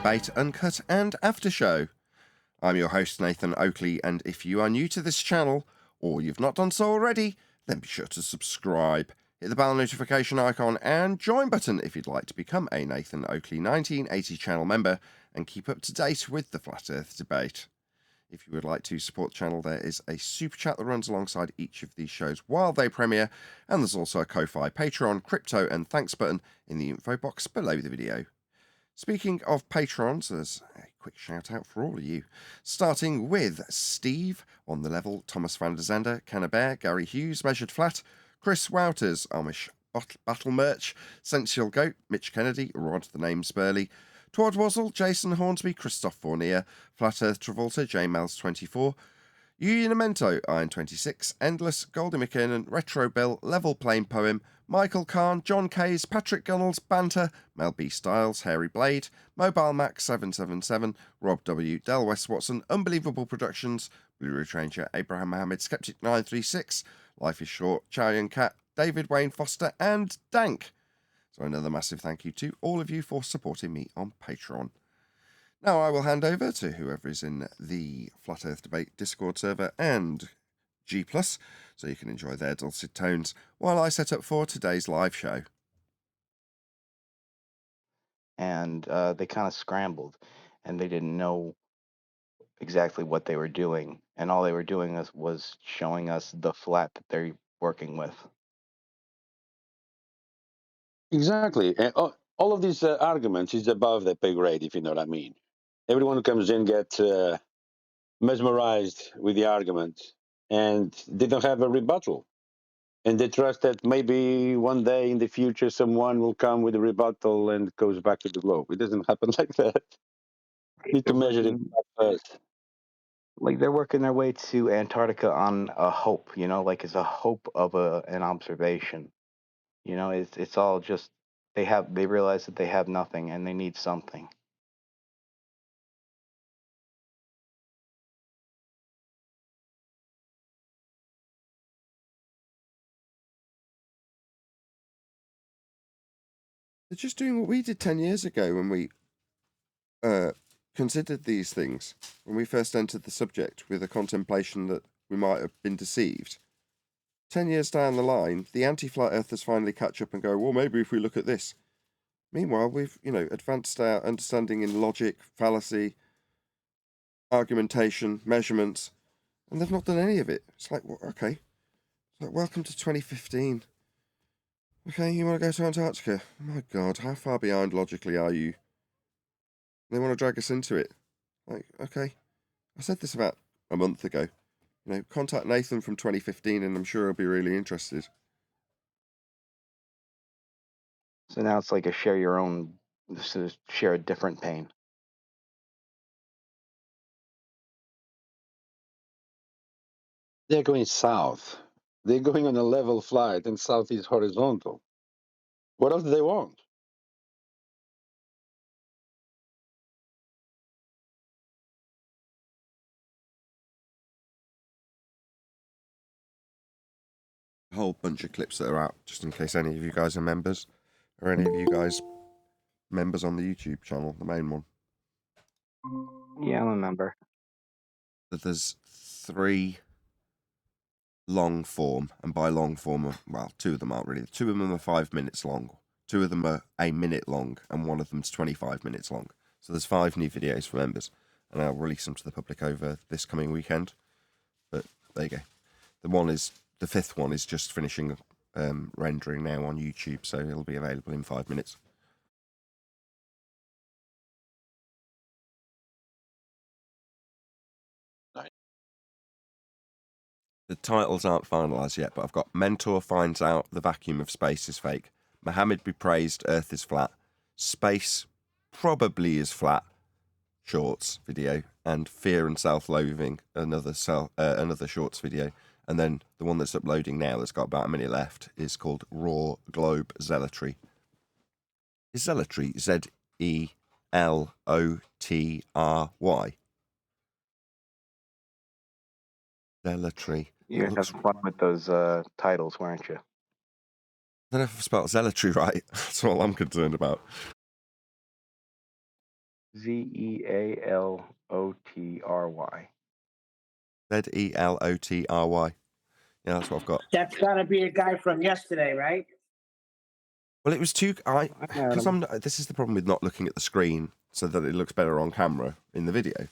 Debate, Uncut and After Show. I'm your host Nathan Oakley, and if you are new to this channel, or you've not done so already, then be sure to subscribe, hit the bell notification icon and join button if you'd like to become a Nathan Oakley 1980 channel member and keep up to date with the Flat Earth debate. If you would like to support the channel, there is a super chat that runs alongside each of these shows while they premiere, and there's also a Ko-Fi, Patreon, crypto and thanks button in the info box below the video. Speaking of patrons, there's a quick shout out for all of you, starting with Steve on the level, Thomas van der Zender, Cannabear, Gary Hughes, Measured Flat, Chris Wouters, Amish Battle Merch, Sensual Goat, Mitch Kennedy, Rod the Name's Burley, Twad Wazzle, Jason Hornsby, Christoph Fournier, Flat Earth Travolta, JMels24, Unimento, Iron26, Endless, Goldie McKinnon, Retro Bill, Level Plain Poem, Michael Kahn, John Kays, Patrick Gunnels, Banter, Mel B. Styles, Hairy Blade, Mobile Max 777, Rob W., Del West Watson, Unbelievable Productions, Blue Ridge Ranger, Abraham Mohammed, Skeptic 936, Life is Short, Chow Yun Cat, David Wayne Foster, and Dank. So another massive thank you to all of you for supporting me on Patreon. Now I will hand over to whoever is in the Flat Earth Debate Discord server and G+, so you can enjoy their dulcet tones while I set up for today's live show. And they kind of scrambled, and they didn't know exactly what they were doing, and all they were doing was showing us the flat that they're working with. Exactly. And all of these arguments is above their pay grade, if you know what I mean. Everyone who comes in gets mesmerized with the argument, and they don't have a rebuttal. And they trust that maybe one day in the future someone will come with a rebuttal and goes back to the globe. It doesn't happen like that. You need to measure it first. Like they're working their way to Antarctica on a hope, like it's a hope of an observation. It's all just they realize that they have nothing and they need something. They're just doing what we did 10 years ago when we considered these things, when we first entered the subject with a contemplation that we might have been deceived. 10 years down the line, the anti-flat earthers finally catch up and go, well, maybe if we look at this. Meanwhile, we've, advanced our understanding in logic, fallacy, argumentation, measurements, and they've not done any of it. It's like, well, okay. It's like, welcome to 2015. Okay, you want to go to Antarctica? Oh my God, how far behind logically are you? They want to drag us into it. Like, okay. I said this about a month ago. Contact Nathan from 2015 and I'm sure he'll be really interested. So now it's like a share a different pain. They're going south. They're going on a level flight, and south is horizontal. What else do they want? A whole bunch of clips that are out, just in case any of you guys are members, or any of you guys members on the YouTube channel, the main one. Yeah, I'm a member. That there's 3 long form, and by long form, well, 2 of them aren't really. 2 of them are 5 minutes long, 2 of them are a minute long, and 1 of them's 25 minutes long. So there's 5 new videos for members, and I'll release them to the public over this coming weekend. But there you go. The 5th one is just finishing rendering now on YouTube, so it'll be available in 5 minutes. The titles aren't finalised yet, but I've got Mentor finds out the vacuum of space is fake. Mohammed be praised, Earth is flat. Space probably is flat. Shorts video, and Fear and Self-Loathing, another shorts video. And then the one that's uploading now, that's got about a minute left, is called Raw Globe Zealotry. Is Zealotry Zelotry? Zealotry. You're having fun with those titles, weren't you? I don't know if I've spelled zealotry right. That's all I'm concerned about. Zealotry. Zelotry. Yeah, that's what I've got. That's gotta be a guy from yesterday, right? Well, it was too. I had Because him. This is the problem with not looking at the screen so that it looks better on camera in the video.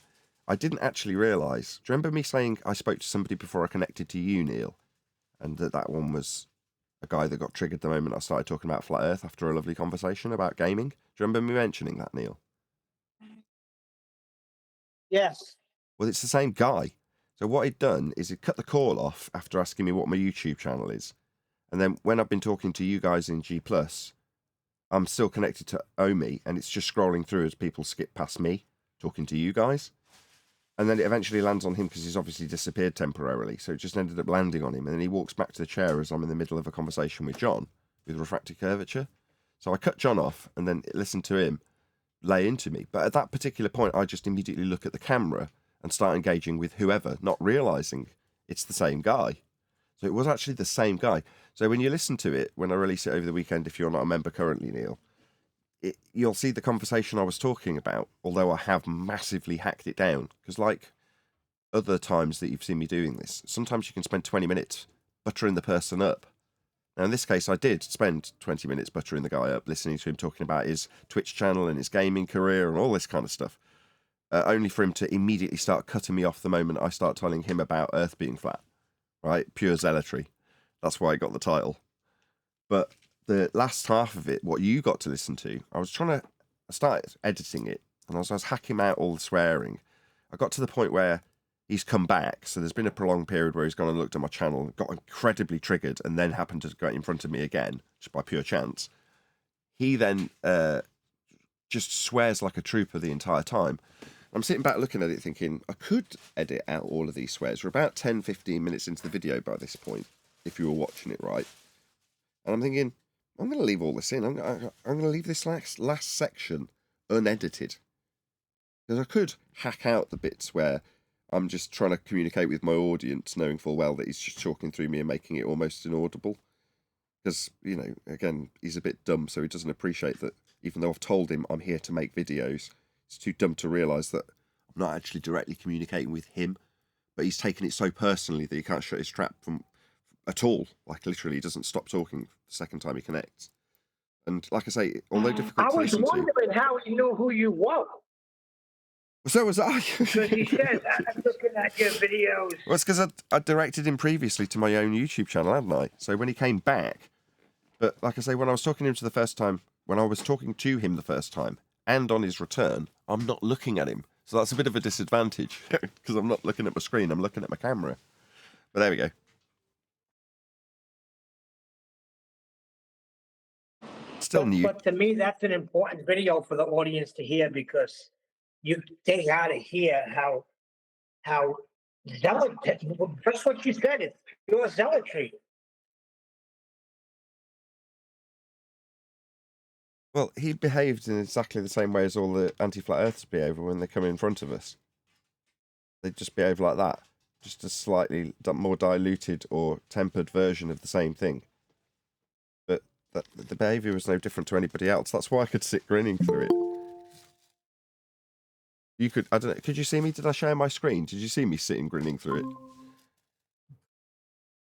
I didn't actually realise. Do you remember me saying I spoke to somebody before I connected to you, Neil, and that one was a guy that got triggered the moment I started talking about flat Earth after a lovely conversation about gaming? Do you remember me mentioning that, Neil? Yes. Well, it's the same guy. So what he'd done is he'd cut the call off after asking me what my YouTube channel is, and then when I've been talking to you guys in G+, I'm still connected to Omi, and it's just scrolling through as people skip past me talking to you guys. And then it eventually lands on him because he's obviously disappeared temporarily. So it just ended up landing on him. And then he walks back to the chair as I'm in the middle of a conversation with John with refractive curvature. So I cut John off and then listened to him lay into me. But at that particular point, I just immediately look at the camera and start engaging with whoever, not realizing it's the same guy. So it was actually the same guy. So when you listen to it, when I release it over the weekend, if you're not a member currently, Neil, you'll see the conversation I was talking about, although I have massively hacked it down. Because like other times that you've seen me doing this, sometimes you can spend 20 minutes buttering the person up. Now, in this case, I did spend 20 minutes buttering the guy up, listening to him talking about his Twitch channel and his gaming career and all this kind of stuff, only for him to immediately start cutting me off the moment I start telling him about Earth being flat. Right? Pure zealotry. That's why I got the title. But the last half of it, what you got to listen to, I started editing it, and as I was hacking out all the swearing, I got to the point where he's come back. So there's been a prolonged period where he's gone and looked at my channel, got incredibly triggered, and then happened to get in front of me again, just by pure chance. He then just swears like a trooper the entire time. I'm sitting back looking at it thinking, I could edit out all of these swears. We're about 10, 15 minutes into the video by this point, if you were watching it right. And I'm thinking, I'm going to leave all this in. I'm going to leave this last section unedited. Because I could hack out the bits where I'm just trying to communicate with my audience, knowing full well that he's just talking through me and making it almost inaudible. Because, you know, again, he's a bit dumb, so he doesn't appreciate that even though I've told him I'm here to make videos, he's too dumb to realise that I'm not actually directly communicating with him. But he's taken it so personally that he can't shut his trap from at all. Like, literally, he doesn't stop talking the second time he connects. And like I say, although difficult I to was listen to... wondering how he knew who you were. So was I. Because he said, I'm looking at your videos. Well, it's because I directed him previously to my own YouTube channel, hadn't I? So when he came back... But like I say, when I was talking to him the first time, and on his return, I'm not looking at him. So that's a bit of a disadvantage, because I'm not looking at my screen, I'm looking at my camera. But there we go. Still new. But to me, that's an important video for the audience to hear, because they gotta hear how zealot, just what you said, it's pure zealotry. Well, he behaved in exactly the same way as all the anti-flat earthers behave when they come in front of us. They just behave like that. Just a slightly more diluted or tempered version of the same thing. But the behaviour was no different to anybody else. That's why I could sit grinning through it. You could, I don't know, could you see me? Did I share my screen? Did you see me sitting grinning through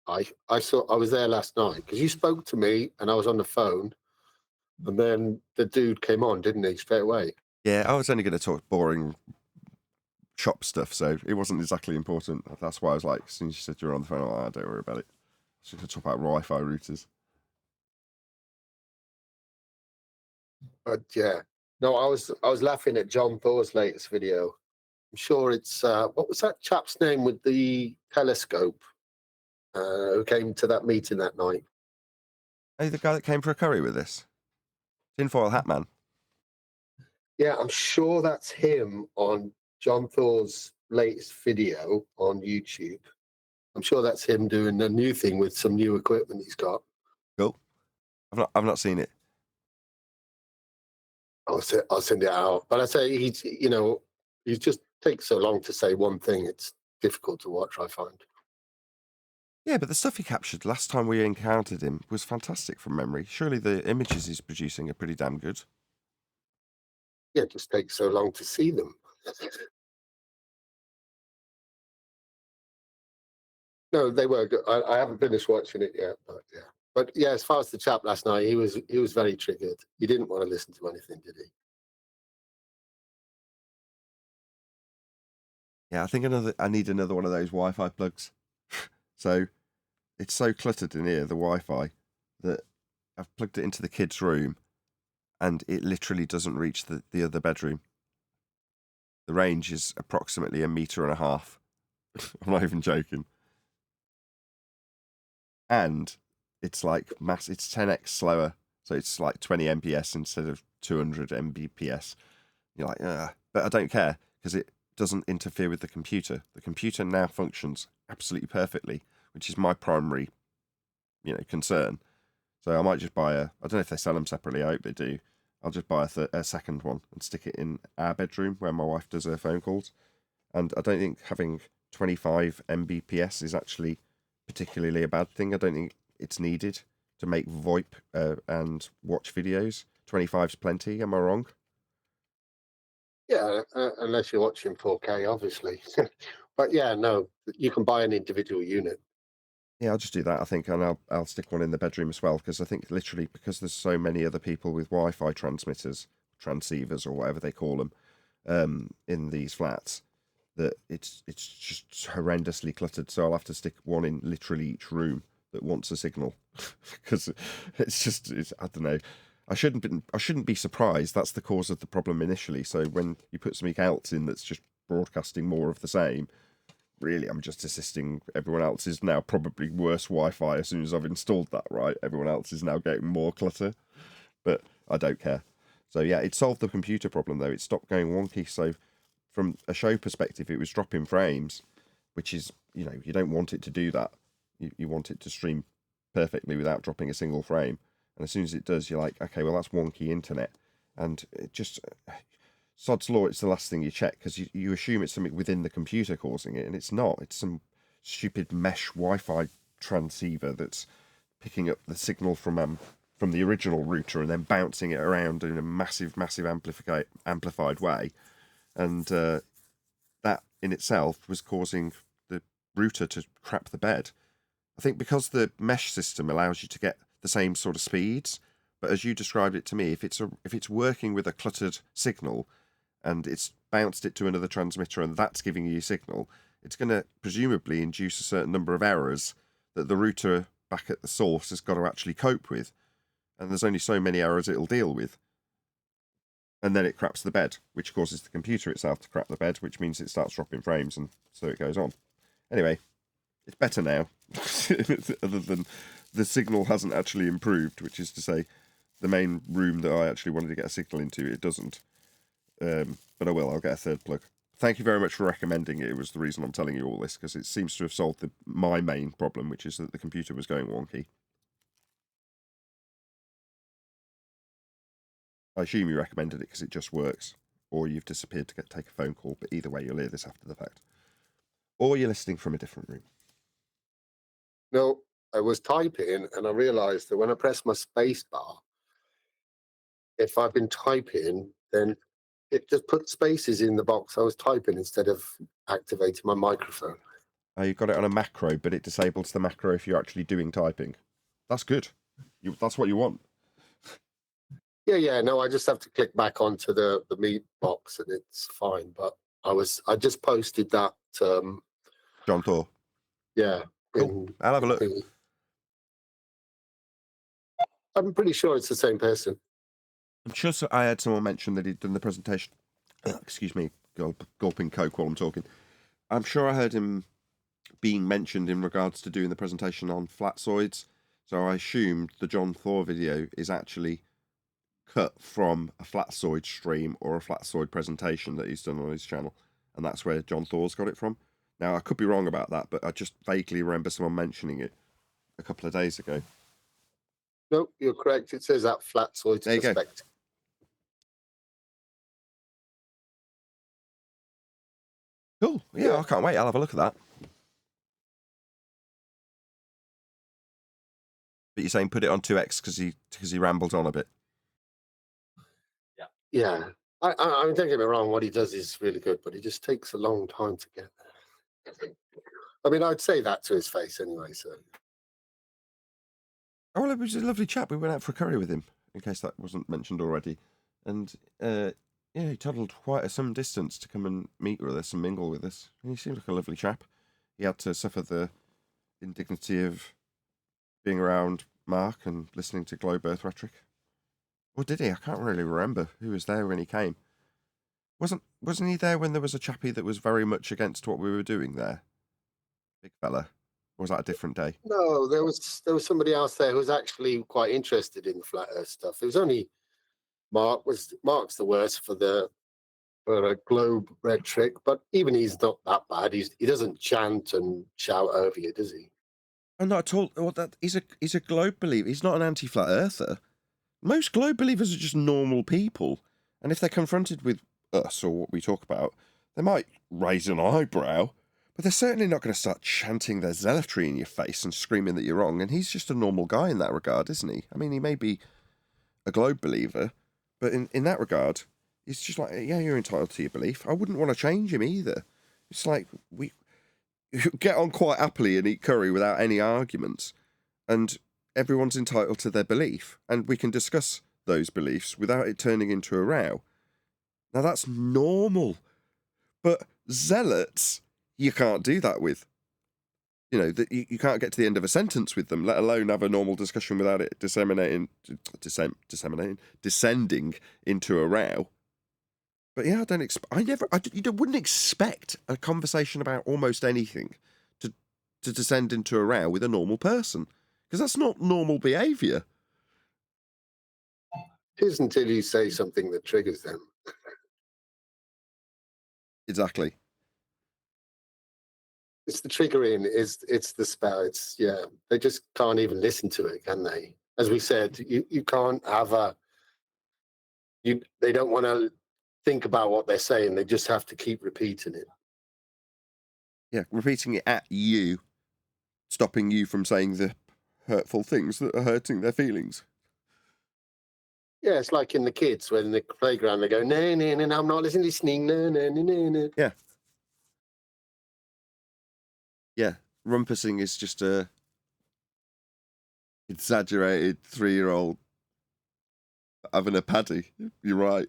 it? I saw, I was there last night because you spoke to me and I was on the phone, and then the dude came on, didn't he, straight away? Yeah, I was only going to talk boring shop stuff, so it wasn't exactly important. That's why I was like, as soon as you said you were on the phone, I'm like, don't worry about it. I was just going to talk about Wi-Fi routers. But yeah, no, I was laughing at John Thor's latest video. I'm sure it's what was that chap's name with the telescope who came to that meeting that night? Hey, the guy that came for a curry with us, tinfoil hat man. Yeah, I'm sure that's him on John Thor's latest video on YouTube. I'm sure that's him doing a new thing with some new equipment he's got. Cool. I've not seen it. I'll send it out. But I say he just takes so long to say one thing. It's difficult to watch, I find. Yeah, but the stuff he captured last time we encountered him was fantastic from memory. Surely the images he's producing are pretty damn good. Yeah, it just takes so long to see them. No, they were good. I haven't finished watching it yet, but yeah. But yeah, as far as the chap last night, he was very triggered. He didn't want to listen to anything, did he? Yeah, I think I need another one of those Wi-Fi plugs. So it's so cluttered in here, the Wi-Fi, that I've plugged it into the kids' room, and it literally doesn't reach the other bedroom. The range is approximately 1.5 meters. I'm not even joking. And it's like it's 10x slower, so it's like 20 Mbps instead of 200 Mbps. You're like, but I don't care because it doesn't interfere with the computer. The computer now functions absolutely perfectly, which is my primary, concern. So I might just buy I don't know if they sell them separately. I hope they do. I'll just buy a second one and stick it in our bedroom where my wife does her phone calls. And I don't think having 25 Mbps is actually particularly a bad thing. I don't think it's needed to make VoIP and watch videos. 25 is plenty. Am I wrong? Yeah, unless you're watching 4K, obviously. But yeah, no, you can buy an individual unit. Yeah, I'll just do that, I think, and I'll stick one in the bedroom as well, because I think literally because there's so many other people with Wi-Fi transmitters, transceivers, or whatever they call them, in these flats, that it's just horrendously cluttered. So I'll have to stick one in literally each room that wants a signal, because I don't know. I shouldn't be surprised. That's the cause of the problem initially. So when you put something else in that's just broadcasting more of the same, really, I'm just assisting everyone else is now probably worse Wi-Fi as soon as I've installed that, right? Everyone else is now getting more clutter, but I don't care. So yeah, it solved the computer problem though. It stopped going wonky. So from a show perspective, it was dropping frames, which is, you don't want it to do that. You want it to stream perfectly without dropping a single frame. And as soon as it does, you're like, okay, well, that's wonky internet. And it just, sod's law, it's the last thing you check because you assume it's something within the computer causing it, and it's not. It's some stupid mesh Wi-Fi transceiver that's picking up the signal from the original router and then bouncing it around in a massive amplified way, and that in itself was causing the router to crap the bed. I think because the mesh system allows you to get the same sort of speeds, but as you described it to me, if it's working with a cluttered signal and it's bounced it to another transmitter and that's giving you a signal, it's going to presumably induce a certain number of errors that the router back at the source has got to actually cope with. And there's only so many errors it'll deal with. And then it craps the bed, which causes the computer itself to crap the bed, which means it starts dropping frames, and so it goes on. Anyway, it's better now, other than the signal hasn't actually improved, which is to say the main room that I actually wanted to get a signal into, it doesn't. But I will. I'll get a third plug. Thank you very much for recommending it. It was the reason I'm telling you all this, because it seems to have solved my main problem, which is that the computer was going wonky. I assume you recommended it because it just works, or you've disappeared to take a phone call, but either way, you'll hear this after the fact. Or you're listening from a different room. No, I was typing and I realized that when I press my space bar, if I've been typing, then it just put spaces in the box I was typing instead of activating my microphone. You've got it on a macro, but it disables the macro if you're actually doing typing. That's good. That's what you want. Yeah. No, I just have to click back onto the meat box and it's fine. But I just posted that. John Thor. Yeah. Cool. I'll have a look. I'm pretty sure it's the same person. I'm sure I had someone mention that he'd done the presentation. Excuse me, gulping coke while I'm talking. I'm sure I heard him being mentioned in regards to doing the presentation on flatsoids. So I assumed the John Thor video is actually cut from a flatsoid stream or a flatsoid presentation that he's done on his channel. And that's where John Thor's got it from. Now, I could be wrong about that, but I just vaguely remember someone mentioning it a couple of days ago. Nope, you're correct. It says that flatsoid perspective. Cool. Yeah, I can't wait. I'll have a look at that. But you're saying put it on 2x because he rambled on a bit. Yeah. I mean, don't get me wrong, what he does is really good, but it just takes a long time to get there. I mean, I'd say that to his face anyway, so. Oh, well, it was a lovely chap. We went out for a curry with him, in case that wasn't mentioned already. And, yeah, he toddled quite some distance to come and meet with us and mingle with us. And he seemed like a lovely chap. He had to suffer the indignity of being around Mark and listening to Globe Earth rhetoric. Or did he? I can't really remember who was there when he came. Wasn't he there when there was a chappie that was very much against what we were doing there? Big fella. Or was that a different day? No, there was somebody else there who was actually quite interested in the flat Earth stuff. It was only Mark's the worst for a globe rhetoric, but even he's not that bad. He doesn't chant and shout over you, does he? Oh, not at all. Well, he's a globe believer. He's not an anti-flat earther. Most globe believers are just normal people, and if they're confronted with us or what we talk about, they might raise an eyebrow, but they're certainly not going to start chanting their zealotry in your face and screaming that you're wrong. And he's just a normal guy in that regard, isn't he? I mean, he may be a globe believer, but in that regard, it's just like, yeah, you're entitled to your belief. I wouldn't want to change him either. It's like we get on quite happily and eat curry without any arguments, and everyone's entitled to their belief, and we can discuss those beliefs without it turning into a row. Now that's normal, but zealots, you can't do that with. You know, that you can't get to the end of a sentence with them, let alone have a normal discussion without it descending into a row. But yeah, you wouldn't expect a conversation about almost anything to descend into a row with a normal person, because that's not normal behaviour. It is until you say something that triggers them. Exactly. It's the triggering, it's the spell. It's, yeah, they just can't even listen to it, can they? As we said, you can't have they don't want to think about what they're saying. They just have to keep repeating it. Yeah, repeating it at you, stopping you from saying the hurtful things that are hurting their feelings. Yeah, it's like in the kids when in the playground they go, no, no, no, I'm not listening, no, no, no, no, no. Yeah. Yeah, rumpusing is just a exaggerated 3-year-old having a paddy. You're right.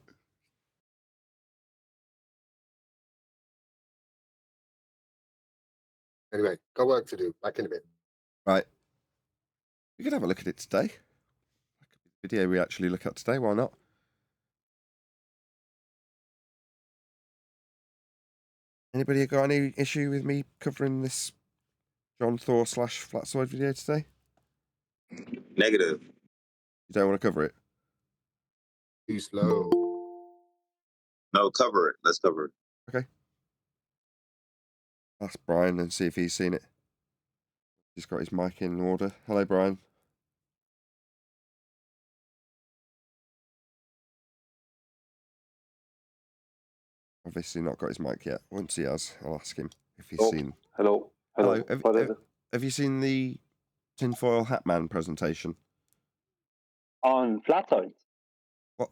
Anyway, got work to do. Back in a bit. Right. We could have a look at it today. That could be the video we actually look at today. Why not? Anybody got any issue with me covering this John Thor / Flatsoid video today? Negative. You don't want to cover it? Too slow. No, cover it. Let's cover it. Okay. Ask Brian and see if he's seen it. He's got his mic in order. Hello, Brian. Obviously not got his mic yet. Once he has, I'll ask him if he's seen. Hello. Have you seen the tinfoil hat man presentation? On flat sides. Well,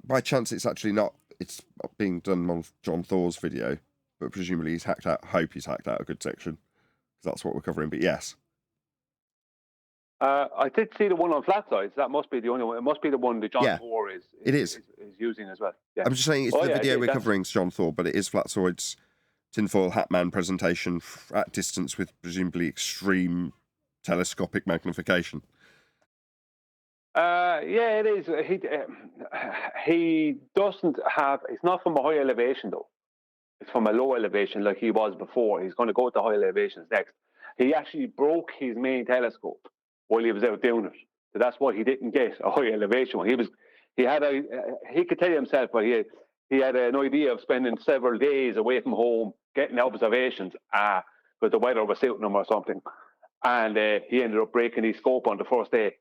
by chance, it's actually not. It's being done on John Thor's video, but presumably he's hacked out. Hope he's hacked out a good section, because that's what we're covering. But yes, I did see the one on flat sides. That must be the only one. It must be the one that John Thor is using as well. Yeah. I'm just saying it's the video we're covering, John Thor, but it is Flatsoid's tinfoil hat man presentation at distance with presumably extreme telescopic magnification. Yeah, it is. He doesn't have. It's not from a high elevation though. It's from a low elevation like he was before. He's going to go to high elevations next. He actually broke his main telescope while he was out doing it. So that's why he didn't get a high elevation one. He could tell you himself, but he had an idea of spending several days away from home getting observations because the weather was suiting him or something. And he ended up breaking his scope on the first day.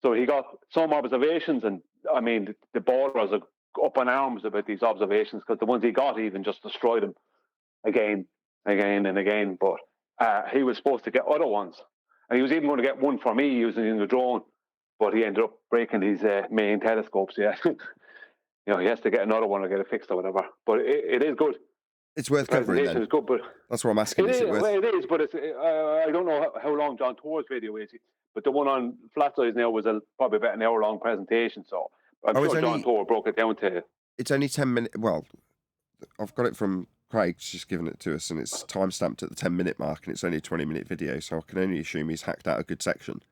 So he got some observations, and I mean, the ballers are up in arms about these observations because the ones he got even just destroyed him again and again. But he was supposed to get other ones. And he was even going to get one for me using the drone, but he ended up breaking his main telescopes, yeah. You know, he has to get another one or get it fixed or whatever. But it is good. It's worth The covering presentation then. is good, but That's what I'm asking. it Is is. it worth? Well, it is, but it's. I don't know how long John Tor's video is, but the one on Flat Size now was probably about an hour-long presentation. So I'm Oh, it's sure John only- Tor broke it down to. It's only 10 minutes. Well, I've got it from Craig's just given it to us, and it's time stamped at the 10-minute mark, and it's only a 20-minute video, so I can only assume he's hacked out a good section.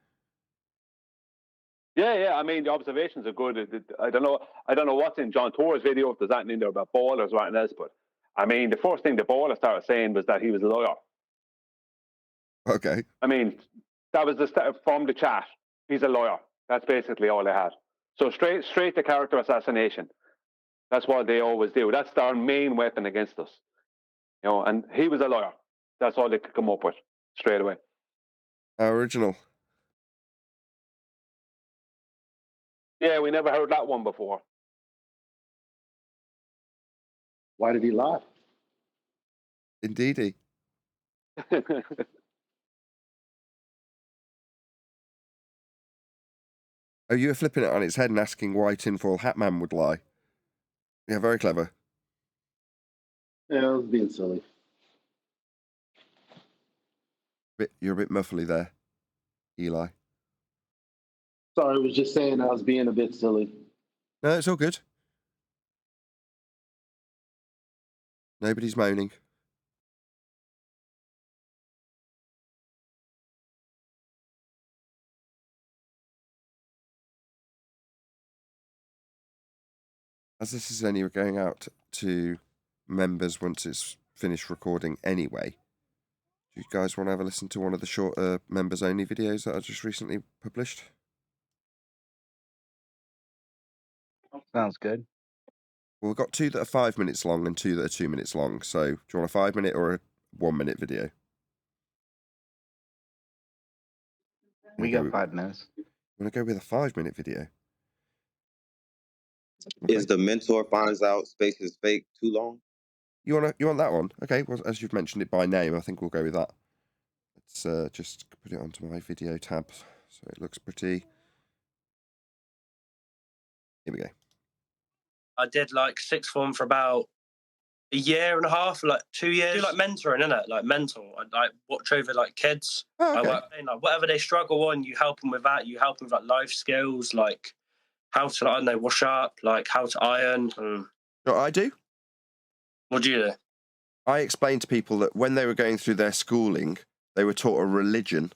Yeah. I mean, the observations are good. I don't know what's in John Tor's video, if there's anything in there about ballers or anything else, but I mean, the first thing the baller started saying was that he was a lawyer. Okay. I mean, that was the start from the chat. He's a lawyer. That's basically all they had. So straight to character assassination. That's what they always do. That's their main weapon against us. You know, and he was a lawyer. That's all they could come up with straight away. How original. Yeah, we never heard that one before. Why did he laugh? Indeedy. Oh, you were flipping it on its head and asking why Tinfoil Hat Man would lie. Yeah, very clever. Yeah, I was being silly. You're a bit muffly there, Eli. Sorry, I was just saying I was being a bit silly. No, it's all good. Nobody's moaning. As this is only going out to members once it's finished recording anyway, do you guys want to have a listen to one of the shorter members-only videos that I just recently published? Sounds good. Well, we've got 2 that are 5 minutes long and 2 that are 2 minutes long. So, do you want a 5-minute or a 1-minute video? We got 5 minutes. You want to go with a 5-minute video? Is the mentor finds out space is fake too long? You want that one? Okay. Well, as you've mentioned it by name, I think we'll go with that. Let's just put it onto my video tab so it looks pretty. Here we go. I did like sixth form for about a year and a half, like 2 years. I do like mentoring, innit? Like mentor. I like watch over like kids. Oh, okay. I work like whatever they struggle on, you help them with that. You help them with like life skills, like how to, I don't know, wash up, like how to iron. You know what I do? What do you do? I explain to people that when they were going through their schooling, they were taught a religion,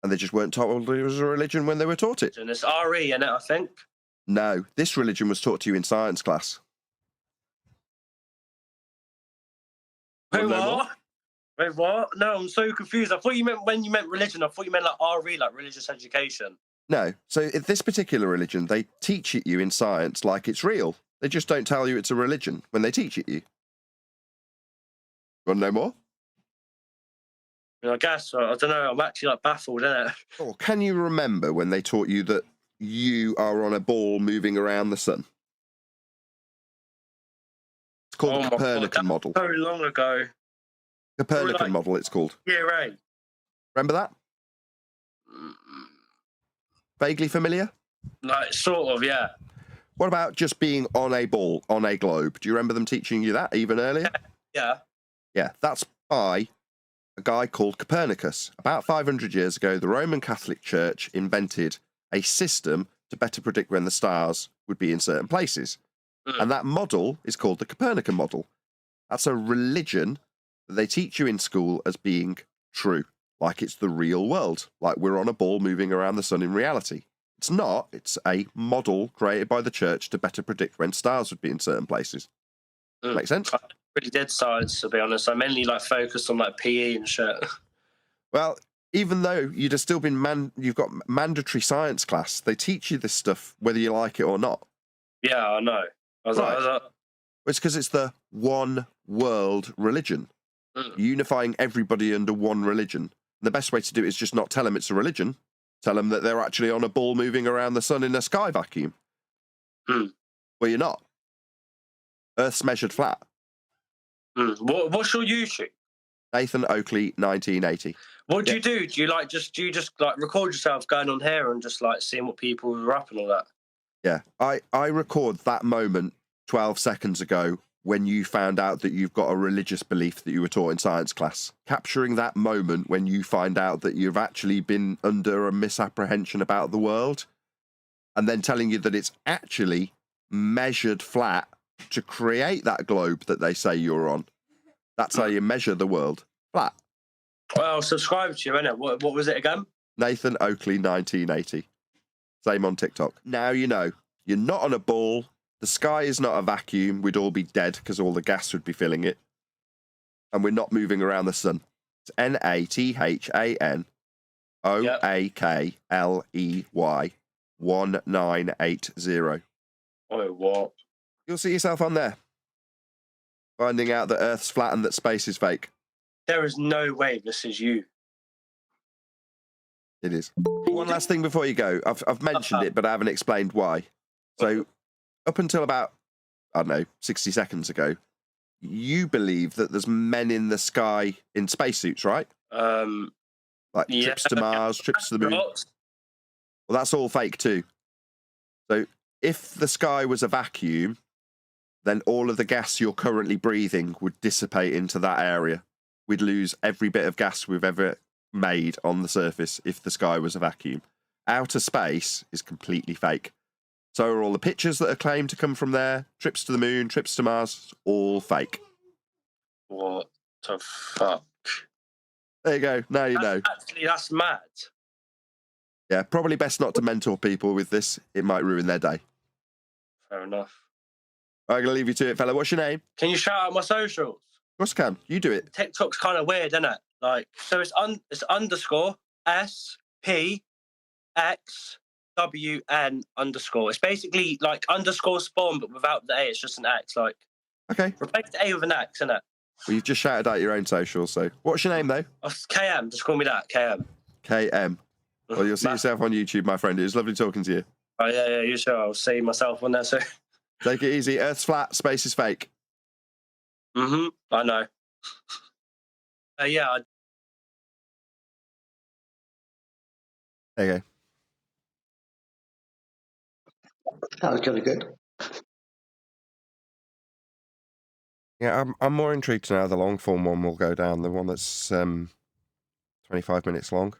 and they just weren't told it was a religion when they were taught it. And it's RE in it, I think. No, this religion was taught to you in science class. Wait, Wanna know more? what? Wait, what? No, I'm so confused. I thought you meant when you meant religion. I thought you meant like RE, like religious education. No. So in this particular religion, they teach it you in science like it's real. They just don't tell you it's a religion when they teach it you. Want to know more? I mean, I guess. I don't know. I'm actually like baffled, innit? Or can you remember when they taught you that you are on a ball moving around the sun? It's called the my God, Copernican model. So long ago. Copernican like- model, it's called. Year 8. Remember that? Vaguely familiar? Like, sort of, yeah. What about just being on a ball, on a globe? Do you remember them teaching you that even earlier? Yeah. Yeah, that's by a guy called Copernicus. About 500 years ago, the Roman Catholic Church invented a system to better predict when the stars would be in certain places. And that model is called the Copernican model. That's a religion that they teach you in school as being true, like it's the real world, like we're on a ball moving around the sun in reality. It's not. It's a model created by the church to better predict when stars would be in certain places. Make sense? I really did science, to be honest. I mainly like focused on like PE and shit. Well, even though you'd have still been you've got mandatory science class, they teach you this stuff whether you like it or not. Yeah, I know. I was Right. like, It's because it's the one world religion, unifying everybody under one religion. And the best way to do it is just not tell them it's a religion. Tell them that they're actually on a ball moving around the sun in a sky vacuum. Well, you're not. Earth's measured flat. What's your YouTube? Nathan Oakley, 1980. What do you do? Do you just like record yourself going on here and just like seeing what people are up and all that? Yeah, I record that moment 12 seconds ago when you found out that you've got a religious belief that you were taught in science class. Capturing that moment when you find out that you've actually been under a misapprehension about the world, and then telling you that it's actually measured flat to create that globe that they say you're on. That's how you measure the world. Flat. Well, subscribe to you, innit? What was it again? Nathan Oakley 1980. Same on TikTok. Now you know. You're not on a ball. The sky is not a vacuum. We'd all be dead because all the gas would be filling it. And we're not moving around the sun. It's Nathan Oakley 1980. Oh, what? You'll see yourself on there. Finding out that Earth's flat and that space is fake. There is no way this is you. It is. One last thing before you go. I've mentioned it, but I haven't explained why. So, up until about, I don't know, 60 seconds ago, you believe that there's men in the sky in spacesuits, right? Like trips to Mars, trips to the moon. Well, that's all fake too. So, if the sky was a vacuum, then all of the gas you're currently breathing would dissipate into that area. We'd lose every bit of gas we've ever made on the surface if the sky was a vacuum. Outer space is completely fake. So are all the pictures that are claimed to come from there, trips to the moon, trips to Mars, all fake. What the fuck? There you go. Now you know. Actually, that's mad. Yeah, probably best not to mentor people with this. It might ruin their day. Fair enough. I'm going to leave you to it, fella. What's your name? Can you shout out my socials? Of course I can. You do it. TikTok's kind of weird, isn't it? Like, so it's underscore SPXWN underscore. It's basically like underscore spawn, but without the A. It's just an X. Like, okay. Replace the A with an X, isn't it? Well, you've just shouted out your own socials. So, what's your name though? KM. Just call me that. KM. KM. Well, you'll see yourself on YouTube, my friend. It was lovely talking to you. Oh yeah, you sure? I'll see myself on there. So, take it easy. Earth's flat. Space is fake. I know. Yeah. There you go. That was kind of good. Yeah, I'm more intrigued now. The long form one will go down. The one that's 25 minutes long.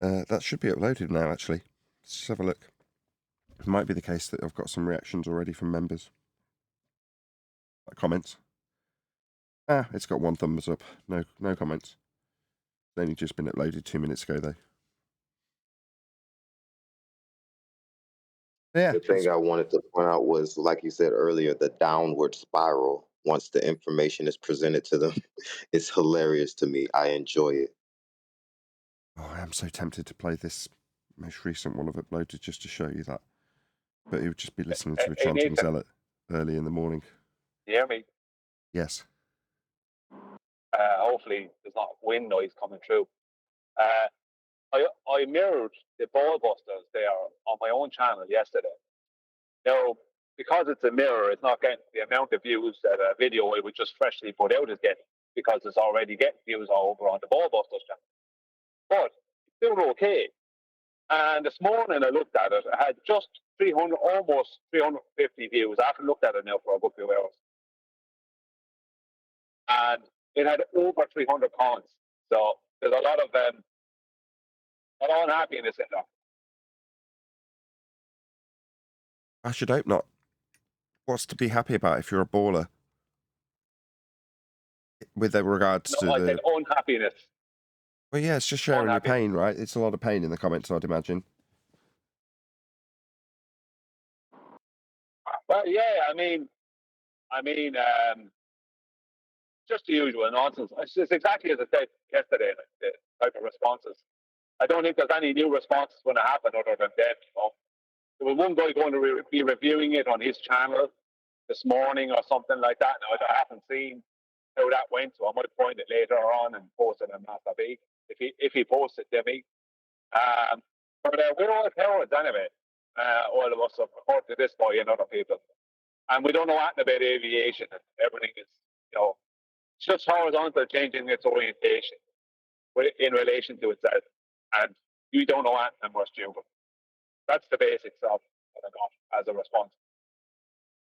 That should be uploaded now, actually. Let's just have a look. It might be the case that I've got some reactions already from members. Like comments. It's got one thumbs up. No comments. It's only just been uploaded 2 minutes ago, though. Yeah. The thing I wanted to point out was, like you said earlier, the downward spiral once the information is presented to them. It's hilarious to me. I enjoy it. Oh, I am so tempted to play this most recent one I've uploaded just to show you that. But it would just be listening to a chanting zealot early in the morning. You hear me? Yes. Hopefully there's not wind noise coming through. I mirrored the ball busters there on my own channel yesterday. Now, because it's a mirror, it's not getting the amount of views that a video it would just freshly put out is getting, because it's already getting views over on the ball busters channel. But it's doing okay. And this morning I looked at it, it had just 300, almost 350 views. I haven't looked at it now for a good few hours. And it had over 300 comments. So there's a lot of unhappiness in there. I should hope not. What's to be happy about if you're a baller? With regards to I said unhappiness. Well, yeah, it's just sharing your pain, right? It's a lot of pain in the comments, I'd imagine. Well, yeah, I mean, just the usual nonsense. It's exactly as I said yesterday, like the type of responses. I don't think there's any new responses going to happen other than that. There was one guy going to be reviewing it on his channel this morning or something like that. Now, I haven't seen how that went, so I might find it later on and post it on Master B if he posts it to me. But we're all cowards anyway. All of us, according to this guy and other people. And we don't know anything about aviation. Everything is, it's just horizontal changing its orientation in relation to itself. And You don't know anything and we're stupid. That's the basics of what I got as a response.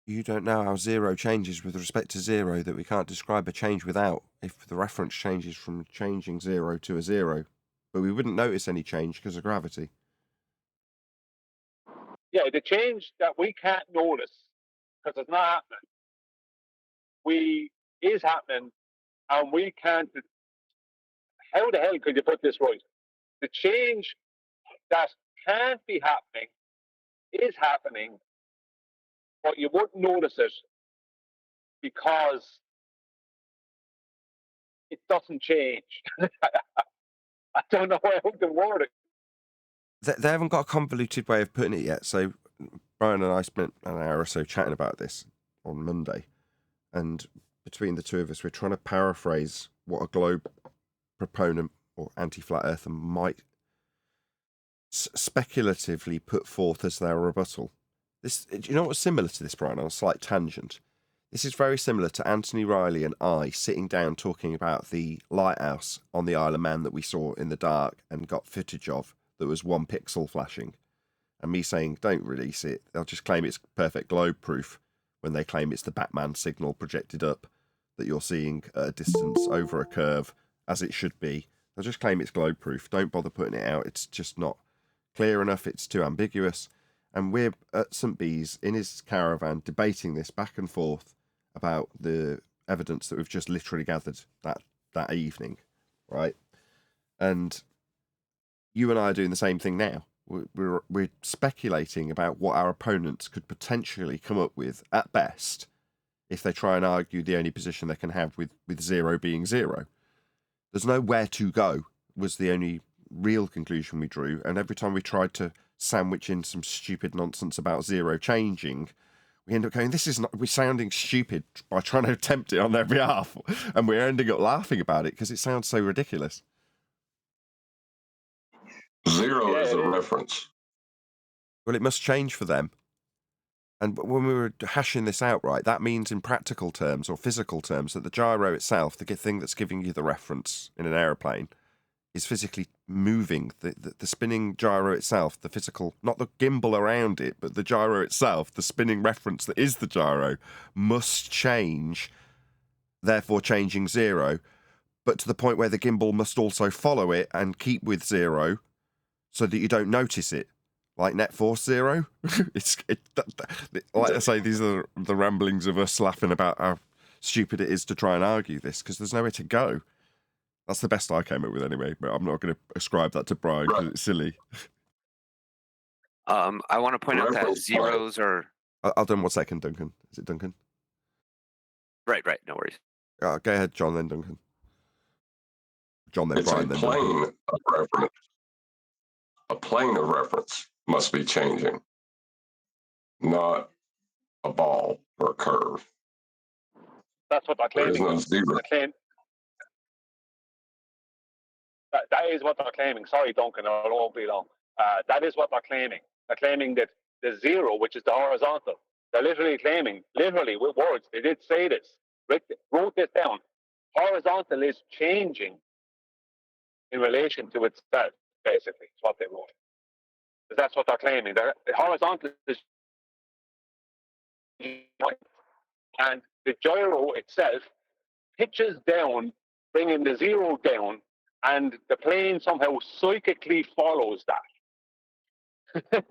You don't know how zero changes with respect to zero, that we can't describe a change without, if the reference changes from changing zero to a zero. But we wouldn't notice any change because of gravity. Yeah, the change that we can't notice because it's not happening, is happening, and we can't. How the hell could you put this right? The change that can't be happening is happening, but you wouldn't notice it because it doesn't change. I don't know how to word it. They haven't got a convoluted way of putting it yet. So Brian and I spent an hour or so chatting about this on Monday, and between the two of us, we're trying to paraphrase what a globe proponent or anti-flat earther might speculatively put forth as their rebuttal. This, do you know what's similar to this, Brian? On a slight tangent, this is very similar to Anthony Riley and I sitting down talking about the lighthouse on the Isle of Man that we saw in the dark and got footage of that was 1 pixel flashing, and me saying, don't release it, they'll just claim it's perfect globe proof, when they claim it's the Batman signal projected up that you're seeing at a distance over a curve, as it should be. They'll just claim it's globe proof. Don't bother putting it out. It's just not clear enough. It's too ambiguous. And we're at St. Bees in his caravan debating this back and forth about the evidence that we've just literally gathered that evening, right? And you and I are doing the same thing now. We're speculating about what our opponents could potentially come up with at best if they try and argue the only position they can have with zero being zero. There's no where to go was the only real conclusion we drew, and every time we tried to sandwich in some stupid nonsense about zero changing, we end up going, we're sounding stupid by trying to attempt it on their behalf, and we're ending up laughing about it because it sounds so ridiculous. Zero is a reference. Well, it must change for them. And when we were hashing this out, right, that means in practical terms or physical terms that the gyro itself, the thing that's giving you the reference in an aeroplane, is physically moving. The spinning gyro itself, the physical, not the gimbal around it, but the gyro itself, the spinning reference that is the gyro, must change, therefore changing zero, but to the point where the gimbal must also follow it and keep with zero so that you don't notice it. Like net force zero. Like I say, these are the ramblings of us laughing about how stupid it is to try and argue this, because there's nowhere to go. That's the best I came up with anyway, but I'm not going to ascribe that to Brian because it's silly. I want to point out that zeros are... I'll do 1 second, Duncan. Is it Duncan? Right, no worries. Go ahead, John, then Duncan. John, then It's Brian, then Duncan. Of reference. A plane of reference must be changing, not a ball or a curve. That's what they're claiming. There is no zero. That is what they're claiming. Sorry, Duncan, I won't be long. That is what they're claiming. They're claiming that the zero, which is the horizontal, they're literally claiming, literally with words, they did say this, wrote this down. Horizontal is changing in relation to itself, basically, is what they wrote. That's what they're claiming. The horizontal is, and the gyro itself pitches down, bringing the zero down, and the plane somehow psychically follows that.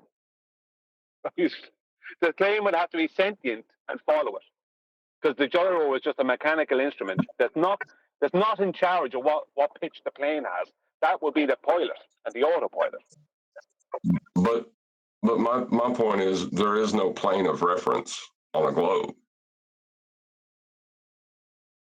The plane would have to be sentient and follow it, because the gyro is just a mechanical instrument that's not in charge of what pitch the plane has. That would be the pilot and the autopilot. But my point is, there is no plane of reference on a globe.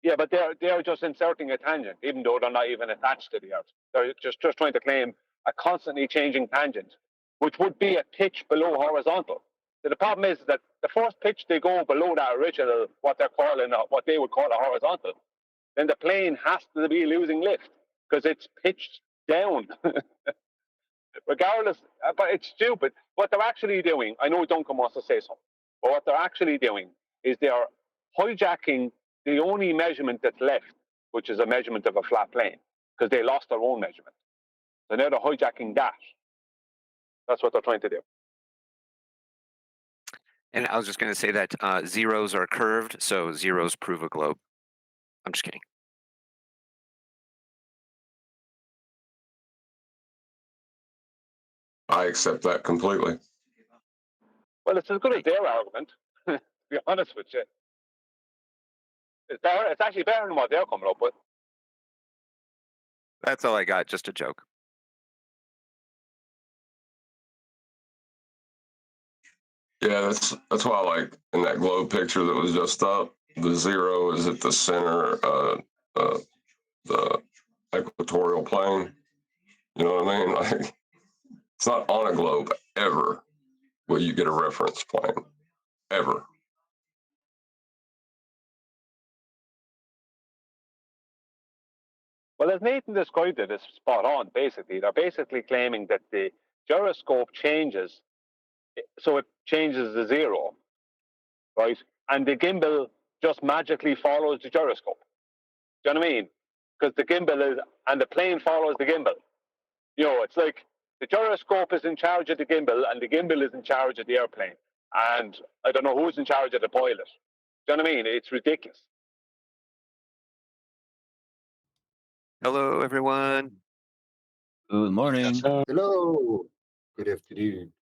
Yeah, but they're just inserting a tangent, even though they're not even attached to the Earth. They're just trying to claim a constantly changing tangent, which would be a pitch below horizontal. So the problem is that the first pitch they go below that original, what they would call a horizontal, then the plane has to be losing lift because it's pitched down. Regardless, but it's stupid. What they're actually doing, I know Duncan wants to say something, but what they're actually doing is they are hijacking the only measurement that's left, which is a measurement of a flat plane, because they lost their own measurement. So now they're hijacking that. That's what they're trying to do. And I was just going to say that zeros are curved, so zeros prove a globe. I'm just kidding. I accept that completely. Well, it's as good as their argument, to be honest with you. It's better. It's actually better than what they're coming up with. That's all I got. Just a joke. Yeah, that's why I like in that globe picture that was just up, the zero is at the center of the equatorial plane. You know what I mean? Like, it's not on a globe ever will you get a reference plane. Ever. Well, as Nathan described it, it's spot on, basically. They're basically claiming that the gyroscope changes, so it changes the zero, right? And the gimbal just magically follows the gyroscope. Do you know what I mean? Because the gimbal is, and the plane follows the gimbal. You know, it's like the gyroscope is in charge of the gimbal, and the gimbal is in charge of the airplane. And I don't know who's in charge of the pilot. Do you know what I mean? It's ridiculous. Hello, everyone. Good morning. Hello. Good afternoon.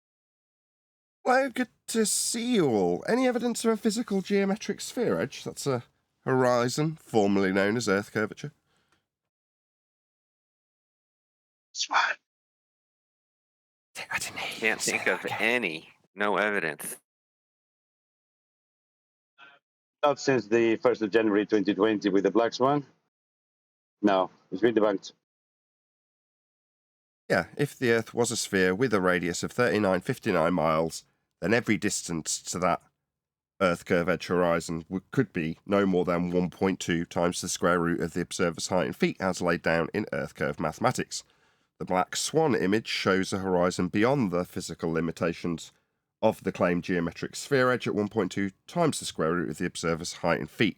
Hello, good to see you all. Any evidence of a physical geometric sphere edge? That's a horizon, formerly known as Earth curvature. Can't think of any. No evidence. Not since the 1st of January 2020 with the Black Swan. No, it's been debunked. Yeah, if the Earth was a sphere with a radius of 3959 miles, then every distance to that Earth curve edge horizon could be no more than 1.2 times the square root of the observer's height in feet, as laid down in Earth curve mathematics. The Black Swan image shows a horizon beyond the physical limitations of the claimed geometric sphere edge at 1.2 times the square root of the observer's height in feet.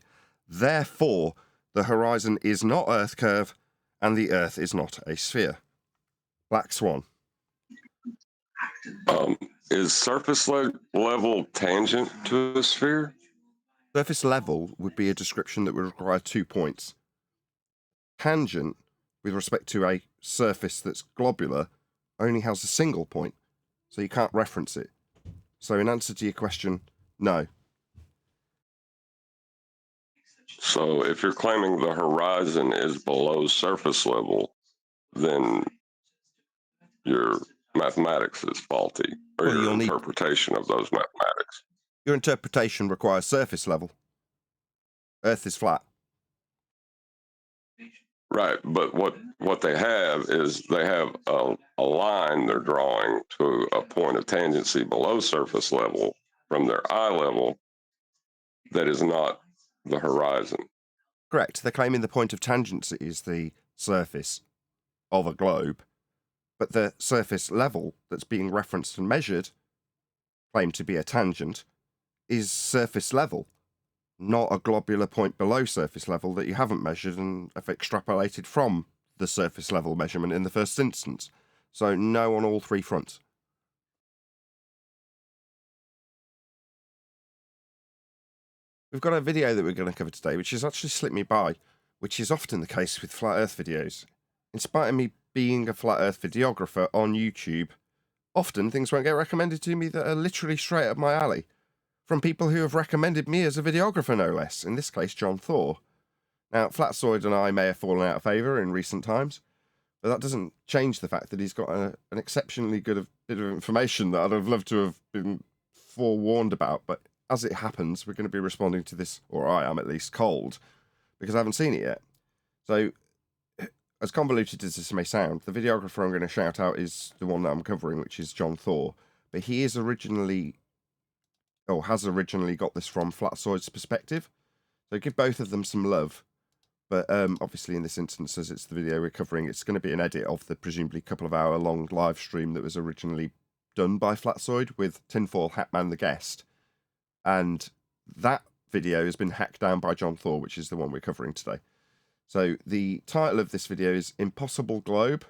Therefore, the horizon is not Earth curve, and the Earth is not a sphere. Black Swan. Is surface level tangent to a sphere? Surface level would be a description that would require 2 points. Tangent, with respect to a surface that's globular, only has a single point, so you can't reference it. So in answer to your question, no. So if you're claiming the horizon is below surface level, then your mathematics is faulty, or Well, your you'll need- interpretation of those mathematics. Your interpretation requires surface level. Earth is flat. Right, but what they have is they have a line they're drawing to a point of tangency below surface level from their eye level that is not the horizon. Correct. They're claiming the point of tangency is the surface of a globe, but the surface level that's being referenced and measured, claimed to be a tangent, is surface level, not a globular point below surface level that you haven't measured and have extrapolated from the surface level measurement in the first instance. So no on all three fronts. We've got a video that we're going to cover today, which has actually slipped me by, which is often the case with flat earth videos. In spite of me being a flat earth videographer on YouTube, often things won't get recommended to me that are literally straight up my alley, from people who have recommended me as a videographer, no less, in this case, John Thor. Now, Flatsoid and I may have fallen out of favour in recent times, but that doesn't change the fact that he's got an exceptionally good bit of information that I'd have loved to have been forewarned about, but as it happens, we're going to be responding to this, or I am at least, cold, because I haven't seen it yet. So, as convoluted as this may sound, the videographer I'm going to shout out is the one that I'm covering, which is John Thor, but he is originally, or has originally got this from Flatsoid's perspective, so give both of them some love. But obviously in this instance, as it's the video we're covering, it's going to be an edit of the presumably couple of hour long live stream that was originally done by Flatsoid with Tinfoil Hatman the guest. And that video has been hacked down by John Thor, which is the one we're covering today. So the title of this video is Impossible Globe,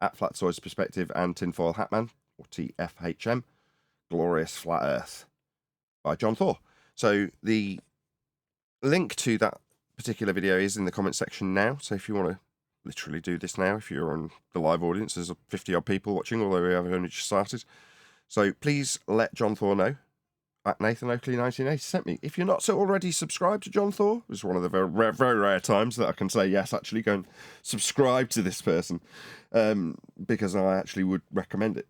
at Flatsoid's Perspective and Tinfoil Hatman, or TFHM, Glorious Flat Earth by John Thor. So the link to that particular video is in the comment section now. So if you want to literally do this now, if you're on the live audience, there's 50 odd people watching, although we have only just started. So please let John Thor know at Nathan Oakley 1980 sent me. If you're not so already subscribed to John Thor, it's one of the very rare times that I can say yes, actually go and subscribe to this person, because I actually would recommend it,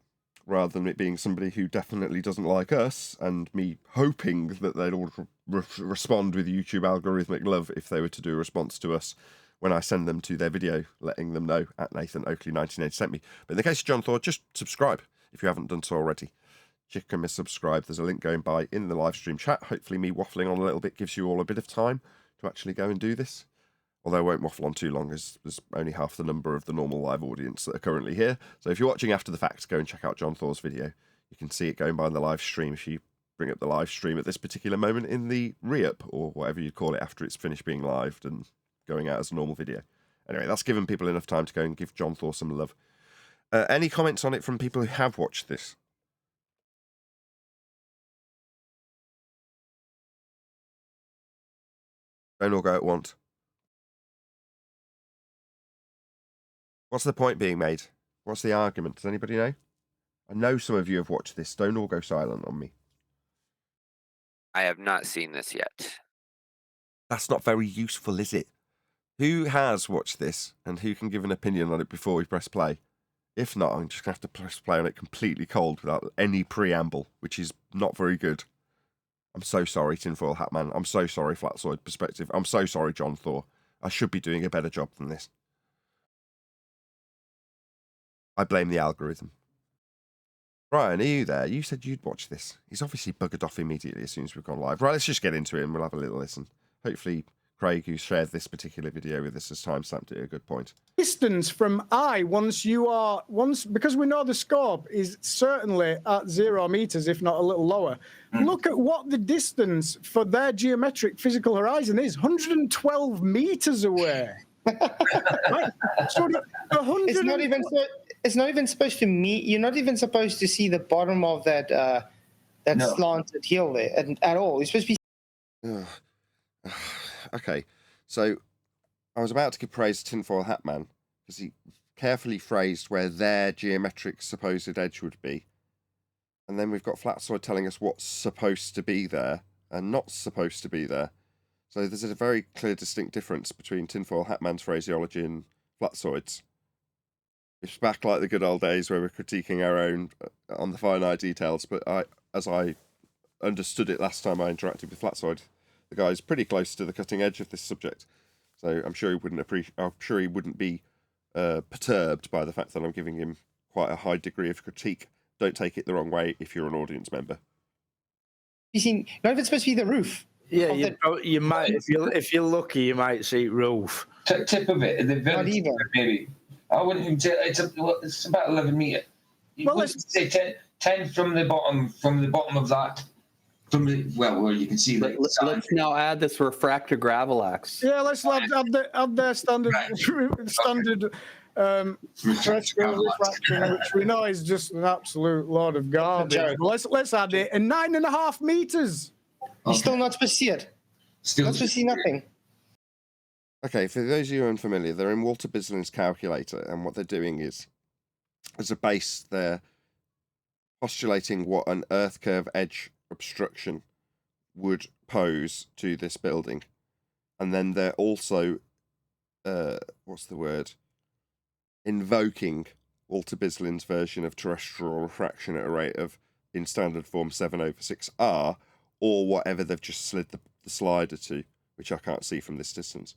rather than it being somebody who definitely doesn't like us and me hoping that they'd all respond with YouTube algorithmic love if they were to do a response to us when I send them to their video, letting them know at Nathan Oakley 1980 sent me. But in the case of John Thor, just subscribe if you haven't done so already. Chick and subscribe. There's a link going by in the live stream chat. Hopefully me waffling on a little bit gives you all a bit of time to actually go and do this. Although I won't waffle on too long, as there's only half the number of the normal live audience that are currently here. So if you're watching after the fact, go and check out John Thor's video. You can see it going by in the live stream if you bring up the live stream at this particular moment in the re-up, or whatever you'd call it after it's finished being lived and going out as a normal video. Anyway, that's given people enough time to go and give John Thor some love. Any comments on it from people who have watched this? Don't all go at once. What's the point being made? What's the argument? Does anybody know? I know some of you have watched this. Don't all go silent on me. I have not seen this yet. That's not very useful, is it? Who has watched this and who can give an opinion on it before we press play? If not, I'm just going to have to press play on it completely cold without any preamble, which is not very good. I'm so sorry, Tinfoil Hatman. I'm so sorry, Flatsoid Perspective. I'm so sorry, John Thor. I should be doing a better job than this. I blame the algorithm. Brian, are you there? You said you'd watch this. He's obviously buggered off immediately as soon as we've gone live. Right, let's just get into it and we'll have a little listen. Hopefully, Craig, who shared this particular video with us, has timestamped it at a good point. Distance from I, because we know the scope is certainly at 0 meters, if not a little lower. Look at what the distance for their geometric physical horizon is: 112 meters away. Right? So it's not even supposed to meet. You're not even supposed to see the bottom of that slanted hill there at all. It's supposed to be. Okay, so I was about to give praise to Tinfoil Hatman because he carefully phrased where their geometric supposed edge would be. And then we've got Flatsoid telling us what's supposed to be there and not supposed to be there. So there's a very clear, distinct difference between Tinfoil Hatman's phraseology and Flatsoid's. It's back like the good old days where we're critiquing our own on the finite details, but as I understood it last time I interacted with Flatsoid, the guy's pretty close to the cutting edge of this subject. So I'm sure he wouldn't be perturbed by the fact that I'm giving him quite a high degree of critique. Don't take it the wrong way if you're an audience member. You see, not even supposed to be the roof. Yeah, you might, if you're lucky, you might see roof. Tip of it, the village, maybe. I wouldn't even say it's about 11 meters. You wouldn't say 10 from the bottom of that. Where you can see. Let's now add this refractor gravelax. Yeah, let's add their standard terrestrial refraction, which we know is just an absolute load of garbage. Let's add it, and 9.5 meters. You're still not supposed to see it. Not supposed to see nothing. Okay, for those of you unfamiliar, they're in Walter Bislin's calculator, and what they're doing is, as a base, they're postulating what an earth curve edge obstruction would pose to this building, and then they're also invoking Walter Bislin's version of terrestrial refraction at a rate of, in standard form, 7/6R, or whatever they've just slid the slider to, which I can't see from this distance.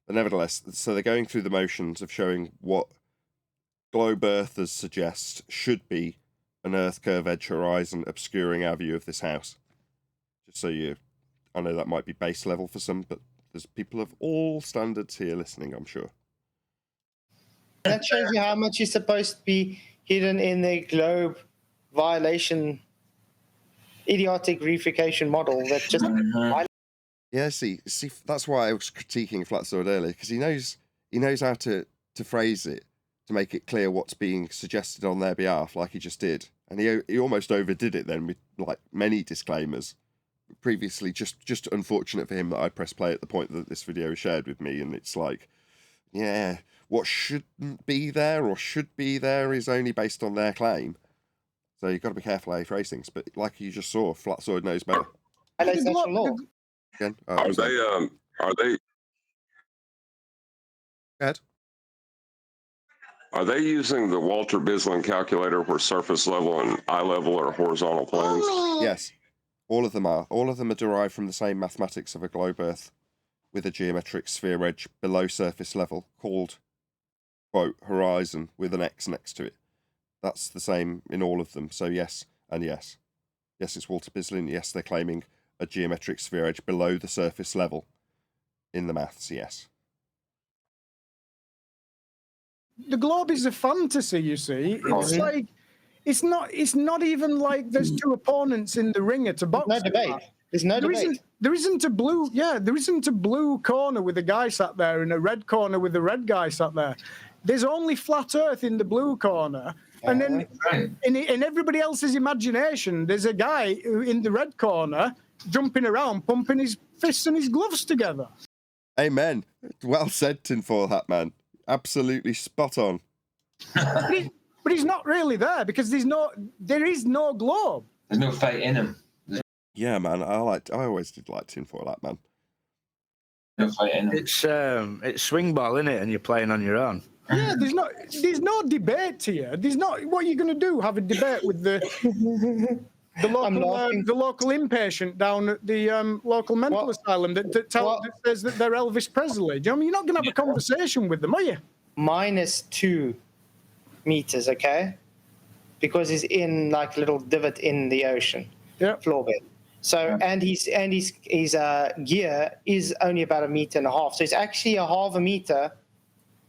But nevertheless, so they're going through the motions of showing what globe earthers suggest should be an earth curve edge horizon obscuring our view of this house. Just so I know that might be base level for some, but there's people of all standards here listening, I'm sure. That shows you how much is supposed to be hidden in the globe violation idiotic reification model that just. Yeah, see, that's why I was critiquing Flatsoid earlier, because he knows how to phrase it to make it clear what's being suggested on their behalf, like he just did. And he almost overdid it then with like many disclaimers. Previously, just unfortunate for him that I pressed play at the point that this video is shared with me, and it's like, yeah, what shouldn't be there or should be there is only based on their claim. So you've got to be careful how you phrase things. But like you just saw, Flat Sword knows better. And it's natural law. Again, Are they Ed? Are they using the Walter Bislin calculator where surface level and eye level are horizontal planes? Yes, all of them are. All of them are derived from the same mathematics of a globe Earth with a geometric sphere edge below surface level called, quote, horizon with an X next to it. That's the same in all of them. So yes, and yes. Yes, it's Walter Bislin. Yes, they're claiming a geometric sphere edge below the surface level in the maths, yes. The globe is a fantasy, you see. It's like it's not even like there's two opponents in the ring at a box. No debate. There's no debate. There isn't a blue corner with a guy sat there and a red corner with a red guy sat there. There's only flat Earth in the blue corner. And then in everybody else's imagination, there's a guy in the red corner jumping around, pumping his fists and his gloves together. Amen. Well said, Tinfoil Hat Man. Absolutely spot on. But he's not really there because there is no globe. There's no fight in him. Yeah, man. I always did like Tinfoil Hat Man. No fight in him. It's swing ball, isn't it? And you're playing on your own. Yeah, there's no debate here. There's not. What are you going to do? Have a debate with the local inpatient down at the local mental asylum that says that they're Elvis Presley? Do you know what I mean? You're not going to have a conversation with them, are you? -2 meters, okay? Because he's in like a little divot in the ocean floor bed. So and his gear is only about 1.5 meters. So it's actually a half a meter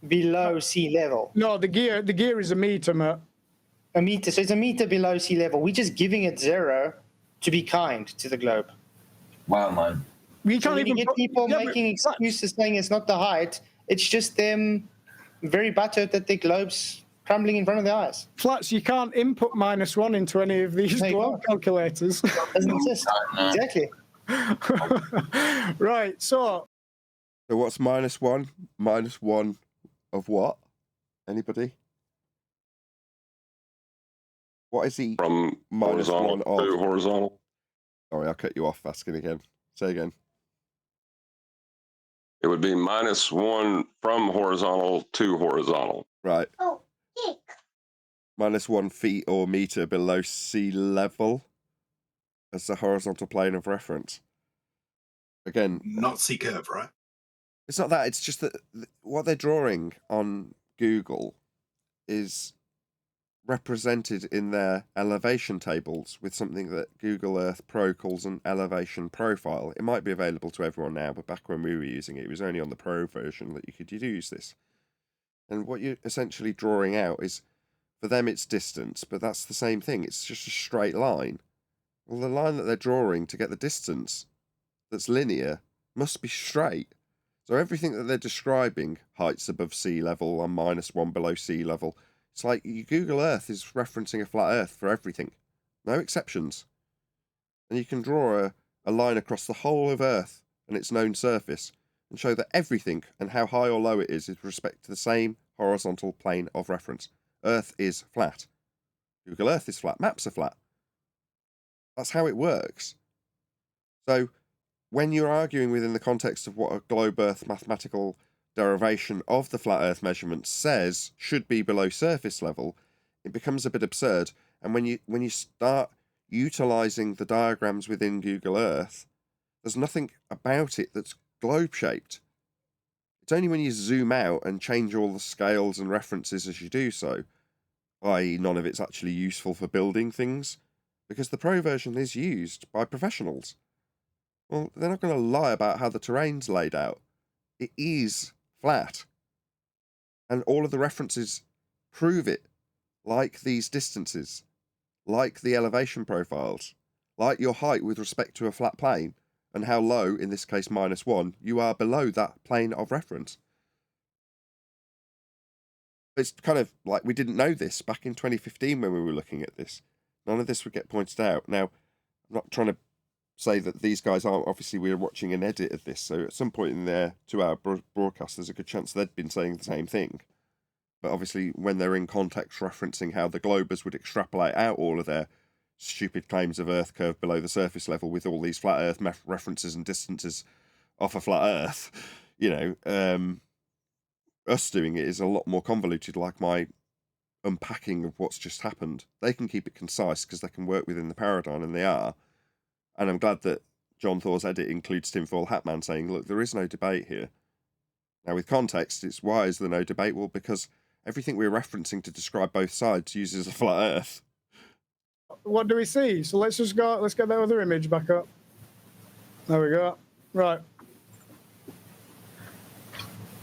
below sea level. No, the gear is 1 meter, Matt. 1 meter. So it's 1 meter below sea level. We're just giving it 0 to be kind to the globe. Wow, man. We can't even get people making excuses saying it's not the height. It's just them very buttered that their globe's crumbling in front of their eyes. Flats, you can't input -1 into any of these globe calculators. Doesn't exist. Exactly. Right, so what's -1? -1 of what? Anybody? What is he? From horizontal to horizontal. Sorry, I'll cut you off asking again. Say again. It would be -1 from horizontal to horizontal. Right. -1 feet or meter below sea level as the horizontal plane of reference. Again, not C curve, right? It's not that. It's just that what they're drawing on Google is represented in their elevation tables with something that Google Earth Pro calls an elevation profile. It might be available to everyone now, but back when we were using it, it was only on the Pro version that you could use this. And what you're essentially drawing out is, for them it's distance, but that's the same thing. It's just a straight line. Well, the line that they're drawing to get the distance that's linear must be straight. So everything that they're describing, heights above sea level and -1 below sea level, it's like Google Earth is referencing a flat Earth for everything. No exceptions. And you can draw a line across the whole of Earth and its known surface and show that everything and how high or low it is with respect to the same horizontal plane of reference. Earth is flat. Google Earth is flat. Maps are flat. That's how it works. So when you're arguing within the context of what a globe Earth mathematical derivation of the flat Earth measurement says should be below surface level, it becomes a bit absurd. And when you start utilizing the diagrams within Google Earth, there's nothing about it that's globe shaped. It's only when you zoom out and change all the scales and references as you do so, i.e. none of it's actually useful for building things, because the Pro version is used by professionals. Well, they're not going to lie about how the terrain's laid out. It is flat. And all of the references prove it, like these distances, like the elevation profiles, like your height with respect to a flat plane, and how low, in this case -1, you are below that plane of reference. It's kind of like we didn't know this back in 2015 when we were looking at this. None of this would get pointed out. Now, I'm not trying to say that these guys aren't. Obviously, we were watching an edit of this, so at some point in their 2-hour broadcast, there's a good chance they'd been saying the same thing. But obviously, when they're in context referencing how the Globers would extrapolate out all of their stupid claims of Earth curve below the surface level with all these flat Earth references and distances off a flat Earth, us doing it is a lot more convoluted, like my unpacking of what's just happened. They can keep it concise because they can work within the paradigm, and they are. And I'm glad that John Thor's edit includes Tinfoil Hatman saying, look, there is no debate here. Now, with context, it's why is there no debate? Well, because everything we're referencing to describe both sides uses a flat Earth. What do we see? So let's just go, let's get that other image back up. There we go. Right.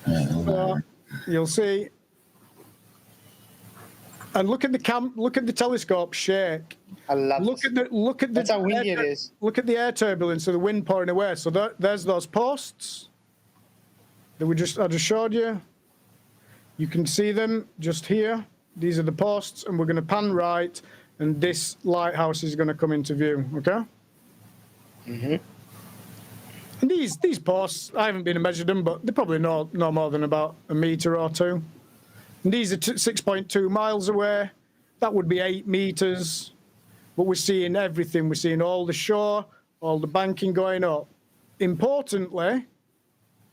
So you'll see. And look at the telescope shake. I love look at the That's how windy it is. Look at the air turbulence of the wind pouring away. So there's those posts that I just showed you. You can see them just here. These are the posts, and we're going to pan right, and this lighthouse is going to come into view. Okay. Mhm. And these posts, I haven't been and measured them, but they're probably no more than about a meter or two. And these are 6.2 miles away. That would be 8 meters. But we're seeing everything. We're seeing all the shore, all the banking going up. Importantly,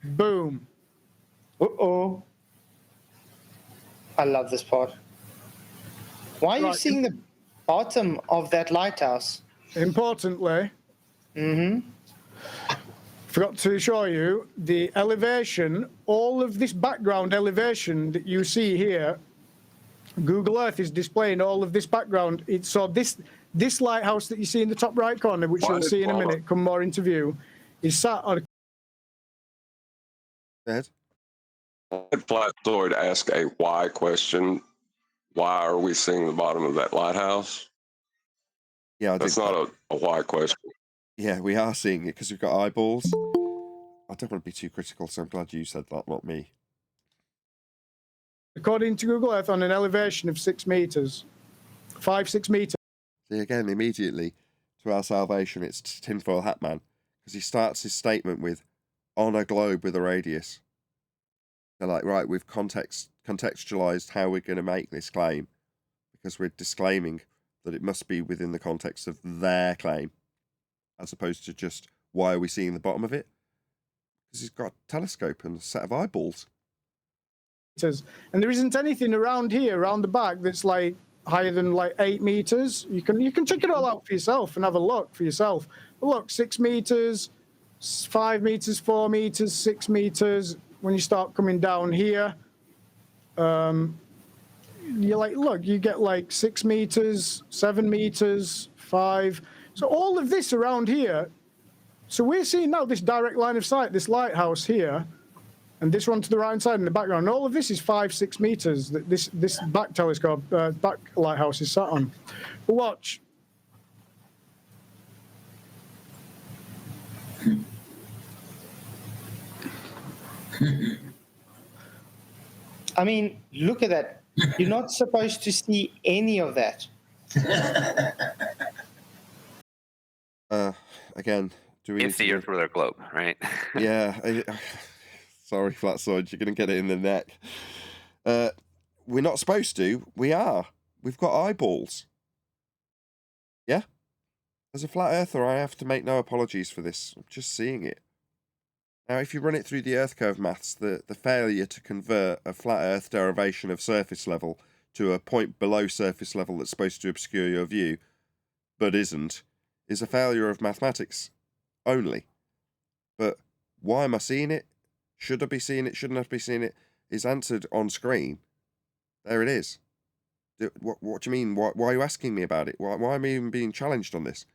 boom. Uh-oh. I love this part. Why are you seeing the bottom of that lighthouse? Importantly, forgot to show you the elevation, all of this background elevation that you see here. Google Earth is displaying all of this background. So this lighthouse that you see in the top right corner, which you'll see in a minute, come more into view, is sat on Ed? Flatoid ask a why question. Why are we seeing the bottom of that lighthouse? Yeah, that's not a why question. Yeah, we are seeing it because we've got eyeballs. I don't want to be too critical, so I'm glad you said that, not me. according to Google Earth, on an elevation of 6 meters. 5-6 meters. See, again, immediately, to our salvation, it's Tinfoil Hatman, because he starts his statement with, on a globe with a radius. They're like, right, we've contextualized how we're going to make this claim, because we're disclaiming that it must be within the context of their claim, as opposed to just, why are we seeing the bottom of it? Because he's got a telescope and a set of eyeballs. And there isn't anything around here, around the back, that's like higher than like 8 meters. You can check it all out for yourself and have a look for yourself. But look, 6 meters, 5 meters, 4 meters, 6 meters. When you start coming down here, you're like, look, you get like 6 meters, 7 meters, 5. So all of this around here. So we're seeing now this direct line of sight, this lighthouse here, and this one to the right hand side in the background. And all of this is 5-6 meters that this back telescope, back lighthouse is sat on. But watch. I mean, look at that. You're not supposed to see any of that. Again, do we if the Earth were their globe, right? Yeah. Sorry, Flatsoid, you're going to get it in the neck. We're not supposed to. We are. We've got eyeballs. Yeah? As a flat earther, I have to make no apologies for this. I'm just seeing it. Now, if you run it through the Earth curve maths, the failure to convert a flat Earth derivation of surface level to a point below surface level that's supposed to obscure your view, but isn't, is a failure of mathematics only. But why am I seeing it? Should I be seeing it? Shouldn't I be seeing it? Is answered on screen. There it is. What do you mean? Why are you asking me about it? Why am I even being challenged on this?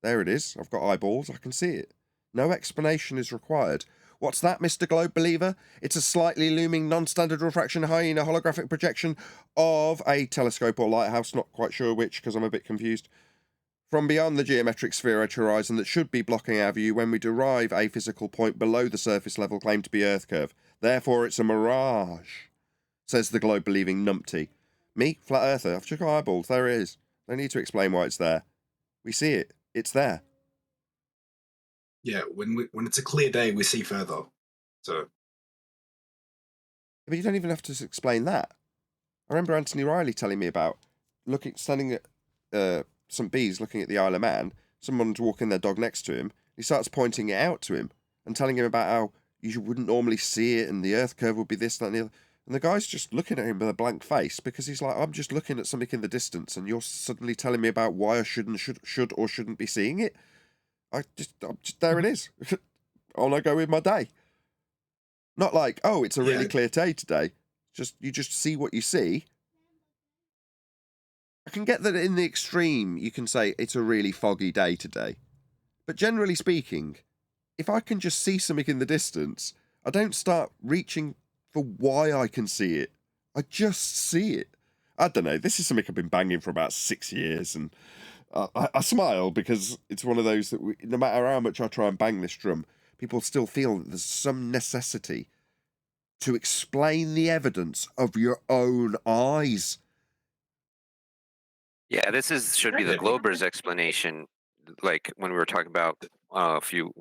There it is. I've got eyeballs. I can see it. No explanation is required. What's that, Mr. Globe Believer? It's a slightly looming non-standard refraction hyena holographic projection of a telescope or lighthouse, not quite sure which because I'm a bit confused, from beyond the geometric sphere edge horizon that should be blocking our view when we derive a physical point below the surface level claimed to be Earth curve. Therefore, it's a mirage. says the globe-believing numpty. Me, flat earther, I've took eyeballs, there it is. No need to explain why it's there. We see it. It's there. Yeah, when it's a clear day, we see further. So, but you don't even have to explain that. I remember Anthony Riley telling me about standing at St. Bees, looking at the Isle of Man. Someone's walking their dog next to him. He starts pointing it out to him and telling him about how you wouldn't normally see it, and the Earth curve would be this, that, and the other. And the guy's just looking at him with a blank face because he's like, I'm just looking at something in the distance, and you're suddenly telling me about why I should or shouldn't be seeing it. I'm just there it is. On I go with my day. Not like, oh, it's a really clear day today. You just see what you see. I can get that in the extreme, you can say it's a really foggy day today. But generally speaking, if I can just see something in the distance, I don't start reaching for why I can see it. I just see it. I don't know. This is something I've been banging for about 6 years, and I smile because it's one of those that no matter how much I try and bang this drum, people still feel that there's some necessity to explain the evidence of your own eyes. Yeah, this should be the Glober's explanation. Like when we were talking about a few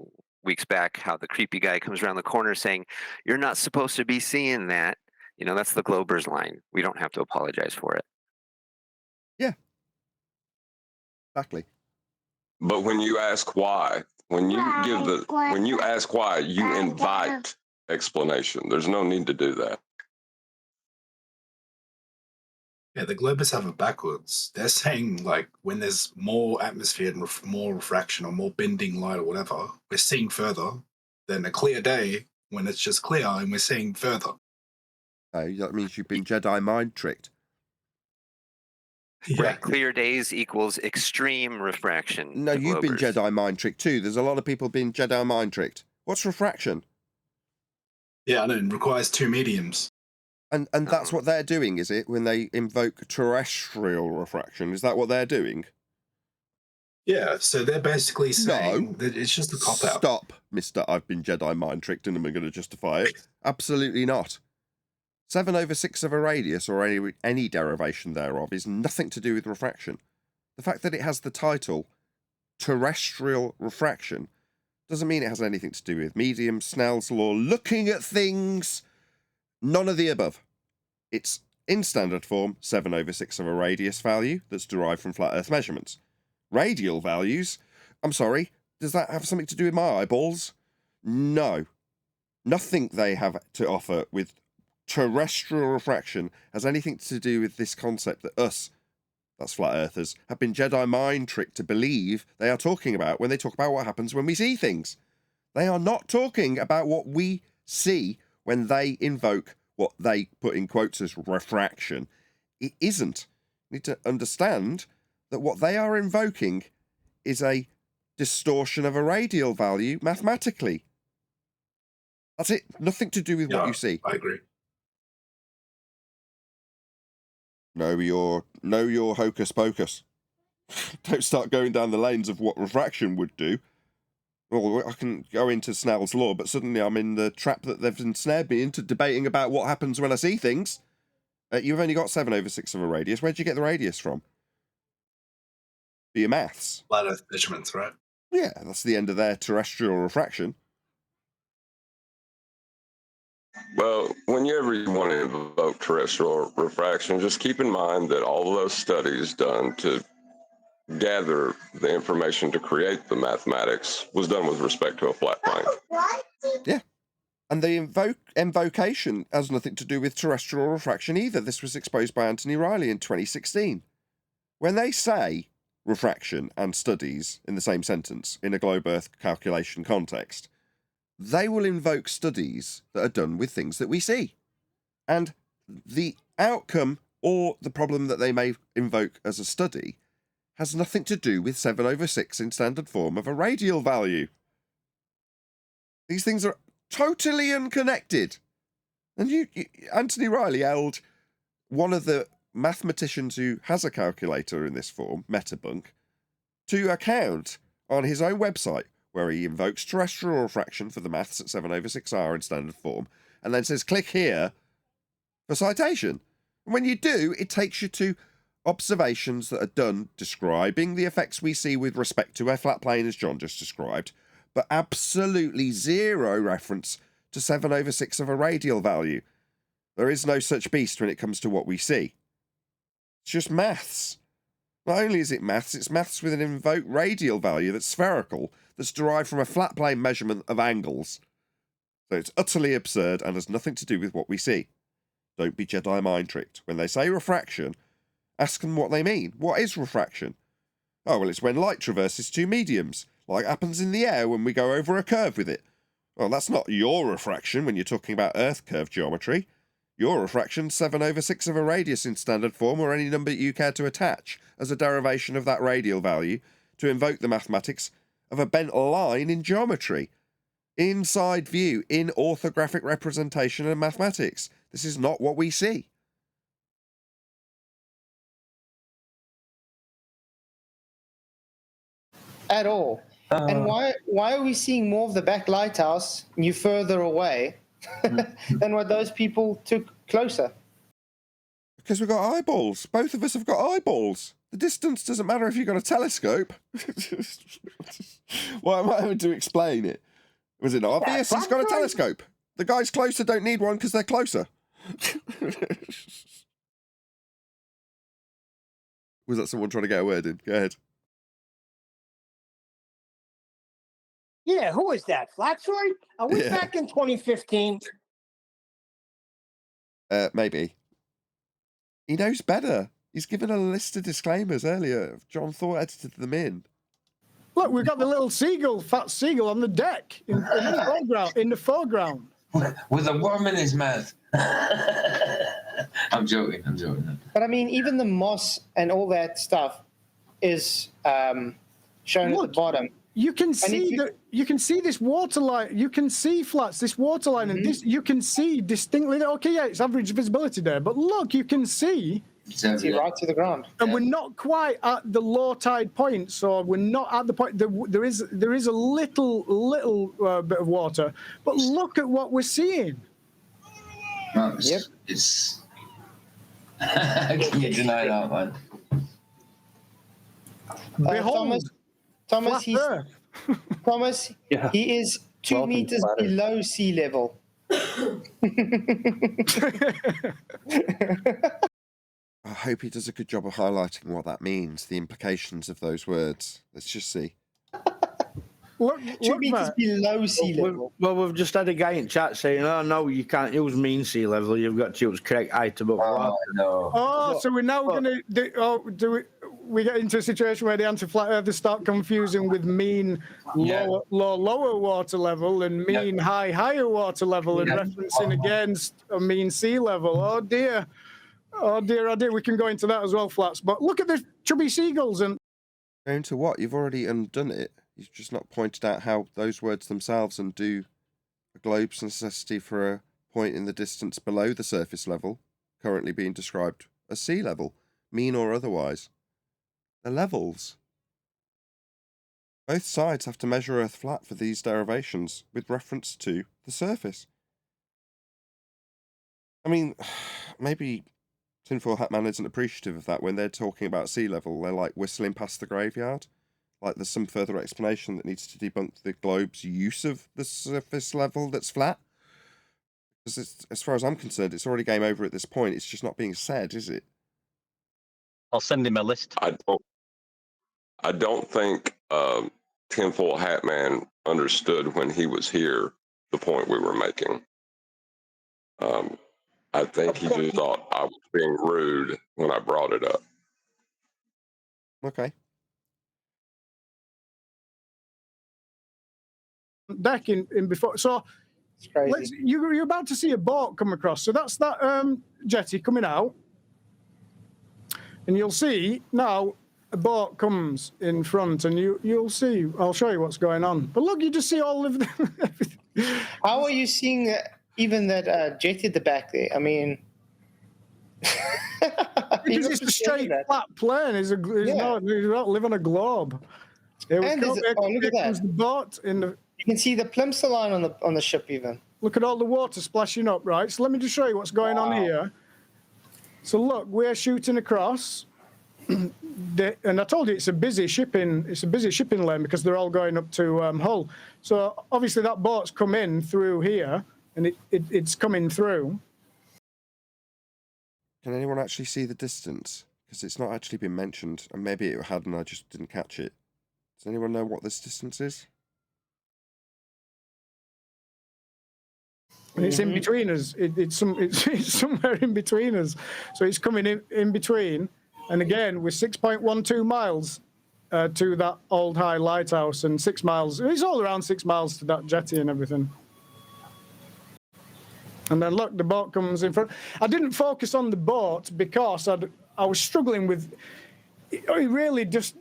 weeks back, how the creepy guy comes around the corner saying, "You're not supposed to be seeing that." You know, that's the Glober's line. We don't have to apologize for it. Yeah. Exactly. But when you ask why, when you ask why, you invite explanation. There's no need to do that. yeah, the Globers have it backwards. They're saying, like, when there's more atmosphere and more refraction or more bending light or whatever, we're seeing further than a clear day when it's just clear and we're seeing further. Oh, that means you've been Jedi mind tricked. Yeah. Right, clear days equals extreme refraction. No, you've been Jedi mind tricked too. There's a lot of people being Jedi mind tricked. What's refraction? Yeah, I know, it requires two mediums. And that's what they're doing, is it? When they invoke terrestrial refraction, is that what they're doing? Yeah, so they're basically saying that it's just a cop-out. Stop, Mr. I've been Jedi mind tricked and I'm going to justify it. Absolutely not. 7/6 of a radius, or any derivation thereof, is nothing to do with refraction. The fact that it has the title terrestrial refraction doesn't mean it has anything to do with medium, Snell's law, looking at things. None of the above. It's, in standard form, 7/6 of a radius value that's derived from flat Earth measurements. Radial values, I'm sorry, does that have something to do with my eyeballs? No. Nothing they have to offer with terrestrial refraction has anything to do with this concept that us, that's flat earthers, have been Jedi mind tricked to believe they are talking about when they talk about what happens when we see things. They are not talking about what we see when they invoke what they put in quotes as refraction. It isn't. You need to understand that what they are invoking is a distortion of a radial value mathematically. That's it. Nothing to do with what you see. I agree. Know your hocus pocus. Don't start going down the lanes of what refraction would do. Well, I can go into Snell's law, but suddenly I'm in the trap that they've ensnared me into debating about what happens when I see things. You've only got 7/6 of a radius. Where'd you get the radius from? For your maths. Flat Earth measurements, right? Yeah, that's the end of their terrestrial refraction. Well, whenever you want to invoke terrestrial refraction, just keep in mind that all of those studies done to gather the information to create the mathematics was done with respect to a flat plane. Yeah. And the invocation has nothing to do with terrestrial refraction either. This was exposed by Anthony Riley in 2016. When they say refraction and studies in the same sentence in a globe Earth calculation context, they will invoke studies that are done with things that we see. And the outcome or the problem that they may invoke as a study has nothing to do with 7/6 in standard form of a radial value. These things are totally unconnected. And Anthony Riley held one of the mathematicians who has a calculator in this form, Metabunk, to account on his own website, where he invokes terrestrial refraction for the maths at 7/6R in standard form, and then says, click here for citation. And when you do, it takes you to observations that are done describing the effects we see with respect to a flat plane as John just described, but absolutely zero reference to 7/6 of a radial value. There is no such beast when it comes to what we see. It's just maths. Not only is it maths, it's maths with an invoked radial value that's spherical, that's derived from a flat plane measurement of angles. So it's utterly absurd and has nothing to do with what we see. Don't be Jedi mind tricked. When they say refraction, ask them what they mean. What is refraction? Oh, well, it's when light traverses two mediums, like happens in the air when we go over a curve with it. Well, that's not your refraction when you're talking about Earth curve geometry. Your refraction 7/6 of a radius in standard form, or any number you care to attach as a derivation of that radial value to invoke the mathematics of a bent line in geometry. Inside view in orthographic representation and mathematics. This is not what we see. At all. And why are we seeing more of the back lighthouse you further away than what those people took closer? Because we've got eyeballs. Both of us have got eyeballs. The distance doesn't matter if you've got a telescope. Why am I having to explain it? Was it obvious? He's got a telescope. The guys closer don't need one because they're closer. Was that someone trying to get a word in? Go ahead. Yeah, who is that? Flatzoid? Are we back in 2015? Maybe. He knows better. He's given a list of disclaimers earlier. John Thor edited them in. Look, we've got the little seagull, fat seagull on the deck in the foreground. With a worm in his mouth. I'm joking. But I mean, even the moss and all that stuff is shown at the bottom. You can see you can see this water line. You can see flats, this water line, and this you can see distinctly. Okay, yeah, it's average visibility there, but look, you can see. See right to the ground. And we're not quite at the low tide point, so we're not at the point. There is a little bit of water, but look at what we're seeing. It's can you deny that one? Behold, Thomas, he is 2 meters below sea level. I hope he does a good job of highlighting what that means, the implications of those words. Let's just see. Look, 2 meters below sea level. Well, we've just had a guy in chat saying, "Oh no, you can't use mean sea level. You've got to use correct height above water." No. Oh, so we're now going to we get into a situation where the anti-flat earthers start confusing with mean lower water level and mean higher water level and referencing against a mean sea level. Oh dear. We can go into that as well, Flats. But look at the chubby seagulls and. Going to what? You've already undone it. You've just not pointed out how those words themselves undo a globe's necessity for a point in the distance below the surface level, currently being described as sea level, mean or otherwise. They're levels. Both sides have to measure Earth flat for these derivations with reference to the surface. I mean, maybe Tinfoil Hat Man isn't appreciative of that when they're talking about sea level. They're like whistling past the graveyard. Like there's some further explanation that needs to debunk the globe's use of the surface level that's flat. Because as far as I'm concerned, it's already game over at this point. It's just not being said, is it? I'll send him a list. I don't think Tinfoil Hat Man understood when he was here the point we were making. I think he just thought I was being rude when I brought it up. Okay. Deck in before, so you're about to see a boat come across. So that's that jetty coming out, and you'll see now a boat comes in front, and you'll see. I'll show you what's going on. But look, you just see all of everything. How are you seeing even that jetty at the back there? I mean, because it's a straight flat plane. He don't live on a globe. Here we go. Look at that. The boat in the. You can see the plimsoll line on the ship even. Look at all the water splashing up, right? So let me just show you what's going on here. So look, we're shooting across. And I told you it's a busy shipping lane because they're all going up to Hull. So obviously that boat's come in through here, and it's coming through. Can anyone actually see the distance? Because it's not actually been mentioned, and maybe it had and I just didn't catch it. Does anyone know what this distance is? And it's in between us. It's somewhere in between us. So it's coming in between. And again, we're 6.12 miles to that old high lighthouse, and 6 miles. It's all around 6 miles to that jetty and everything. And then look, the boat comes in front. I didn't focus on the boat because I was struggling with. It really just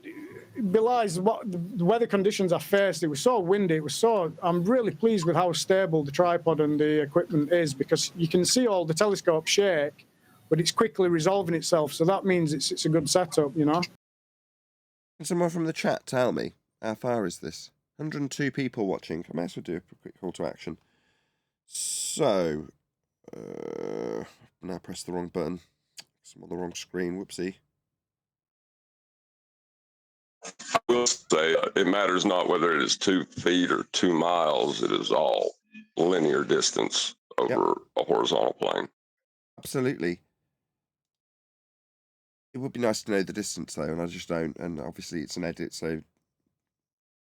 belies what the weather conditions I faced. It was so windy. I'm really pleased with how stable the tripod and the equipment is, because you can see all the telescope shake, but it's quickly resolving itself. So that means it's a good setup, you know. Can someone from the chat tell me, how far is this? 102 people watching. I may as well do a quick call to action. So, now press the wrong button. I'm on the wrong screen. Whoopsie. I will say it matters not whether it is 2 feet or 2 miles. It is all linear distance over a horizontal plane. Absolutely. It would be nice to know the distance, though, and I just don't. And obviously, it's an edit, so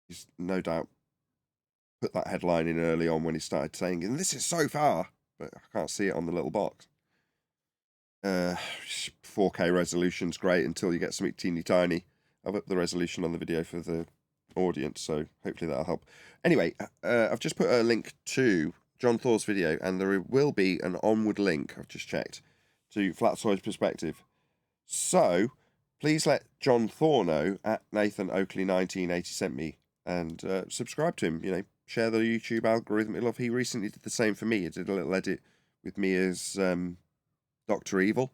he's no doubt put that headline in early on when he started saying, and this is so far, but I can't see it on the little box. 4K resolution's great until you get something teeny tiny. I've upped the resolution on the video for the audience, so hopefully that'll help. Anyway, I've just put a link to John Thor's video, and there will be an onward link, I've just checked, to Flatsoid's Perspective. So, please let John Thor know at Nathan Oakley 1980 sent me, and subscribe to him, you know, share the YouTube algorithm. Love. He recently did the same for me. He did a little edit with me as Dr. Evil,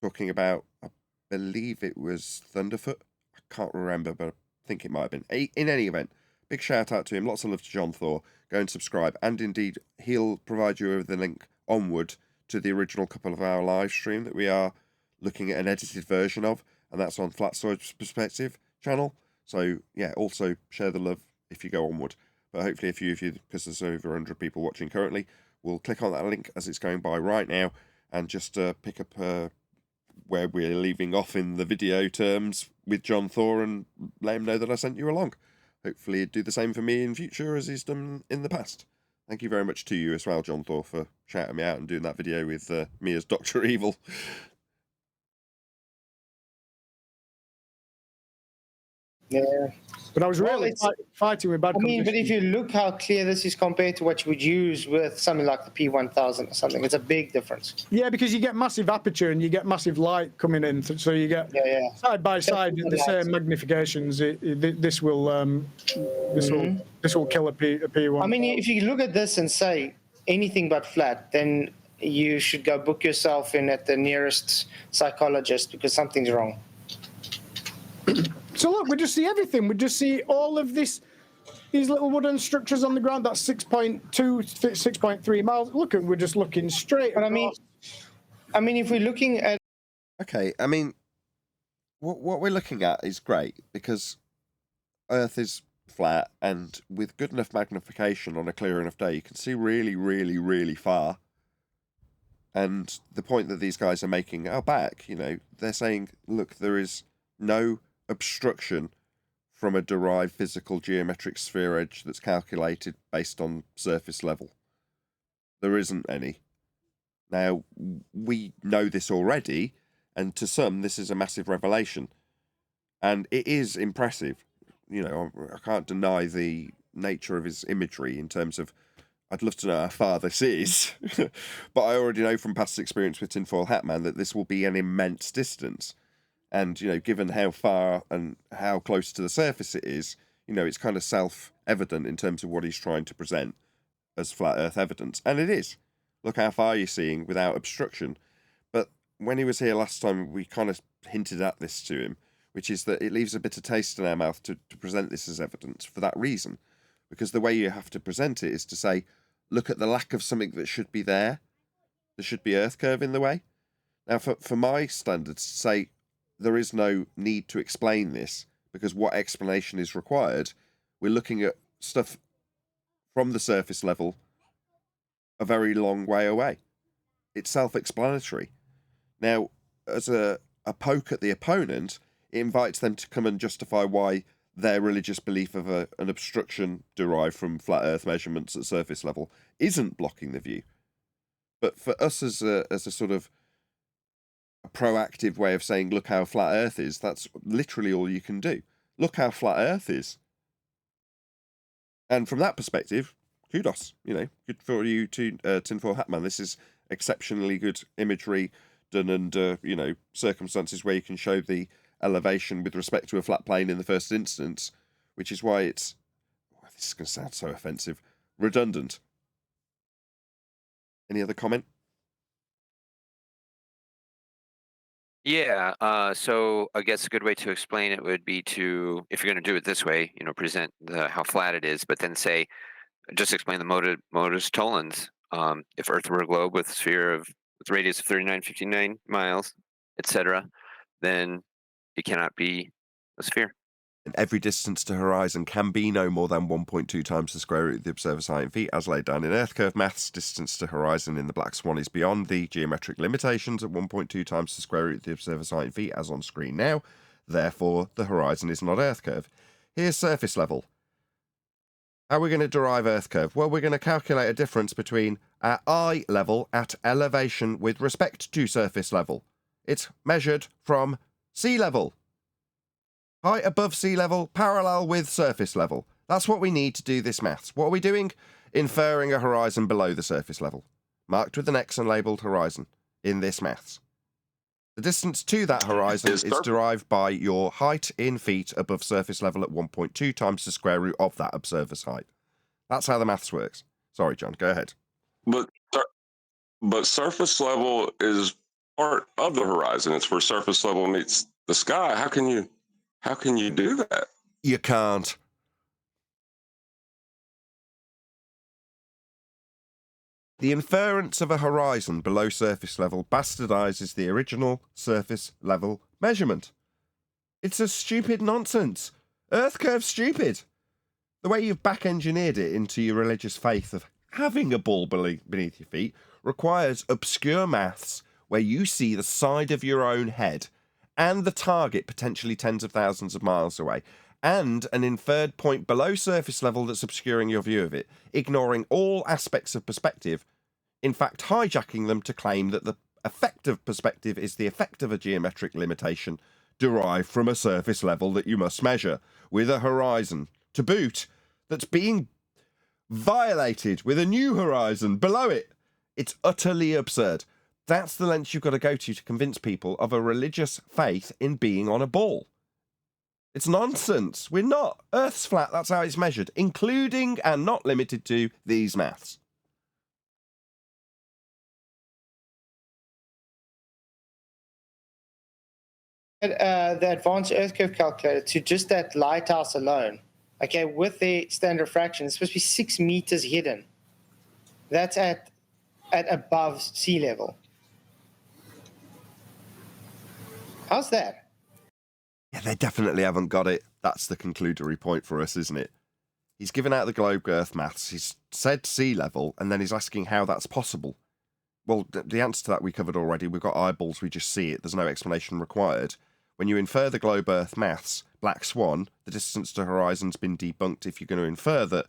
talking about, I believe it was Thunderfoot. I can't remember, but I think it might have been. In any event, big shout out to him. Lots of love to John Thor. Go and subscribe. And indeed, he'll provide you with the link onward to the original couple of hour live stream that we are looking at an edited version of, and that's on Flatsoid's Perspective channel. So yeah, also share the love if you go onward. But hopefully a few of you, because there's over 100 people watching currently, will click on that link as it's going by right now and just pick up where we're leaving off in the video terms with John Thor and let him know that I sent you along. Hopefully he'd do the same for me in future as he's done in the past. Thank you very much to you as well, John Thor, for shouting me out and doing that video with me as Dr. Evil. Yeah, but I was really fighting with bad conditions. But if you look how clear this is compared to what you would use with something like the P1000 or something, it's a big difference. Yeah, because you get massive aperture and you get massive light coming in, so you get side by side the same magnifications. This will kill a P1. I mean, if you look at this and say anything but flat, then you should go book yourself in at the nearest psychologist because something's wrong. So look, we just see everything. We just see all of these little wooden structures on the ground. That's 6.2, 6.3 miles. Look, we're just looking straight. But I mean, if we're looking at... Okay, I mean, what we're looking at is great because Earth is flat, and with good enough magnification on a clear enough day, you can see really, really, really far. And the point that these guys are making out back, you know, they're saying, look, there is no obstruction from a derived physical geometric sphere edge that's calculated based on surface level. There isn't any. Now, we know this already, and to some, this is a massive revelation. And it is impressive. You know, I can't deny the nature of his imagery in terms of, I'd love to know how far this is. But I already know from past experience with Tinfoil Hat Man that this will be an immense distance. And, you know, given how far and how close to the surface it is, you know, it's kind of self-evident in terms of what he's trying to present as flat Earth evidence. And it is. Look how far you're seeing without obstruction. But when he was here last time, we kind of hinted at this to him, which is that it leaves a bitter taste in our mouth to present this as evidence for that reason. Because the way you have to present it is to say, look at the lack of something that should be there. There should be Earth curve in the way. Now, for my standards, say there is no need to explain this because what explanation is required? We're looking at stuff from the surface level a very long way away. It's self-explanatory. Now, as a poke at the opponent, it invites them to come and justify why their religious belief of an obstruction derived from flat Earth measurements at surface level isn't blocking the view. But for us as a sort of a proactive way of saying, look how flat Earth is, that's literally all you can do. Look how flat Earth is. And from that perspective, kudos, good for you to Tinfoil Hatman. This is exceptionally good imagery done under, circumstances where you can show the elevation with respect to a flat plane in the first instance, which is why it's, this is going to sound so offensive, redundant. Any other comment? Yeah, so I guess a good way to explain it would be to, if you're going to do it this way, present how flat it is, but then say, just explain the modus tollens. If Earth were a globe with a sphere with radius of 3959 miles, etc., then it cannot be a sphere. And every distance to horizon can be no more than 1.2 times the square root of the observer's height in feet, as laid down in Earth curve maths. Distance to horizon in the black swan is beyond the geometric limitations at 1.2 times the square root of the observer's height in feet, as on screen now. Therefore, the horizon is not Earth curve. Here's surface level. How are we going to derive Earth curve? Well, we're going to calculate a difference between our eye level at elevation with respect to surface level. It's measured from sea level. Height above sea level, parallel with surface level. That's what we need to do this maths. What are we doing? Inferring a horizon below the surface level, marked with an X and labelled horizon in this maths. The distance to that horizon is derived by your height in feet above surface level at 1.2 times the square root of that observer's height. That's how the maths works. Sorry, John, go ahead. But surface level is part of the horizon. It's where surface level meets the sky. How can you do that? You can't. The inference of a horizon below surface level bastardizes the original surface level measurement. It's a stupid nonsense. Earth curve's stupid. The way you've back-engineered it into your religious faith of having a ball beneath your feet requires obscure maths where you see the side of your own head and the target potentially tens of thousands of miles away, and an inferred point below surface level that's obscuring your view of it, ignoring all aspects of perspective, in fact hijacking them to claim that the effect of perspective is the effect of a geometric limitation derived from a surface level that you must measure, with a horizon, to boot, that's being violated with a new horizon below it. It's utterly absurd. That's the lengths you've got to go to convince people of a religious faith in being on a ball. It's nonsense. We're not. Earth's flat, that's how it's measured, including and not limited to these maths. The advanced Earth curve calculator to just that lighthouse alone, okay, with the standard fraction, it's supposed to be 6 meters hidden. That's at above sea level. How's that? Yeah, they definitely haven't got it. That's the conclusory point for us, isn't it? He's given out the globe Earth maths. He's said sea level, and then he's asking how that's possible. Well, the answer to that we covered already. We've got eyeballs, we just see it. There's no explanation required. When you infer the globe Earth maths, black swan, the distance to horizon's been debunked if you're going to infer that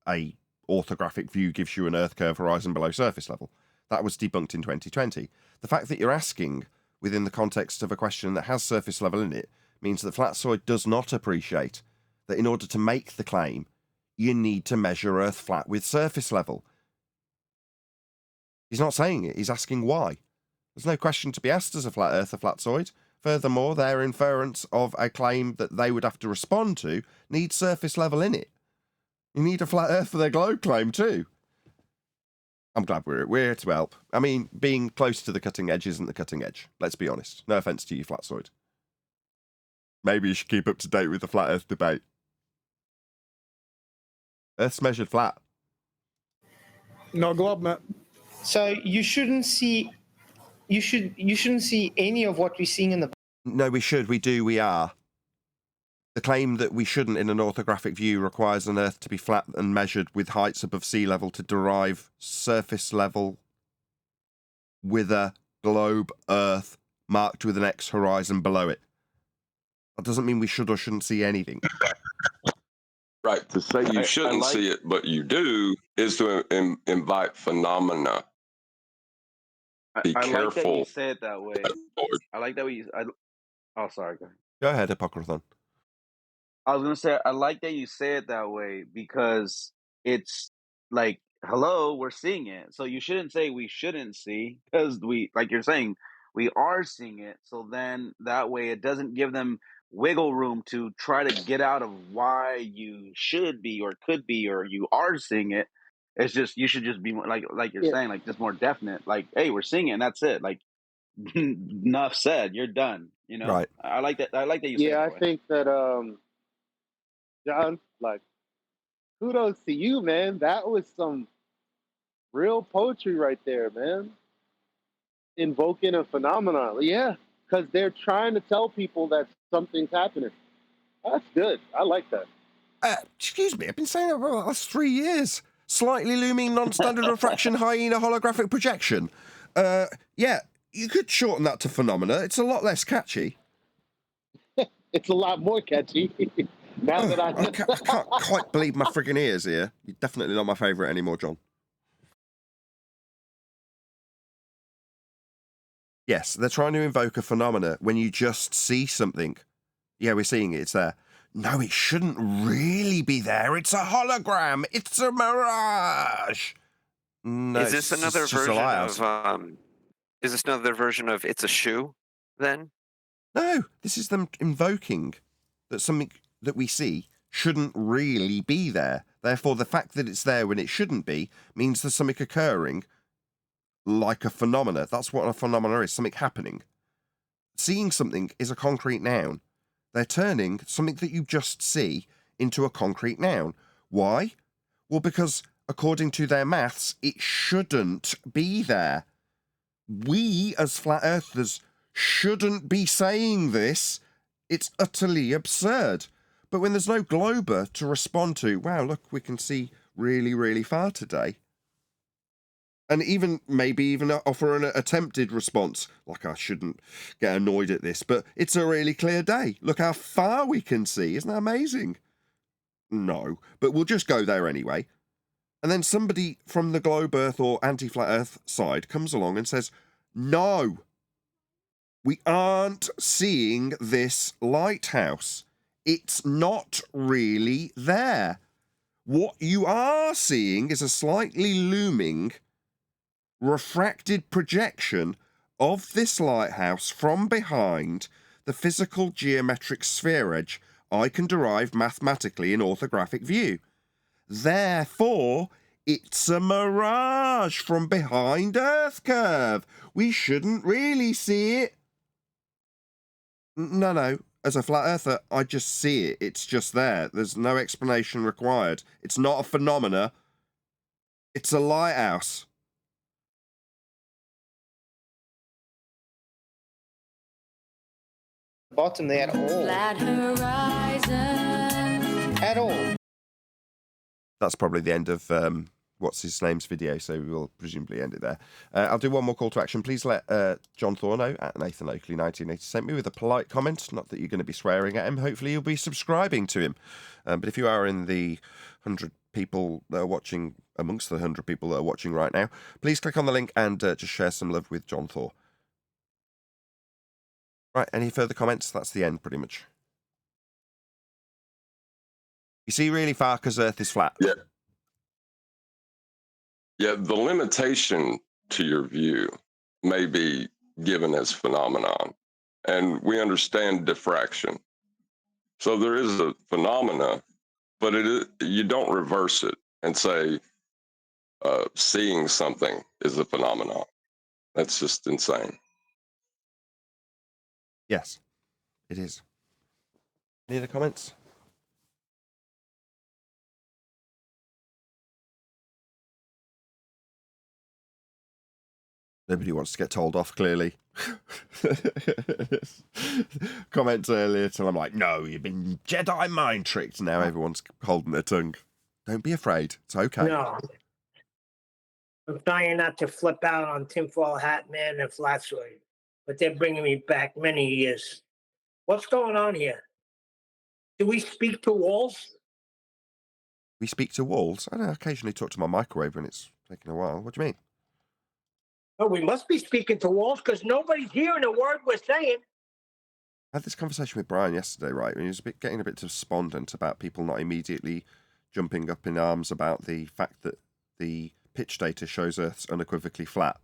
a orthographic view gives you an Earth curve horizon below surface level. That was debunked in 2020. The fact that you're asking within the context of a question that has surface level in it means that Flatsoid does not appreciate that in order to make the claim, you need to measure Earth flat with surface level. He's not saying it, he's asking why. There's no question to be asked as a flat Earth or Flatsoid. Furthermore, their inference of a claim that they would have to respond to needs surface level in it. You need a flat Earth for their globe claim too. I'm glad we're here to help. I mean, being close to the cutting edge isn't the cutting edge. Let's be honest. No offence to you, Flatsoid. Maybe you should keep up to date with the flat Earth debate. Earth's measured flat. No globe, mate. So you shouldn't see any of what we're seeing in the. No, we should. We do. We are. The claim that we shouldn't in an orthographic view requires an Earth to be flat and measured with heights above sea level to derive surface level with a globe Earth marked with an X horizon below it. That doesn't mean we should or shouldn't see anything. Right. To say you shouldn't see it, but you do, is to invite phenomena. Be I like that you careful. say it that way. I like that oh, sorry. Go ahead. Go ahead, Apocryphon. I was gonna say I like that you say it that way because it's like, hello, we're seeing it. So you shouldn't say we shouldn't see because we, like you're saying, we are seeing it. So then that way it doesn't give them wiggle room to try to get out of why you should be or could be or you are seeing it. It's just you should just be like you're saying, like just more definite. Like, hey, we're seeing it, and that's it. Like, enough said. You're done. You know. Right. I like that. I like that you say it Yeah, that I way. think that John, like, kudos to you, man. That was some real poetry right there, man. Invoking a phenomenon. Yeah, because they're trying to tell people that something's happening. That's good. I like that. Excuse me, I've been saying that for the last 3 years. Slightly looming non-standard refraction hyena holographic projection. Yeah, you could shorten that to phenomena. It's a lot less catchy. It's a lot more catchy. Now that I can't quite believe my friggin' ears here. You're definitely not my favourite anymore, John. Yes, they're trying to invoke a phenomena when you just see something. Yeah, we're seeing it. It's there. No, it shouldn't really be there. It's a hologram. It's a mirage. No, Is this another just a version lighthouse. of is this another version of It's a Shoe then? No, this is them invoking that something that we see shouldn't really be there. Therefore, the fact that it's there when it shouldn't be means there's something occurring like a phenomena. That's what a phenomena is, something happening. Seeing something is a concrete noun. They're turning something that you just see into a concrete noun. Why? Well, because according to their maths, it shouldn't be there. We, as flat earthers, shouldn't be saying this. It's utterly absurd. But when there's no glober to respond to, wow, look, we can see really, really far today. And maybe even offer an attempted response, like I shouldn't get annoyed at this, but it's a really clear day. Look how far we can see. Isn't that amazing? No, but we'll just go there anyway. And then somebody from the globe earth or anti-flat earth side comes along and says, no, we aren't seeing this lighthouse. It's not really there. What you are seeing is a slightly looming refracted projection of this lighthouse from behind the physical geometric sphere edge I can derive mathematically in orthographic view. Therefore, it's a mirage from behind Earth curve. We shouldn't really see it. No. As a flat earther, I just see it. It's just there. There's no explanation required. It's not a phenomena. It's a lighthouse. Bottom there at all. Flat horizon. At all. That's probably the end of what's his name's video, so we'll presumably end it there. I'll do one more call to action. Please let John Thor know at Nathan Oakley 1980 sent me with a polite comment. Not that you're going to be swearing at him. Hopefully you'll be subscribing to him. But if you are in the 100 people that are watching, amongst the 100 people that are watching right now, please click on the link and just share some love with John Thor. Right, any further comments? That's the end, pretty much. You see really far because Earth is flat. Yeah. Yeah, the limitation to your view may be given as phenomenon, and we understand diffraction. So there is a phenomena, but you don't reverse it and say seeing something is a phenomenon. That's just insane. Yes, it is. Any other comments? Nobody wants to get told off, clearly. Comments earlier till I'm like, no, you've been Jedi mind tricked. Now everyone's holding their tongue. Don't be afraid. It's okay. No. I'm trying not to flip out on tinfoil hat man and flatsoid, but they're bringing me back many years. What's going on here? Do we speak to walls? We speak to walls. I don't occasionally talk to my microwave when it's taking a while. What do you mean? Oh, we must be speaking to walls because nobody's hearing a word we're saying. I had this conversation with Brian yesterday, right? When he was getting a bit despondent about people not immediately jumping up in arms about the fact that the pitch data shows Earth's unequivocally flat.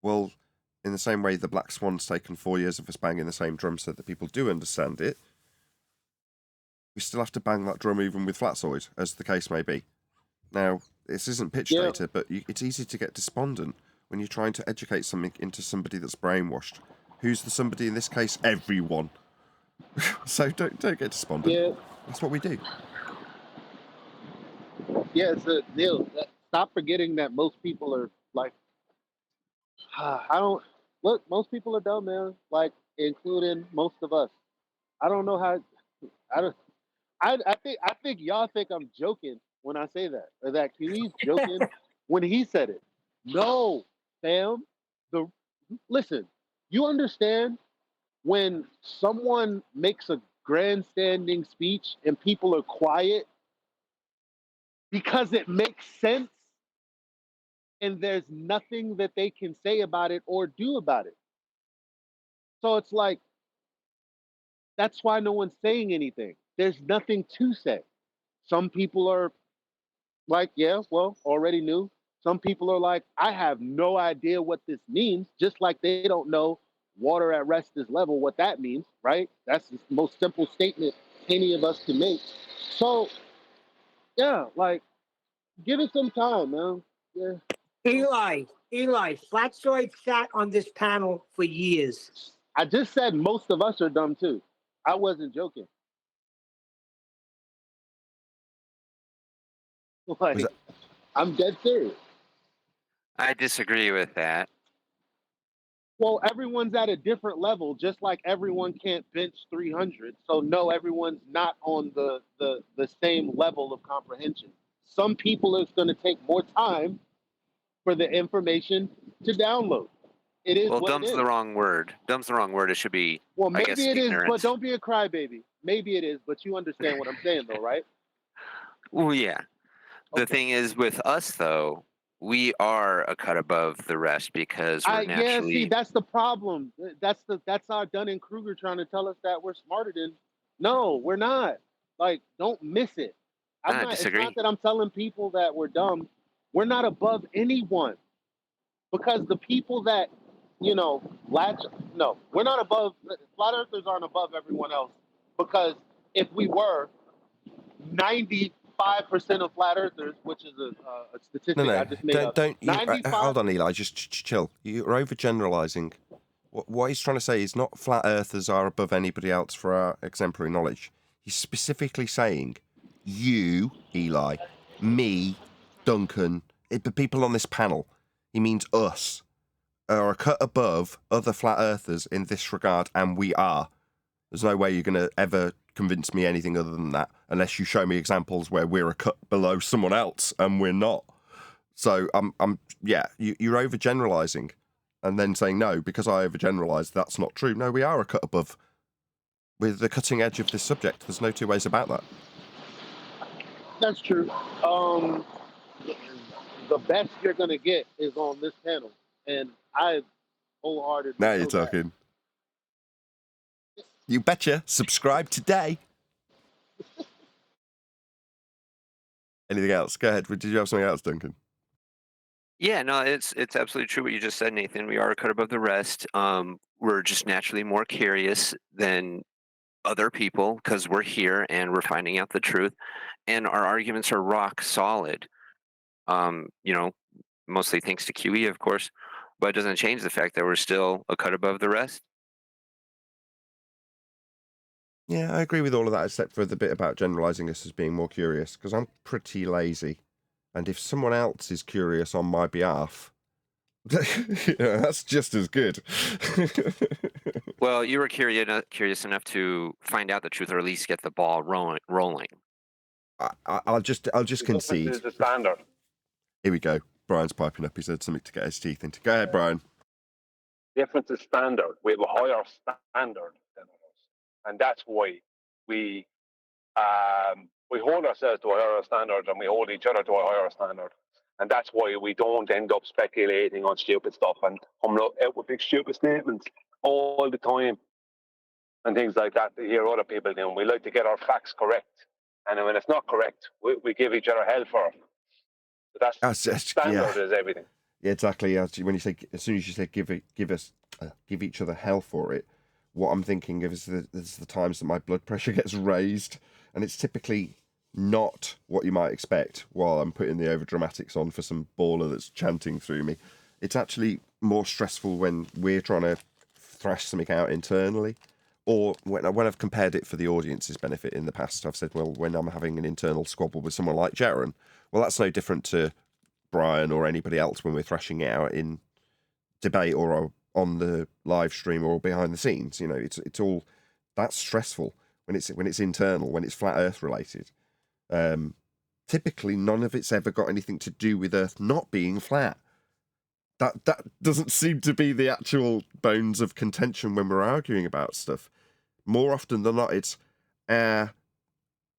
Well, in the same way the Black Swan's taken 4 years of us banging the same drum so that people do understand it, we still have to bang that drum even with flatsoid, as the case may be. Now, this isn't pitch data, but it's easy to get despondent when you're trying to educate something into somebody that's brainwashed. Who's the somebody in this case? Everyone. So don't get despondent. Yeah. That's what we do. Yeah, it's Neil. Stop forgetting that most people are like, most people are dumb, man. Like, including most of us. I don't know how. I think y'all think I'm joking when I say that, or that he's joking when he said it. No, fam. Listen, you understand when someone makes a grandstanding speech and people are quiet because it makes sense and there's nothing that they can say about it or do about it. So it's like, that's why no one's saying anything. There's nothing to say. Some people are like, yeah, well, already knew. Some people are like, I have no idea what this means, just like they don't know water at rest is level, what that means, right? That's the most simple statement any of us can make. So, yeah, like, give it some time, man. Yeah. Eli, Flatsoid sat on this panel for years. I just said most of us are dumb too. I wasn't joking. Like, I'm dead serious. I disagree with that. Well, everyone's at a different level, just like everyone can't bench 300. So no, everyone's not on the same level of comprehension. Some people it's going to take more time for the information to download. It is Well, what dumb's it is. the wrong word. Dumb's the wrong word. It should be, Well, I maybe guess, it is, ignorance. but don't be a crybaby. Maybe it is, but you understand what I'm saying, though, right? Well, yeah. The thing is, with us, though, we are a cut above the rest because we're naturally... Yeah, see, that's the problem. That's our Dunning-Kruger trying to tell us that we're smarter than. No, we're not. Like, don't miss it. I disagree. It's not that I'm telling people that we're dumb. We're not above anyone. Because the people that, no, we're not above. Flat earthers aren't above everyone else. Because if we were, 95% of flat earthers, which is a statistic I just made up. Hold on, Eli, just chill. You're overgeneralizing. What he's trying to say is not flat earthers are above anybody else for our exemplary knowledge. He's specifically saying you, Eli, me, Duncan, the people on this panel. He means us are a cut above other flat earthers in this regard, and we are. There's no way you're going to ever convince me anything other than that, unless you show me examples where we're a cut below someone else and we're not. So you're overgeneralizing, and then saying no because I overgeneralized. That's not true. No, we are a cut above. We're the cutting edge of this subject. There's no two ways about that. That's true. The best you're going to get is on this panel, and I wholeheartedly. Now you're talking. You betcha. Subscribe today. Anything else? Go ahead. Did you have something else, Duncan? Yeah, no, it's absolutely true what you just said, Nathan. We are a cut above the rest. We're just naturally more curious than other people because we're here and we're finding out the truth, and our arguments are rock solid. Mostly thanks to QE, of course, but it doesn't change the fact that we're still a cut above the rest. Yeah, I agree with all of that, except for the bit about generalizing us as being more curious, because I'm pretty lazy. And if someone else is curious on my behalf, That's just as good. Well, you were curious enough to find out the truth, or at least get the ball rolling. I'll just concede. Is the standard. Here we go. Brian's piping up. He said something to get his teeth into. Go ahead, Brian. Difference is standard. We have a higher standard than others, and that's why we hold ourselves to a higher standard, and we hold each other to a higher standard, and that's why we don't end up speculating on stupid stuff and coming out with big stupid statements all the time and things like that. To hear other people doing, we like to get our facts correct, and when it's not correct, we give each other hell for it. But that's standard is everything. Yeah, exactly. When you say, as soon as you say give each other hell for it, what I'm thinking of is the times that my blood pressure gets raised, and it's typically not what you might expect while I'm putting the over dramatics on for some baller that's chanting through me. It's actually more stressful when we're trying to thrash something out internally, or when I've compared it for the audience's benefit in the past. I've said, well, when I'm having an internal squabble with someone like Jaron, well, that's no different to Brian or anybody else when we're thrashing it out in debate or on the live stream or behind the scenes. You know, it's all that's stressful when it's internal, when it's flat Earth related. Typically, none of it's ever got anything to do with Earth not being flat. That doesn't seem to be the actual bones of contention when we're arguing about stuff. More often than not, it's our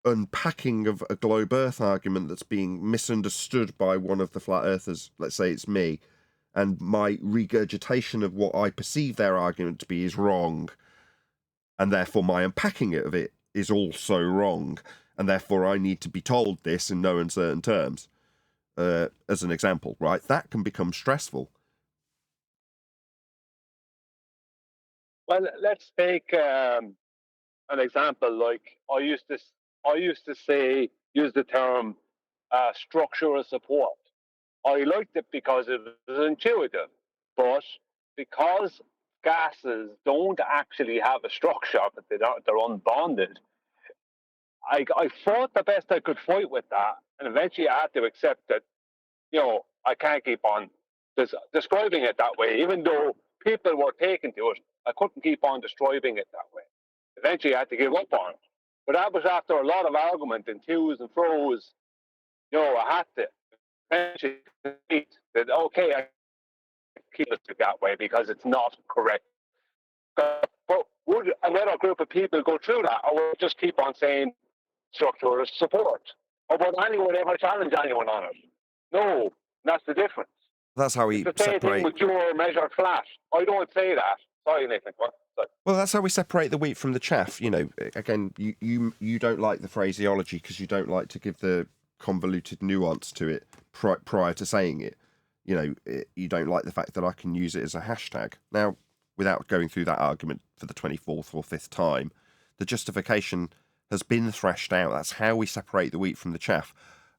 unpacking of a globe Earth argument that's being misunderstood by one of the flat earthers. Let's say it's me, and my regurgitation of what I perceive their argument to be is wrong, and therefore my unpacking of it is also wrong, and therefore I need to be told this in no uncertain terms. As an example, right? That can become stressful. Well, let's take an example. Like I used to say, use the term structural support. I liked it because it was intuitive, but because gases don't actually have a structure, but they're unbonded, I fought the best I could fight with that, and eventually I had to accept that, I can't keep on describing it that way, even though people were taken to it. I couldn't keep on describing it that way. Eventually I had to give up on it. But that was after a lot of argument and to's and fro's. I had to eventually concede that, okay, I keep it that way because it's not correct. But would another group of people go through that, or would just keep on saying structural support? Or would anyone ever challenge anyone on it? No, that's the difference. That's how we it's the same thing with your measured flat. I don't say that. Sorry, Nathan. Well, that's how we separate the wheat from the chaff. Again, you don't like the phraseology because you don't like to give the convoluted nuance to it prior to saying it. You don't like the fact that I can use it as a hashtag. Now, without going through that argument for the 24th or 5th time, the justification has been thrashed out. That's how we separate the wheat from the chaff.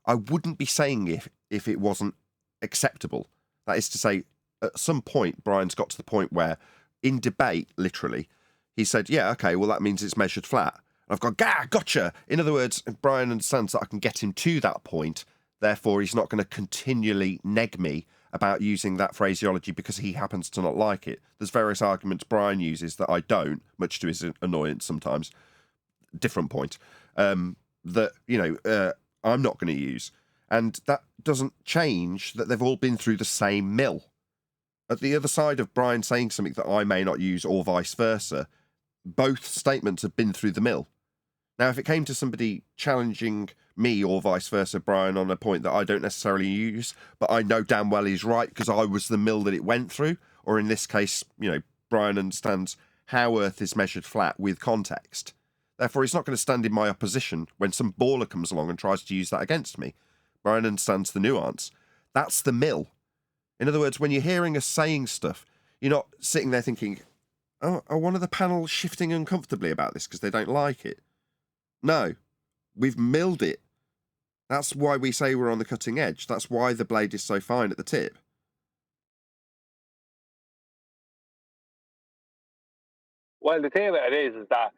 I wouldn't be saying if it wasn't acceptable. That is to say, at some point, Brian's got to the point where, in debate, literally, he said, yeah, okay, well, that means it's measured flat. And I've gone, gotcha. In other words, Brian understands that I can get him to that point. Therefore, he's not going to continually neg me about using that phraseology because he happens to not like it. There's various arguments Brian uses that I don't, much to his annoyance sometimes. Different point. I'm not going to use. And that doesn't change that they've all been through the same mill. At the other side of Brian saying something that I may not use or vice versa, both statements have been through the mill. Now, if it came to somebody challenging me or vice versa, Brian, on a point that I don't necessarily use, but I know damn well he's right because I was the mill that it went through, or in this case, Brian understands how Earth is measured flat with context. Therefore, he's not going to stand in my opposition when some baller comes along and tries to use that against me. Brian understands the nuance. That's the mill. In other words, when you're hearing us saying stuff, you're not sitting there thinking, are one of the panel shifting uncomfortably about this because they don't like it? No, we've milled it. That's why we say we're on the cutting edge. That's why the blade is so fine at the tip. Well, the thing about it is that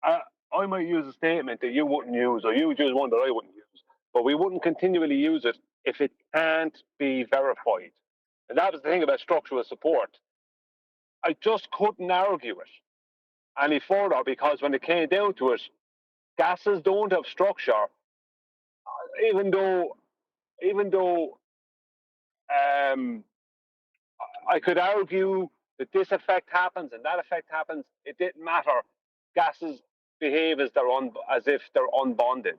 I might use a statement that you wouldn't use, or you would use one that I wouldn't use, but we wouldn't continually use it if it can't be verified. And that was the thing about structural support. I just couldn't argue it any further, because when it came down to it, gases don't have structure, even though I could argue that this effect happens and that effect happens. It didn't matter. Gases behave as if they're unbonded,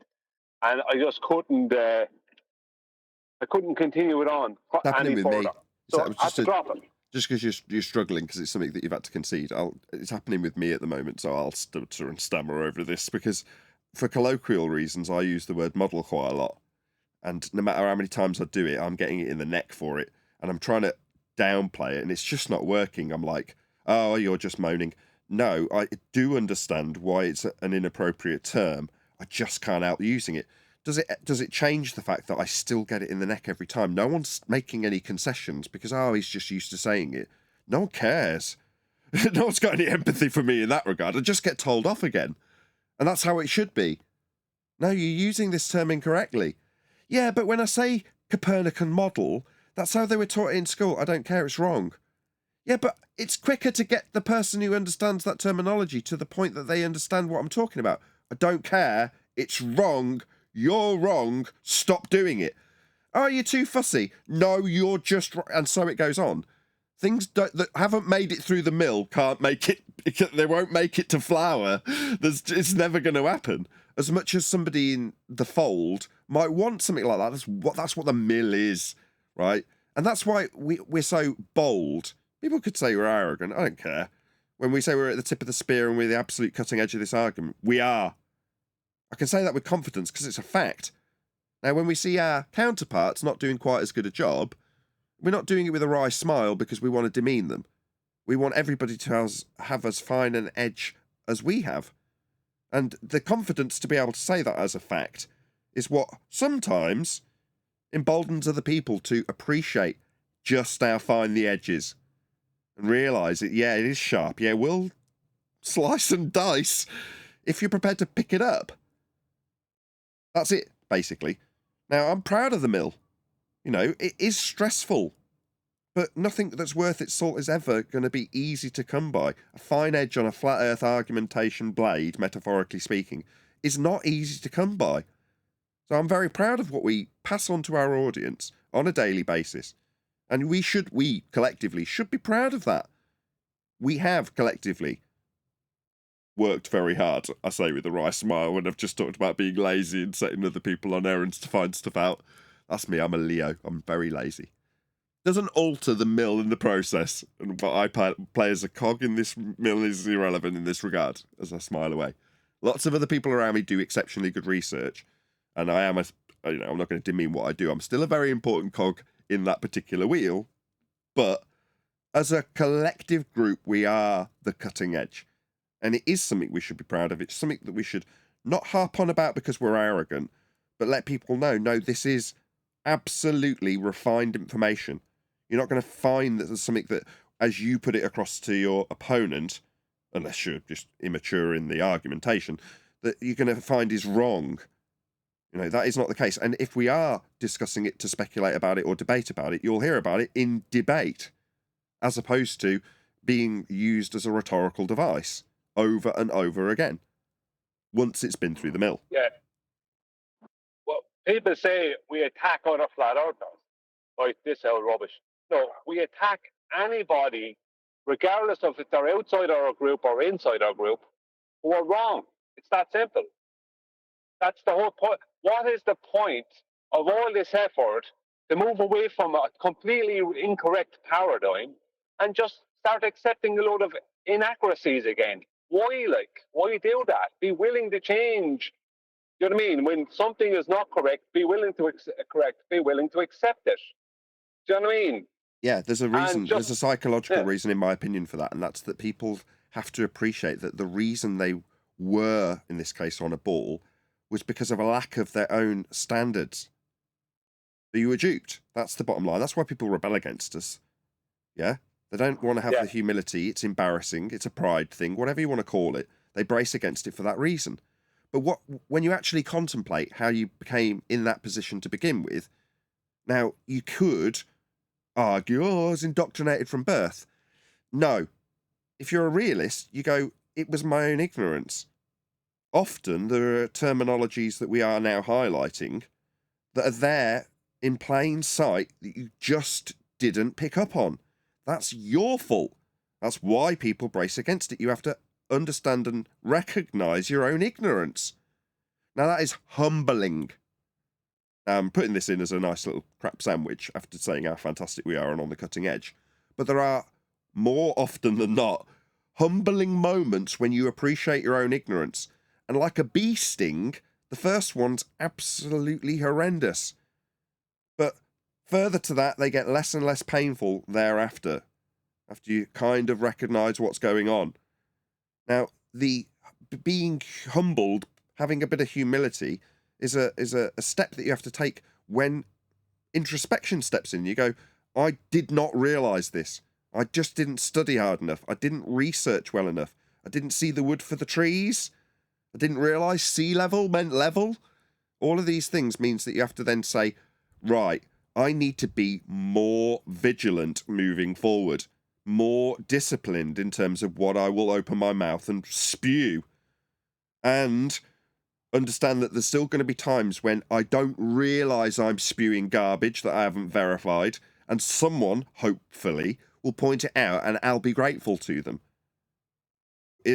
and I just couldn't. I couldn't continue it on any further. So I had to drop it. Just because you're struggling because it's something that you've had to concede. It's happening with me at the moment, so I'll stutter and stammer over this because, for colloquial reasons, I use the word model quite a lot, and no matter how many times I do it, I'm getting it in the neck for it, and I'm trying to downplay it, and it's just not working. I'm like, oh, you're just moaning. No, I do understand why it's an inappropriate term. I just can't help using it. Does it change the fact that I still get it in the neck every time? No one's making any concessions because, oh, he's just used to saying it. No one cares. No one's got any empathy for me in that regard. I just get told off again. And that's how it should be. No, you're using this term incorrectly. Yeah, but when I say Copernican model, that's how they were taught in school. I don't care, it's wrong. Yeah, but it's quicker to get the person who understands that terminology to the point that they understand what I'm talking about. I don't care, it's wrong. You're wrong. Stop doing it. Oh, you're too fussy. No, you're just wrong. And so it goes on. Things that haven't made it through the mill can't make it. They won't make it to flour. It's never going to happen. As much as somebody in the fold might want something like that, that's what the mill is, right? And that's why we're so bold. People could say we're arrogant. I don't care. When we say we're at the tip of the spear and we're the absolute cutting edge of this argument, we are. I can say that with confidence because it's a fact. Now, when we see our counterparts not doing quite as good a job, we're not doing it with a wry smile because we want to demean them. We want everybody to have as fine an edge as we have. And the confidence to be able to say that as a fact is what sometimes emboldens other people to appreciate just how fine the edge is and realise that, yeah, it is sharp. Yeah, we'll slice and dice if you're prepared to pick it up. That's it, basically. Now, I'm proud of the mill. You know, it is stressful, but nothing that's worth its salt is ever going to be easy to come by. A fine edge on a flat earth argumentation blade, metaphorically speaking, is not easy to come by. So I'm very proud of what we pass on to our audience on a daily basis. And we collectively should be proud of that. We have collectively worked very hard, I say with a wry smile, when I've just talked about being lazy and setting other people on errands to find stuff out. That's me, I'm a Leo, I'm very lazy. Doesn't alter the mill in the process, and what I play as a cog in this mill is irrelevant in this regard, as I smile away. Lots of other people around me do exceptionally good research, and I'm not going to demean what I do. I'm still a very important cog in that particular wheel, but as a collective group, we are the cutting edge. And it is something we should be proud of. It's something that we should not harp on about because we're arrogant, but let people know, no, this is absolutely refined information. You're not going to find that there's something that, as you put it across to your opponent, unless you're just immature in the argumentation, that you're going to find is wrong. You know, that is not the case. And if we are discussing it to speculate about it or debate about it, you'll hear about it in debate, as opposed to being used as a rhetorical device over and over again, once it's been through the mill. Yeah. Well, people say we attack other flat earthers. Like, this old rubbish. No, we attack anybody, regardless of if they're outside our group or inside our group, who are wrong. It's that simple. That's the whole point. What is the point of all this effort to move away from a completely incorrect paradigm and just start accepting a load of inaccuracies again? Why do that? Be willing to change. You know what I mean? When something is not correct, be willing to be willing to accept it. Do you know what I mean? Yeah, there's a reason. There's a psychological reason, in my opinion, for that, and that's that people have to appreciate that the reason they were, in this case, on a ball was because of a lack of their own standards. So you were duped. That's the bottom line. That's why people rebel against us. Yeah? They don't want to have the humility. It's embarrassing. It's a pride thing. Whatever you want to call it. They brace against it for that reason. But when you actually contemplate how you became in that position to begin with, now you could argue, oh, I was indoctrinated from birth. No. If you're a realist, you go, it was my own ignorance. Often there are terminologies that we are now highlighting that are there in plain sight that you just didn't pick up on. That's your fault. That's why people brace against it. You have to understand and recognise your own ignorance. Now that is humbling. I'm putting this in as a nice little crap sandwich after saying how fantastic we are and on the cutting edge. But there are, more often than not, humbling moments when you appreciate your own ignorance. And like a bee sting, the first one's absolutely horrendous. But further to that, they get less and less painful thereafter, after you kind of recognise what's going on. Now, the being humbled, having a bit of humility, is a step that you have to take when introspection steps in. You go, I did not realise this. I just didn't study hard enough. I didn't research well enough. I didn't see the wood for the trees. I didn't realise sea level meant level. All of these things means that you have to then say, right, I need to be more vigilant moving forward, more disciplined in terms of what I will open my mouth and spew. And understand that there's still going to be times when I don't realise I'm spewing garbage that I haven't verified, and someone, hopefully, will point it out and I'll be grateful to them.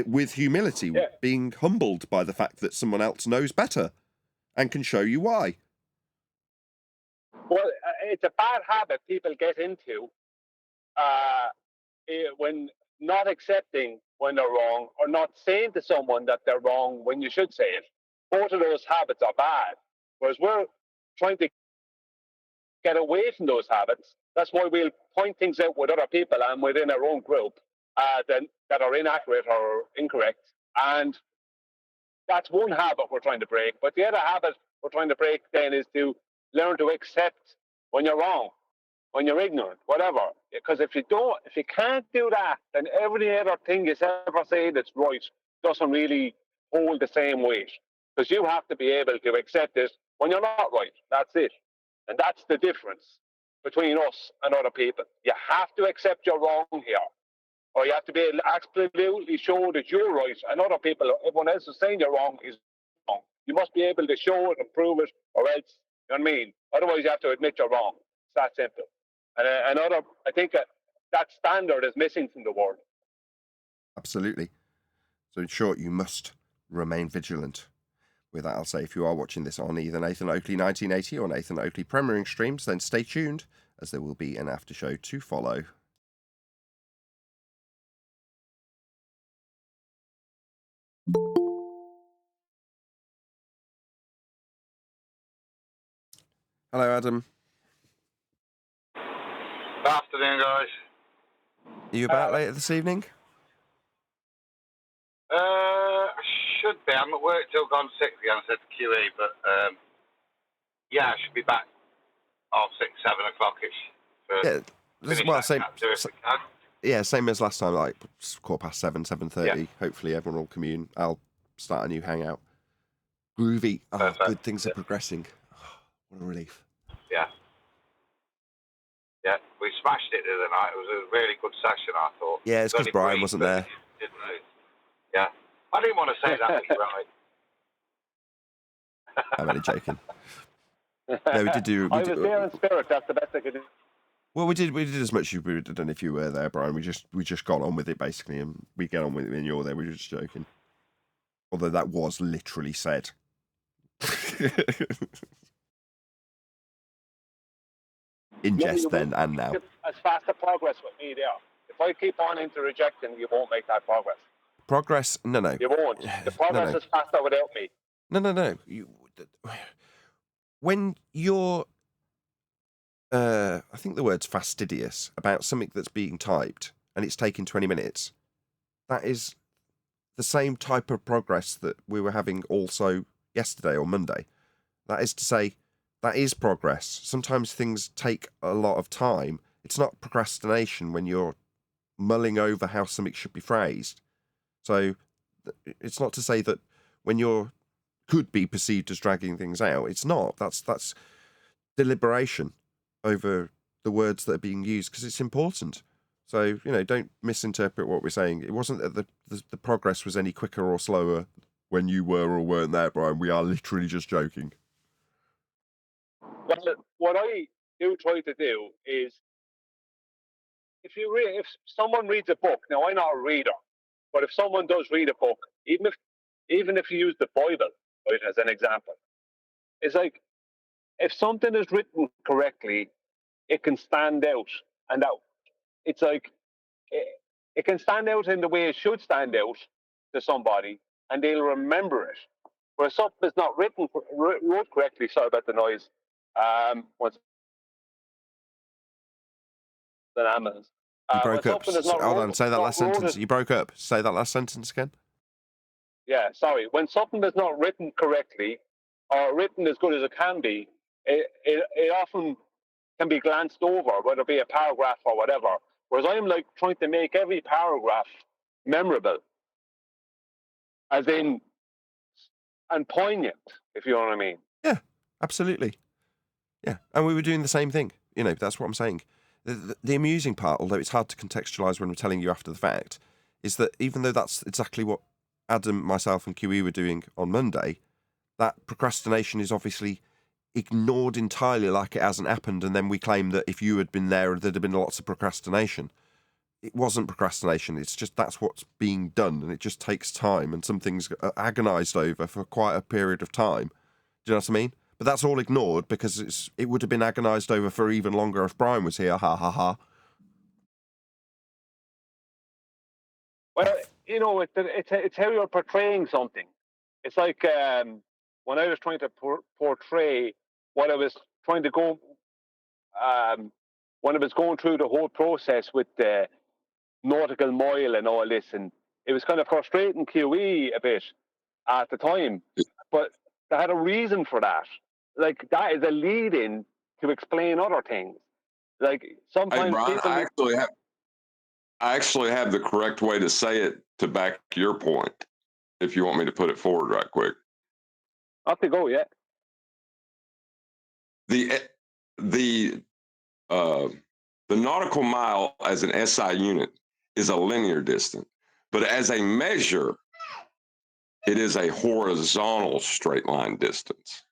With humility, being humbled by the fact that someone else knows better and can show you why. Well, it's a bad habit people get into when not accepting when they're wrong, or not saying to someone that they're wrong when you should say it. Both of those habits are bad. Whereas we're trying to get away from those habits. That's why we'll point things out with other people and within our own group that are inaccurate or incorrect. And that's one habit we're trying to break. But the other habit we're trying to break then is to learn to accept when you're wrong, when you're ignorant, whatever. Because if you can't do that, then every other thing you ever say that's right doesn't really hold the same weight. Because you have to be able to accept it when you're not right. That's it. And that's the difference between us and other people. You have to accept you're wrong here. Or you have to be absolutely sure that you're right, and other people, everyone else is saying you're wrong, is wrong. You must be able to show it and prove it, or else, you know what I mean? Otherwise, you have to admit you're wrong. It's that simple. And I think that standard is missing from the world. Absolutely. So in short, you must remain vigilant. With that, I'll say if you are watching this on either Nathan Oakley 1980 or Nathan Oakley premiering streams, then stay tuned, as there will be an after show to follow. Hello, Adam. Good afternoon, guys. Are you about later this evening? I should be. I'm at work till gone 6 again. I said to QE, but yeah, I should be back 6, 7 o'clock-ish. Same as last time, like 7:15, 7:30. Yeah. Hopefully everyone will commune. I'll start a new hangout. Groovy. Oh, good things are progressing. Oh, what a relief. Yeah. Yeah, we smashed it the other night. It was a really good session, I thought. Yeah, it's because Brian wasn't there. Didn't it? Yeah. I didn't want to say that, but you're right. I'm only joking. No, we did do. I was there in spirit. That's the best I could do. Well, we did as much as we would have done if you were there, Brian. We just got on with it basically, and we get on with it when you're there. We were just joking. Although that was literally said. In jest then and now. As fast a progress with me there. If I keep on interjecting, you won't make that progress. Progress? No. You won't. The progress is faster without me. No. When you're, I think the word's fastidious about something that's being typed and it's taking 20 minutes, that is the same type of progress that we were having also yesterday or Monday. That is to say, that is progress. Sometimes things take a lot of time. It's not procrastination when you're mulling over how something should be phrased. So it's not to say that when you're could be perceived as dragging things out, it's not. That's deliberation over the words that are being used because it's important. So, don't misinterpret what we're saying. It wasn't that the progress was any quicker or slower when you were or weren't there, Brian. We are literally just joking. Well, what I do try to do is, if someone reads a book, now I'm not a reader, but if someone does read a book, even if you use the Bible, right, as an example, it's like, if something is written correctly, it can stand out, and that it's like it can stand out in the way it should stand out to somebody, and they'll remember it. Where something is not wrote correctly. Sorry about the noise. Once the Amazons. You broke up. Hold on. Say that last sentence. You broke up. Say that last sentence again. Yeah, sorry. When something is not written correctly, or written as good as it can be, it often can be glanced over, whether it be a paragraph or whatever. Whereas I'm like trying to make every paragraph memorable, as in, and poignant, if you know what I mean. Yeah, absolutely. Yeah, and we were doing the same thing. That's what I'm saying. The amusing part, although it's hard to contextualise when we're telling you after the fact, is that even though that's exactly what Adam, myself, and QE were doing on Monday, that procrastination is obviously ignored entirely, like it hasn't happened, and then we claim that if you had been there, there'd have been lots of procrastination. It wasn't procrastination. It's just that's what's being done, and it just takes time, and some things are agonised over for quite a period of time. Do you know what I mean? But that's all ignored because it would have been agonised over for even longer if Brian was here. Ha ha ha. Well, it's how you're portraying something. It's like when I was trying to portray what I was trying to go, when I was going through the whole process with the nautical mile and all this, and it was kind of frustrating QE a bit at the time, but they had a reason for that. Like, that is a lead-in to explain other things. Like, sometimes Hey, Brian, people... I actually have the correct way to say it to back your point, if you want me to put it forward right quick. Off you go, yeah. The nautical mile as an SI unit is a linear distance, but as a measure, it is a horizontal straight line distance.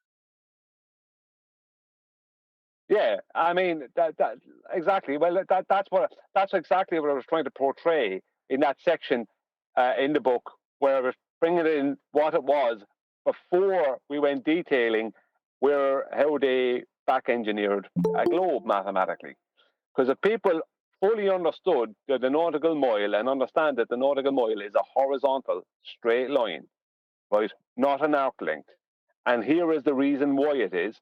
Yeah, I mean that exactly. Well, that's exactly what I was trying to portray in that section in the book, where I was bringing in what it was before we went detailing how they back engineered a globe mathematically. Because if people fully understood the nautical mile and understand that the nautical mile is a horizontal straight line, right, not an arc length, and here is the reason why it is,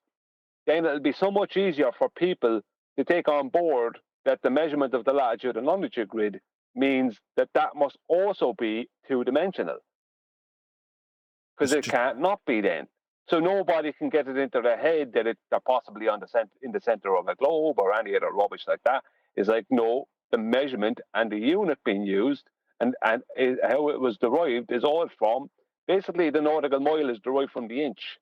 then it'll be so much easier for people to take on board that the measurement of the latitude and longitude grid means that must also be two-dimensional. Because it can't not be then. So nobody can get it into their head that they're possibly in the center of a globe or any other rubbish like that. It's like, no, the measurement and the unit being used and how it was derived is all from, basically the nautical mile is derived from the inch.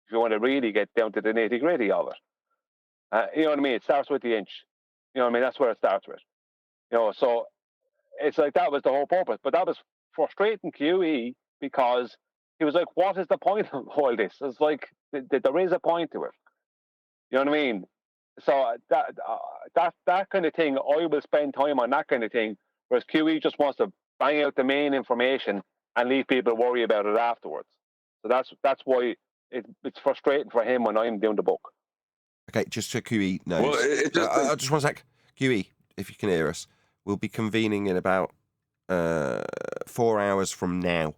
If you want to really get down to the nitty-gritty of it. You know what I mean? It starts with the inch. You know what I mean? That's where it starts with. So it's like that was the whole purpose. But that was frustrating QE because he was like, what is the point of all this? It's like, there is a point to it. You know what I mean? So that kind of thing, I will spend time on that kind of thing, whereas QE just wants to bang out the main information and leave people worry about it afterwards. So that's why it's frustrating for him when I'm doing the book. Okay, just so QE knows. Well, just one sec. QE, if you can hear us, we'll be convening in about 4 hours from now.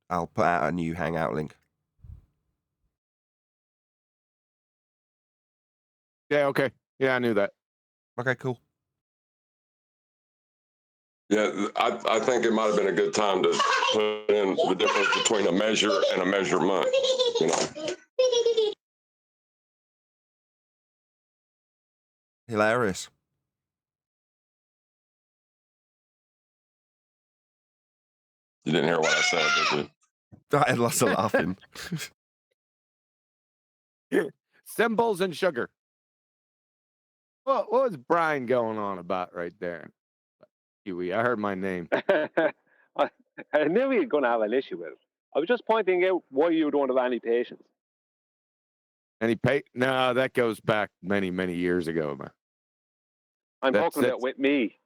I'll put out a new Hangout link. Yeah, okay. Yeah, I knew that. Okay, cool. Yeah, I think it might have been a good time to put in the difference between a measure and a measurement, Hilarious. You didn't hear what I said, did you? I had lots of laughing. Symbols and sugar. What was Brian going on about right there? Huey, I heard my name. I knew you were going to have an issue with it. I was just pointing out why you don't have any patience. Any pay? No, that goes back many, many years ago, man. I'm talking about with me.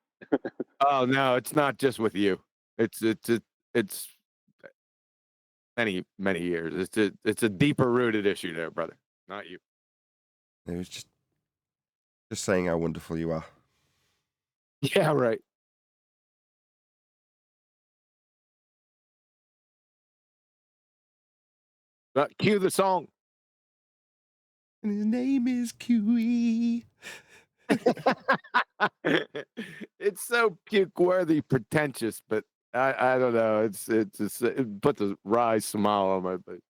Oh no, it's not just with you. It's many, many years. It's a deeper rooted issue there, brother. Not you. It was just saying how wonderful you are. Yeah, right. Cue the song. And his name is QE. It's so puke-worthy pretentious, but I don't know. It puts a wry smile on my face.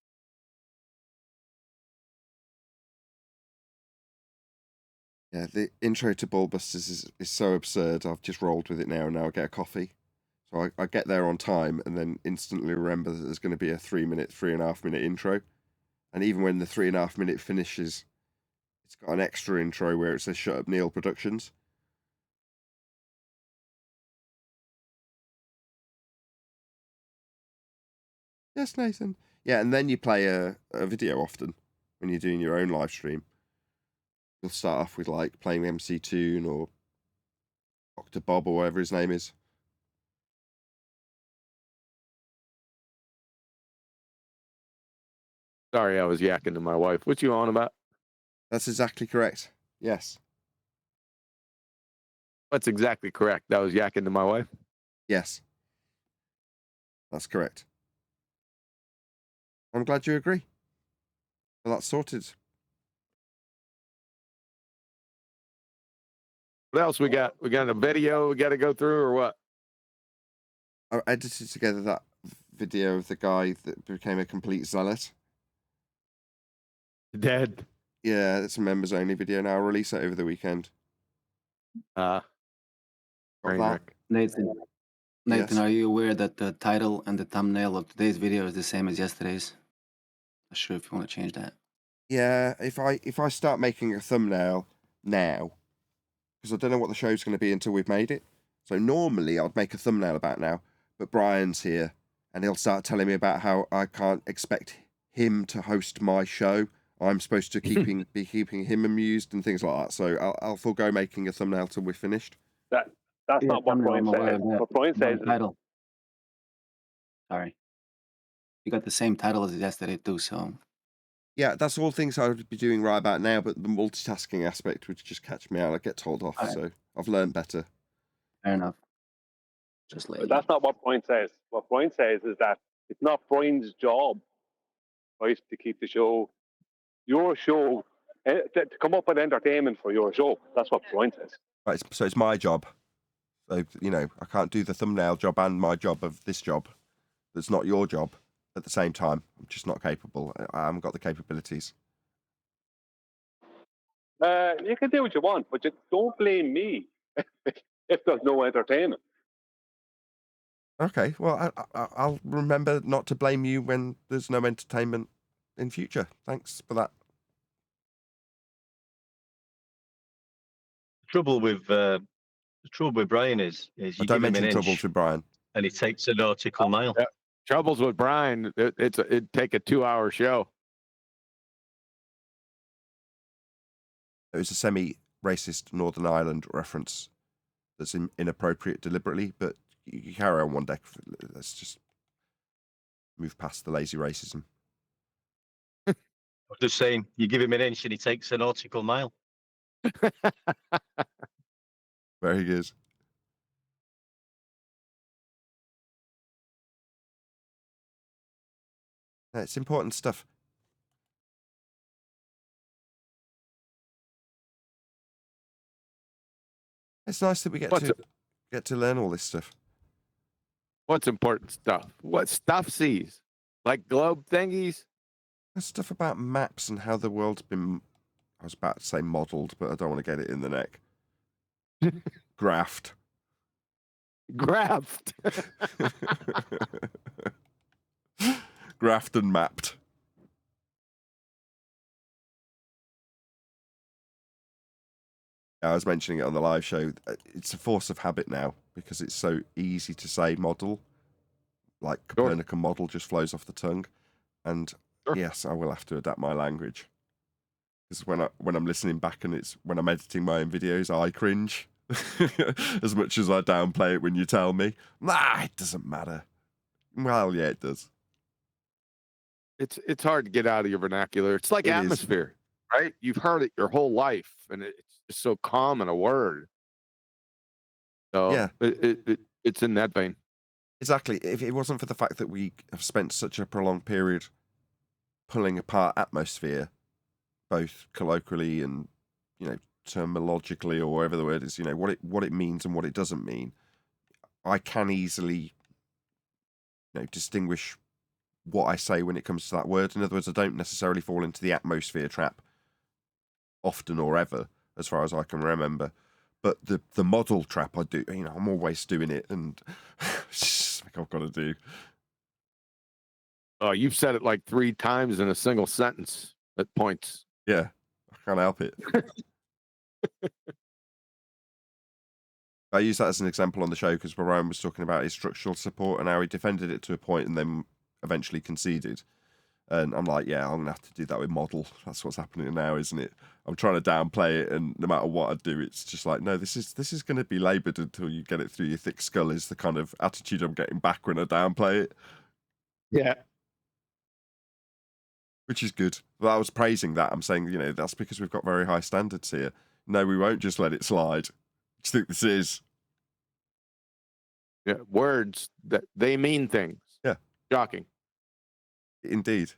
Yeah, the intro to Ballbusters is so absurd. I've just rolled with it now, and now I get a coffee. So I get there on time and then instantly remember that there's going to be a 3.5 minute intro. And even when the 3.5 minute finishes, it's got an extra intro where it says Shut Up Neil Productions. Yes, Nathan. Yeah, and then you play a video often when you're doing your own live stream. You'll start off with like playing MC Toon or Dr. Bob or whatever his name is. Sorry, I was yakking to my wife. What you on about? That's exactly correct. Yes. That's exactly correct. I was yakking to my wife. Yes. That's correct. I'm glad you agree. Well, that's sorted. What else we got? We got a video we got to go through or what? I edited together that video of the guy that became a complete zealot. Dead. Yeah, it's a members only video now. I'll release it over the weekend. Got that? Nathan, Yes. are you aware that the title and the thumbnail of today's video is the same as yesterday's? Not sure if you want to change that. Yeah, if I start making a thumbnail now, because I don't know what the show's going to be until we've made it. So normally I'd make a thumbnail about now, but Brian's here and he'll start telling me about how I can't expect him to host my show. I'm supposed to be keeping him amused and things like that. So I'll forego making a thumbnail till we're finished. That's not what Brian says. What Brian says is Title. Sorry. You got the same title as yesterday too, so. Yeah, that's all things I would be doing right about now, but the multitasking aspect would just catch me out. I get told off, so I've learned better. Fair enough. Just But that's not what Brian says. What Brian says is that it's not Brian's job, right, to keep the show, your show, to come up with entertainment for your show. That's what Brian says. Right, so it's my job. So, I can't do the thumbnail job and my job of this job. That's not your job at the same time. I'm just not capable. I haven't got the capabilities. You can do what you want, but just don't blame me if there's no entertainment. Okay, well, I'll remember not to blame you when there's no entertainment in future. Thanks for that. The trouble with Brian is you I don't give him an mention inch troubles with Brian. and he takes a nautical mile. Yeah. Troubles with Brian, it'd take a 2-hour show. It was a semi-racist Northern Ireland reference that's inappropriate deliberately, but you carry on one deck. Let's just move past the lazy racism. I was just saying, you give him an inch and he takes a nautical mile. Very good. It's important stuff. It's nice that we get to learn all this stuff. What's important stuff? What stuff sees? Like globe thingies? There's stuff about maps and how the world's been, I was about to say modelled, but I don't want to get it in the neck. Graphed. Graphed. Graphed and mapped. I was mentioning it on the live show. It's a force of habit now because it's so easy to say model. Like Copernican model just flows off the tongue. And yes, I will have to adapt my language. Because when I'm listening back and when I'm editing my own videos, I cringe. As much as I downplay it when you tell me. Nah, it doesn't matter. Well, yeah, it does. It's hard to get out of your vernacular. It's like atmosphere, right? You've heard it your whole life, and it's just so common a word. So yeah, it's in that vein. Exactly. If it wasn't for the fact that we have spent such a prolonged period pulling apart atmosphere, both colloquially and, terminologically, or whatever the word is, what it means and what it doesn't mean, I can easily, distinguish what I say when it comes to that word. In other words, I don't necessarily fall into the atmosphere trap often or ever, as far as I can remember. But the model trap, I do. I'm always doing it, and it's just like I've got to do. Oh, you've said it like 3 times in a single sentence at points. Yeah, I can't help it. I use that as an example on the show because Ryan was talking about his structural support and how he defended it to a point and then eventually conceded. And I'm like, yeah, I'm going to have to do that with model. That's what's happening now, isn't it? I'm trying to downplay it, and no matter what I do, it's just like, no, this is going to be laboured until you get it through your thick skull, is the kind of attitude I'm getting back when I downplay it. Yeah. Which is good. But I was praising that. I'm saying, that's because we've got very high standards here. No, we won't just let it slide. What do you think this is? Yeah, words, that they mean things. Yeah. Shocking. Indeed.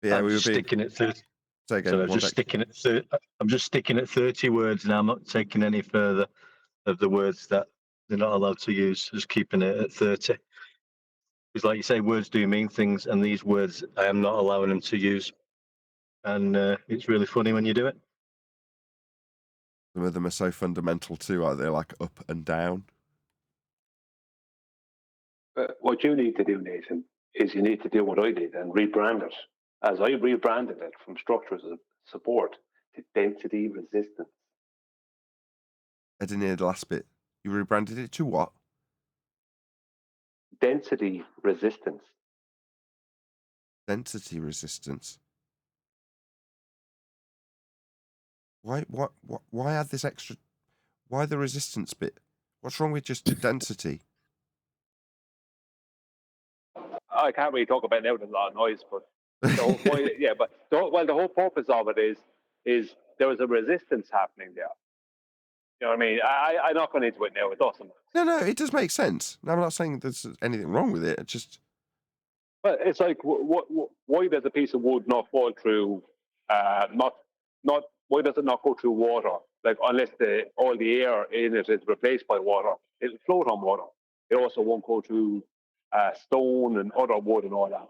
Yeah, I'm just sticking at 30. Say again, So I'm just sticking at 30. I'm just sticking at 30 words now. I'm not taking any further of the words that they're not allowed to use. Just keeping it at 30. Because, like you say, words do mean things, and these words I am not allowing them to use. And it's really funny when you do it. Some of them are so fundamental too, are they? Like up and down. What you need to do, Nathan, is you need to do what I did and rebrand it. As I rebranded it from structures of support to density resistance. I didn't hear the last bit. You rebranded it to what? Density resistance. Density resistance. Why add this extra? Why the resistance bit? What's wrong with just density? I can't really talk about it now, there's a lot of noise, but the whole point, the whole purpose of it is there was a resistance happening there. You know what I mean? I'm not going into it now. It doesn't. No, it does make sense. I'm not saying there's anything wrong with it. It just. But it's like, why does a piece of wood not fall through? Why does it not go through water? Like, unless all the air in it is replaced by water, it'll float on water. It also won't go through stone and other wood and all that.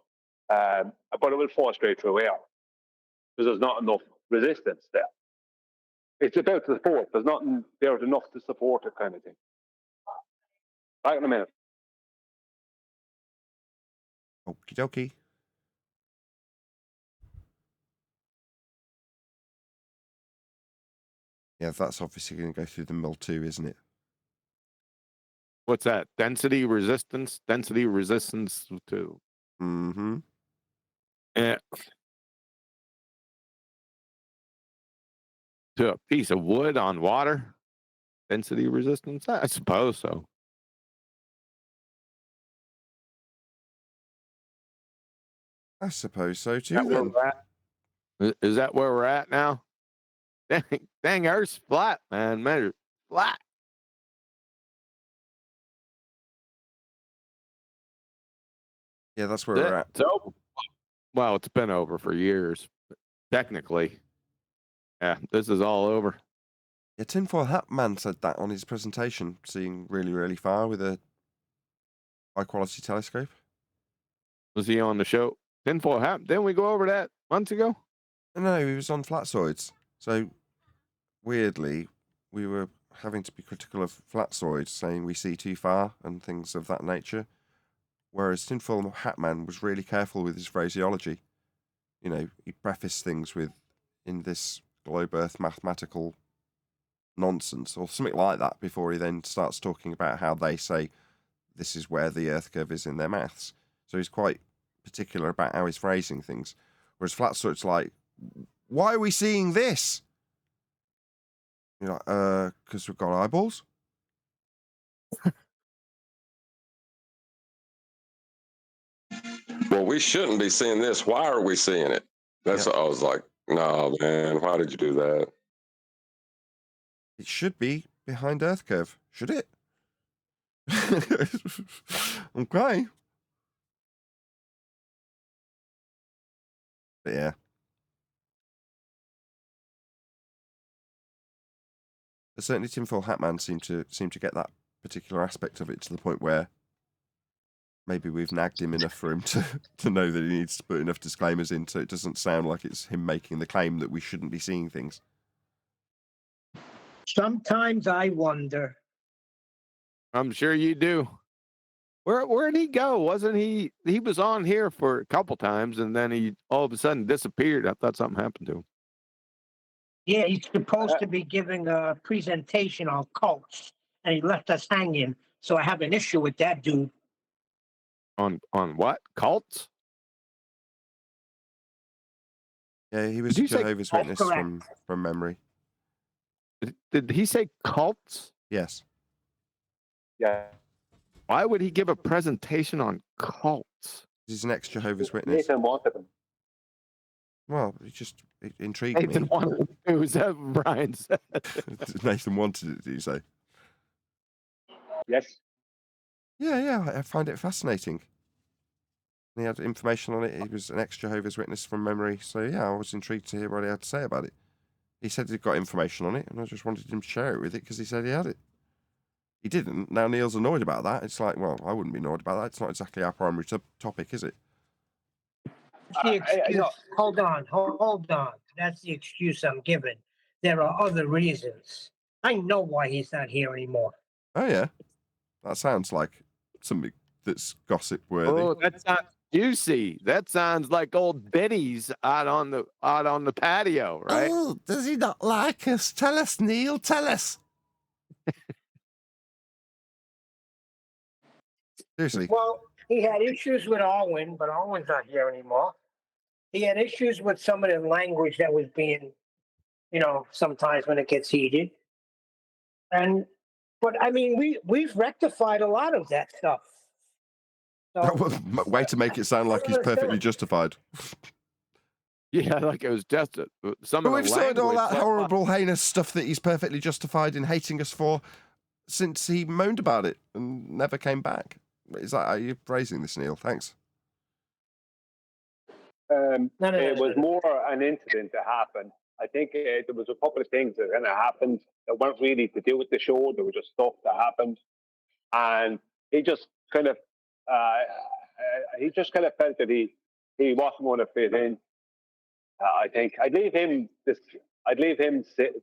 But it will fall straight through air because there's not enough resistance there. It's about the support. There's nothing there enough to support it, kind of thing. Right in a minute. Okie dokie. Yeah, that's obviously going to go through the mill too, isn't it? What's that? Density resistance to. Mm-hmm. Yeah. To a piece of wood on water? Density resistance? I suppose so. I suppose so too. Is that where we're at now? Dang, Earth's flat, man. Measure flat. Yeah, that's where we're at. It's over. Well, it's been over for years. Technically. Yeah, this is all over. Yeah, Tinfoil Hat Man said that on his presentation, seeing really, really far with a high-quality telescope. Was he on the show? Tinfoil Hat? Didn't we go over that months ago? No, he was on Flatzoids. So, weirdly, we were having to be critical of Flatzoids, saying we see too far and things of that nature. Whereas Tinfoil Hat Man was really careful with his phraseology. you know, he prefaced things with, in this globe Earth mathematical nonsense or something like that before he then starts talking about how they say this is where the Earth curve is in their maths. So he's quite particular about how he's phrasing things. Whereas Flatfoot's like, why are we seeing this? You're like, because we've got eyeballs. Well, we shouldn't be seeing this. Why are we seeing it? That's what I was like, no, man, why did you do that? It should be behind Earth curve, should it? Okay. But yeah. But certainly Tinfoil Hat Man seemed to get that particular aspect of it to the point where maybe we've nagged him enough for him to know that he needs to put enough disclaimers in so it doesn't sound like it's him making the claim that we shouldn't be seeing things. Sometimes I wonder. I'm sure you do. Where'd he go? Wasn't he? He was on here for a couple times, and then he all of a sudden disappeared. I thought something happened to him. Yeah, he's supposed to be giving a presentation on cults, and he left us hanging. So I have an issue with that dude. On what? Cults? Yeah, he was Did you say Jehovah's cult? Witness Correct. from memory. Did he say cults? Yes. Yeah. Why would he give a presentation on cults? He's an ex-Jehovah's Witness. Nathan wanted him. Well, it intrigued me. Nathan wanted it. Was that Brian said? Nathan wanted it, did you say? Yes. Yeah, I find it fascinating. He had information on it. He was an ex-Jehovah's Witness from memory. So, yeah, I was intrigued to hear what he had to say about it. He said he'd got information on it, and I just wanted him to share it with it because he said he had it. He didn't. Now Neil's annoyed about that. It's like, well, I wouldn't be annoyed about that. It's not exactly our primary topic, is it? That's the excuse. Hold on. That's the excuse I'm giving. There are other reasons. I know why he's not here anymore. Oh, yeah. That sounds like something that's gossip-worthy. Oh, that sounds juicy. That sounds like old Betty's out on the patio, right? Oh, does he not like us? Tell us, Neil. Tell us. Seriously. Well, he had issues with Alwyn, but Alwyn's not here anymore. He had issues with some of the language that was being, sometimes when it gets heated. But I mean, we've rectified a lot of that stuff. So, Way to make it sound like he's perfectly justified. Yeah, like it was just some But of the we've sorted all language that horrible, heinous stuff that he's perfectly justified in hating us for since he moaned about it and never came back. Is that how you're phrasing this, Neil? Thanks. It was more an incident that happened. I think there was a couple of things that kind of happened that weren't really to do with the show. There was just stuff that happened, and he just kind of felt that he wasn't going to fit in. I think I'd leave him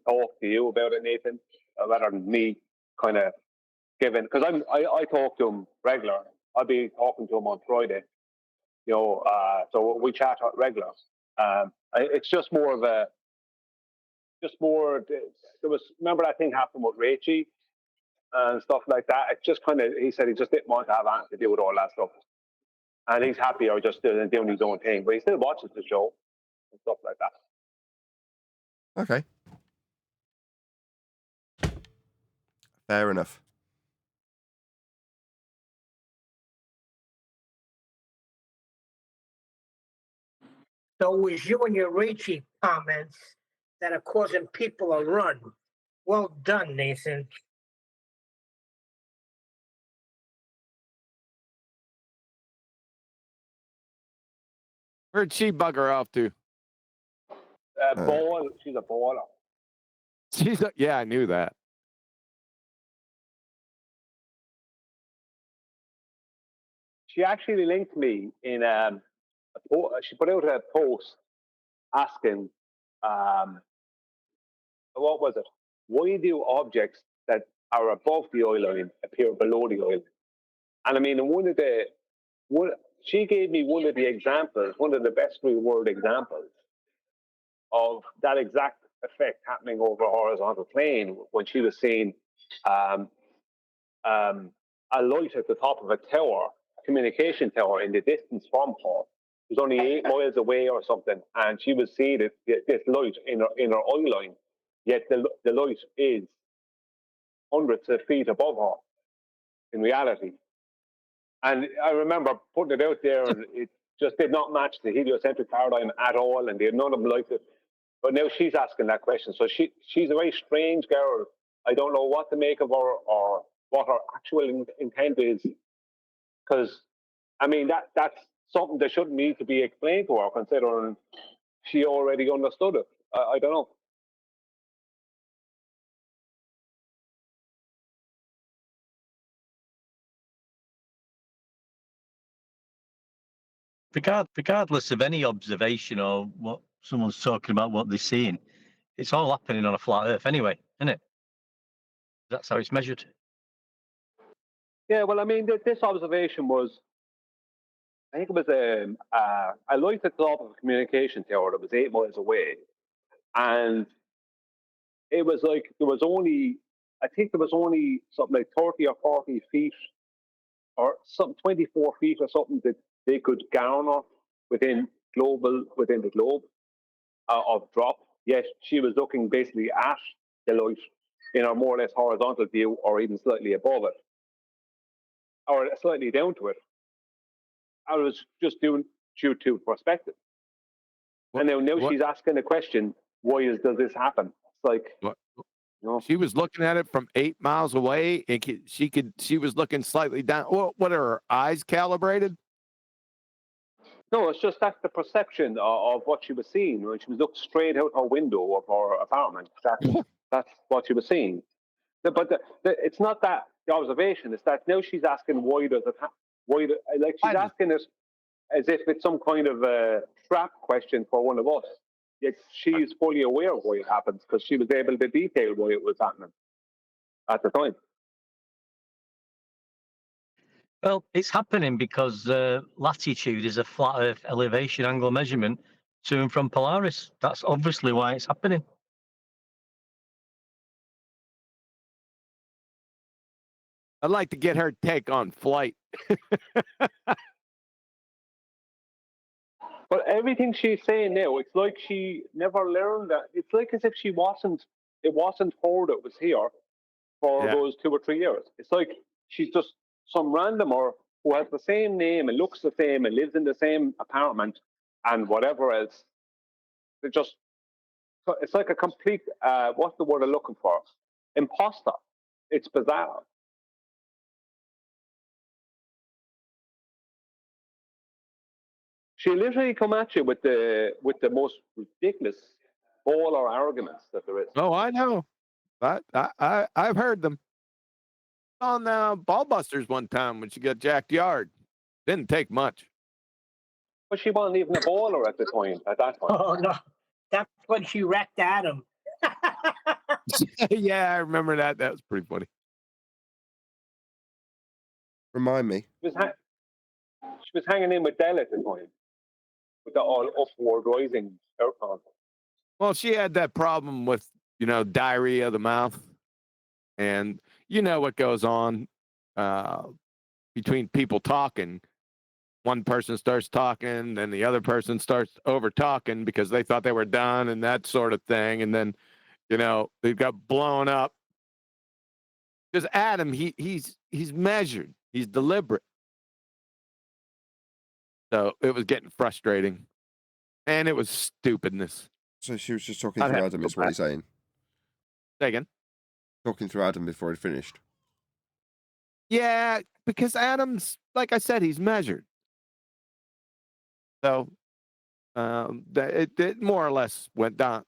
talk to you about it, Nathan, rather than me kind of giving, because I talk to him regular. I'll be talking to him on Friday, so we chat regular. It's just more of a, there was, remember that thing happened with Rachie and stuff like that. It's just kind of, he said he just didn't want to have anything to do with all that stuff. And he's happier just doing his own thing, but he still watches the show and stuff like that. Okay. Fair enough. So it was you and your Rachie comments that are causing people a run. Well done, Nathan. Where'd she bugger off to? She's a baller. Yeah, I knew that. She actually linked me in she put out a post asking, what was it? Why do objects that are above the oil line appear below the oil line? And I mean, she gave me one of the examples, one of the best real world examples of that exact effect happening over a horizontal plane when she was seeing um, a light at the top of a tower, a communication tower in the distance from her. It was only 8 miles away or something, and she was seeing this light in her eye line. Yet the light is hundreds of feet above her in reality. And I remember putting it out there, and it just did not match the heliocentric paradigm at all, and none of them liked it. But now she's asking that question. So she's a very strange girl. I don't know what to make of her or what her actual intent is. Because, I mean, that's something that shouldn't need to be explained to her, considering she already understood it. I don't know. Regardless of any observation or what someone's talking about, what they're seeing, it's all happening on a flat Earth anyway, isn't it? That's how it's measured. Yeah, well, I mean, this observation was, I think it was a light at the top of a communication tower that was 8 miles away. And it was like there was only something like 30 or 40 feet or some 24 feet or something that they could garner within the globe of drop. Yet she was looking basically at the light in a more or less horizontal view, or even slightly above it, or slightly down to it. I was just doing due to perspective. And now she's asking the question, does this happen? It's like, she was looking at it from 8 miles away, and she was looking slightly down. Well, what are her eyes calibrated? No, it's just that's the perception of what she was seeing when she was looking straight out her window of her apartment. That's what she was seeing. But it's not that the observation. It's that now she's asking, why does it happen? Like she's asking it as if it's some kind of a trap question for one of us. Yet she's fully aware of why it happens because she was able to detail why it was happening at the time. Well, it's happening because latitude is a flat Earth elevation angle measurement to and from Polaris. That's obviously why it's happening. I'd like to get her take on flight. But everything she's saying now, it's like she never learned that. It's like as if it wasn't her that was here for those 2 or 3 years. It's like she's just some randomer who has the same name and looks the same and lives in the same apartment and whatever else. It's like a complete, what's the word I'm looking for? Imposter. It's bizarre. She literally come at you with the most ridiculous baller arguments that there is. Oh, I know. I've heard them on Ballbusters one time when she got jacked yard. Didn't take much. But she wasn't even a baller at that point. Oh no, that's when she wrecked Adam. Yeah, I remember that. That was pretty funny. Remind me. She was hanging in with Dell at the time. With the all upward rising outcome. Well, she had that problem with, diarrhea of the mouth. And you know what goes on between people talking. One person starts talking, then the other person starts over talking because they thought they were done and that sort of thing. And then, they got blown up. Because Adam, he's measured. He's deliberate. So it was getting frustrating. And it was stupidness. So she was just talking through Adam, is what he's saying. Say again? Talking through Adam before he finished. Yeah, because Adam's, like I said, he's measured. So it more or less went down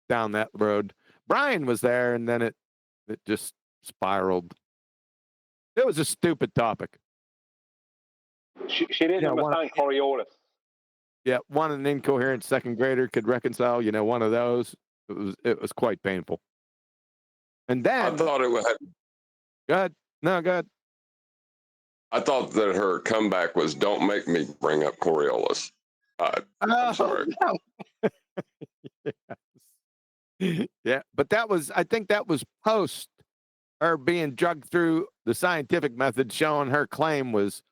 that road. Brian was there, and then it just spiraled. It was a stupid topic. She didn't understand Coriolis. Yeah, an incoherent second grader could reconcile. One of those. It was quite painful. And then I thought it would have. Good. No, good. I thought that her comeback was "Don't make me bring up Coriolis." I'm sorry. Yeah, but I think that was post her being drugged through the scientific method, showing her claim was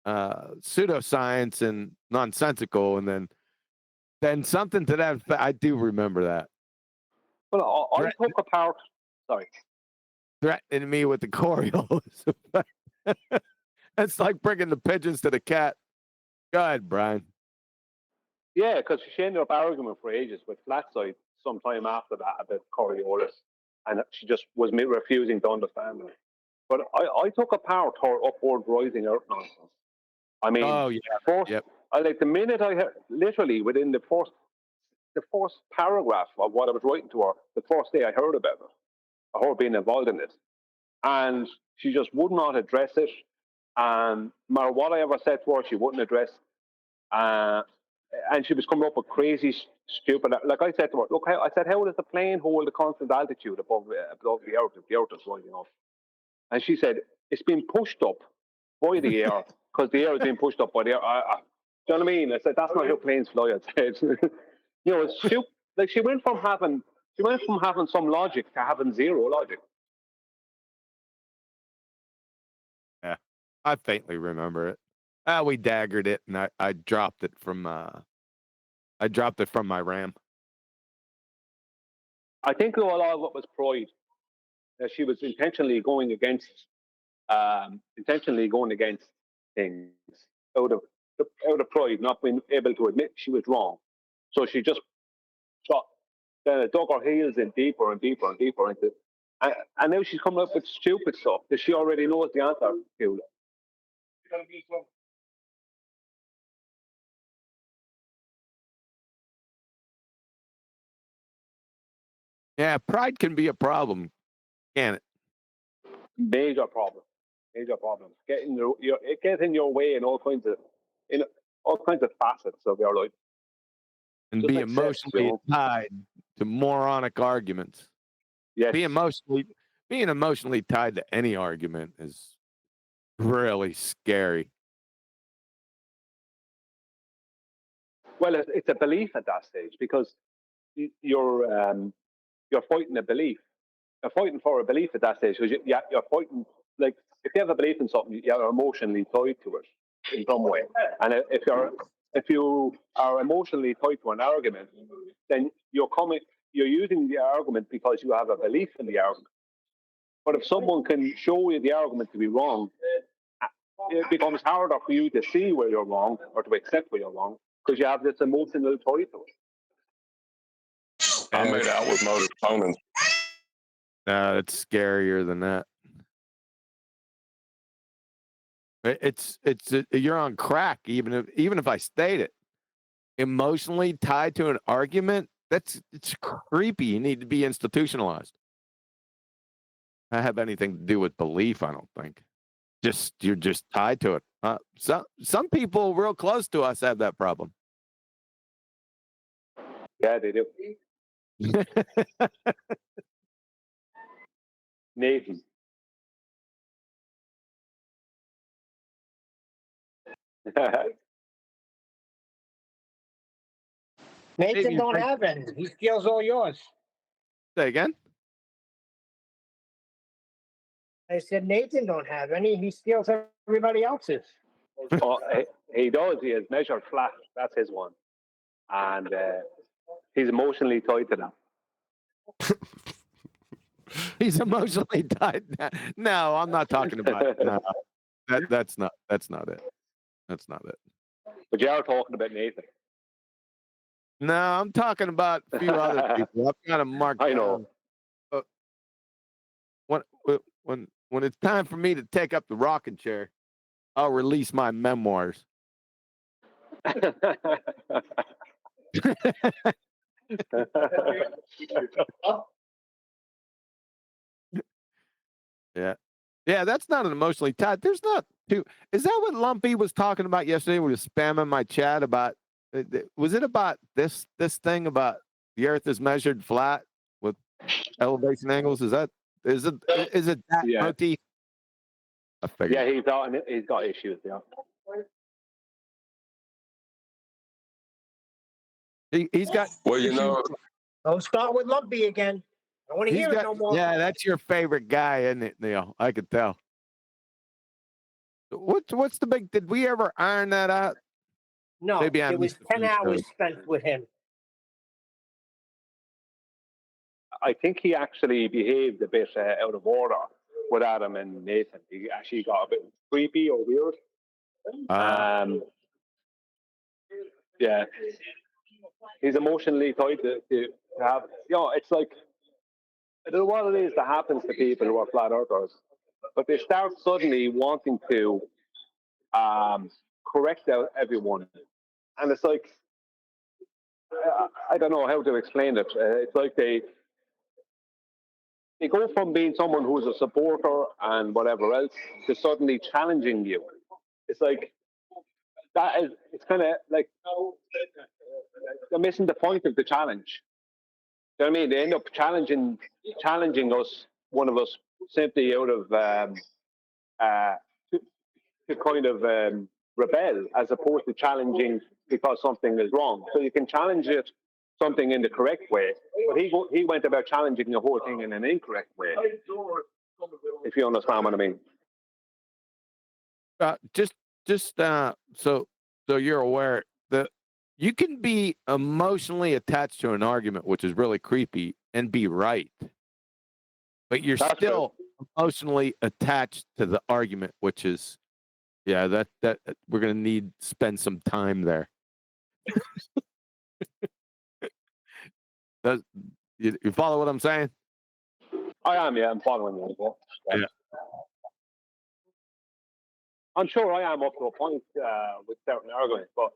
pseudoscience and nonsensical, and then something to that effect. I do remember that. Well, I took apart. Sorry. Threatening me with the Coriolis. It's like bringing the pigeons to the cat. Go ahead, Brian. Yeah, because she ended up arguing for ages with Flatside sometime after that about Coriolis, and she just was refusing to understand it. But I took apart her upward rising Earth nonsense. I mean, like the minute I heard, literally within the first paragraph of what I was writing to her, the first day I heard about it, her being involved in it, and she just would not address it. And no matter what I ever said to her, she wouldn't address. And she was coming up with crazy, stupid. Like I said to her, look, I said, how does the plane hold a constant altitude above the Earth if the Earth is rising up? And she said, it's been pushed up by the air because the air is being pushed up by the air. Do you know what I mean? I said, that's not how planes fly. I said, you know, it's stupid. Like she went from having some logic to having zero logic. Yeah, I faintly remember it. We daggered it, and I dropped it from my RAM. I think though a lot of it was pride. That she was intentionally going against things out of pride, not being able to admit she was wrong. So she just dug her heels in deeper and deeper and deeper into, and now she's coming up with stupid stuff that she already knows the answer to. Yeah, pride can be a problem, can it? Major problem. It gets in your way in all kinds of facets of your life. And Just be like sex, emotionally tied to moronic arguments. Yes. Being emotionally tied to any argument is really scary. Well, it's a belief at that stage because you're fighting a belief. You're fighting for a belief at that stage because you're fighting, like, if you have a belief in something, you're emotionally tied to it in some way. And if you are emotionally tied to an argument, then you're using the argument because you have a belief in the argument. But if someone can show you the argument to be wrong, it becomes harder for you to see where you're wrong or to accept where you're wrong because you have this emotional tie to it. I made out with most opponents. It's scarier than that. It's you're on crack even if I state it. Emotionally tied to an argument, it's creepy. You need to be institutionalized. Not have anything to do with belief, I don't think. You're just tied to it. Some people real close to us have that problem. Yeah, they do. Nathan. Nathan don't have any. He steals all yours. Say again? I said Nathan don't have any. He steals everybody else's. Oh, he does. He has measured flat. That's his one. And he's emotionally tied to that. He's emotionally tied. No, I'm not talking about it. No, that's not it. That's not it. But you are talking about Nathan. No, I'm talking about a few other people. I've got them marked down. I know. When it's time for me to take up the rocking chair, I'll release my memoirs. Yeah, that's not an emotionally tied. There's not two. Is that what Lumpy was talking about yesterday? We were spamming my chat about. Was it about this thing about the Earth is measured flat with elevation angles? Is it that motif? I figured. Yeah, he's got issues. Yeah. He's got. Well, you issues. know, Don't start with Lumpy again. I don't want to He's hear it got. no more. Yeah, that's your favorite guy, isn't it, Neil? I could tell. What's the big? Did we ever iron that out? No, Maybe I it was missed 10 it. hours spent with him. I think he actually behaved a bit out of order with Adam and Nathan. He actually got a bit creepy or weird. Yeah, he's emotionally tied to have. It's like I don't know what it is that happens to people who are flat earthers, but they start suddenly wanting to correct out everyone, and it's like I don't know how to explain it. It's like they go from being someone who's a supporter and whatever else to suddenly challenging you. It's like it's kind of like they're missing the point of the challenge. You know what I mean? They end up challenging us, one of us, simply out of to kind of rebel, as opposed to challenging because something is wrong. So you can challenge something in the correct way, but he went about challenging the whole thing in an incorrect way. If you understand what I mean. So you're aware that you can be emotionally attached to an argument, which is really creepy, and be right, but you're still emotionally attached to the argument, which is, that we're gonna need to spend some time there. You follow what I'm saying? I am, yeah, I'm following you. Yeah. I'm sure I am up to a point with certain arguments, but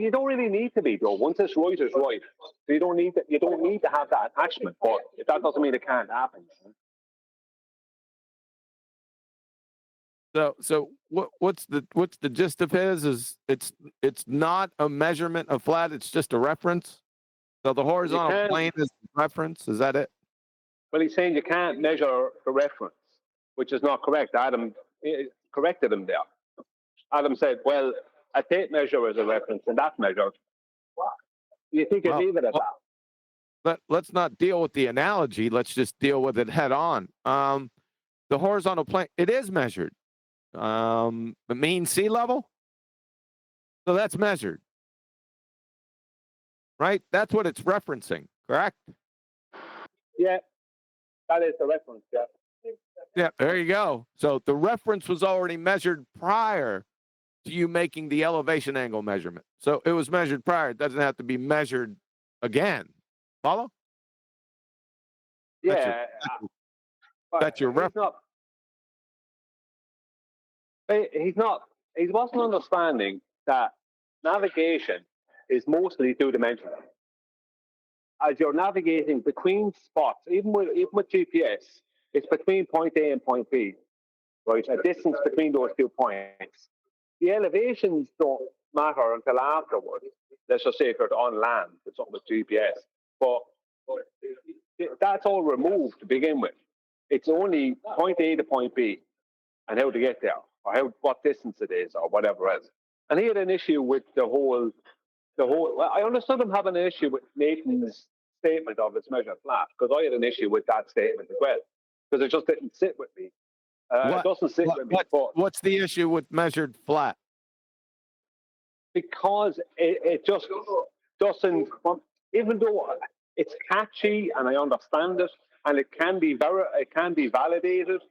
you don't really need to be, though. Once it's right, it's right. So you don't need to have that attachment, but that doesn't mean it can't happen. So what's the gist of his is it's not a measurement of flat, it's just a reference. So the horizontal plane is the reference, is that it? Well, he's saying you can't measure the reference, which is not correct. Adam corrected him there. Adam said, well, a tape measure is a reference, and that's measured. You think you leave it at that? Let's not deal with the analogy. Let's just deal with it head on. The horizontal plane, it is measured. The mean sea level, so that's measured, right? That's what it's referencing, correct? Yeah, that is the reference. Yeah, there you go. So the reference was already measured prior to you making the elevation angle measurement. So it was measured prior. It doesn't have to be measured again. Follow? Yeah, that's your reference. He wasn't understanding that navigation is mostly two-dimensional. As you're navigating between spots, even with GPS, it's between point A and point B, right? A distance between those 2 points. The elevations don't matter until afterwards. Let's just say if you're on land, it's something with GPS. But that's all removed to begin with. It's only point A to point B and how to get there, or what distance it is, or whatever else. And he had an issue with the whole. Well, I understood him having an issue with Nathan's statement of it's measured flat, because I had an issue with that statement as well, because it just didn't sit with me. It doesn't sit with me. What's the issue with measured flat? Because it just doesn't, even though it's catchy and I understand it, and it can be validated.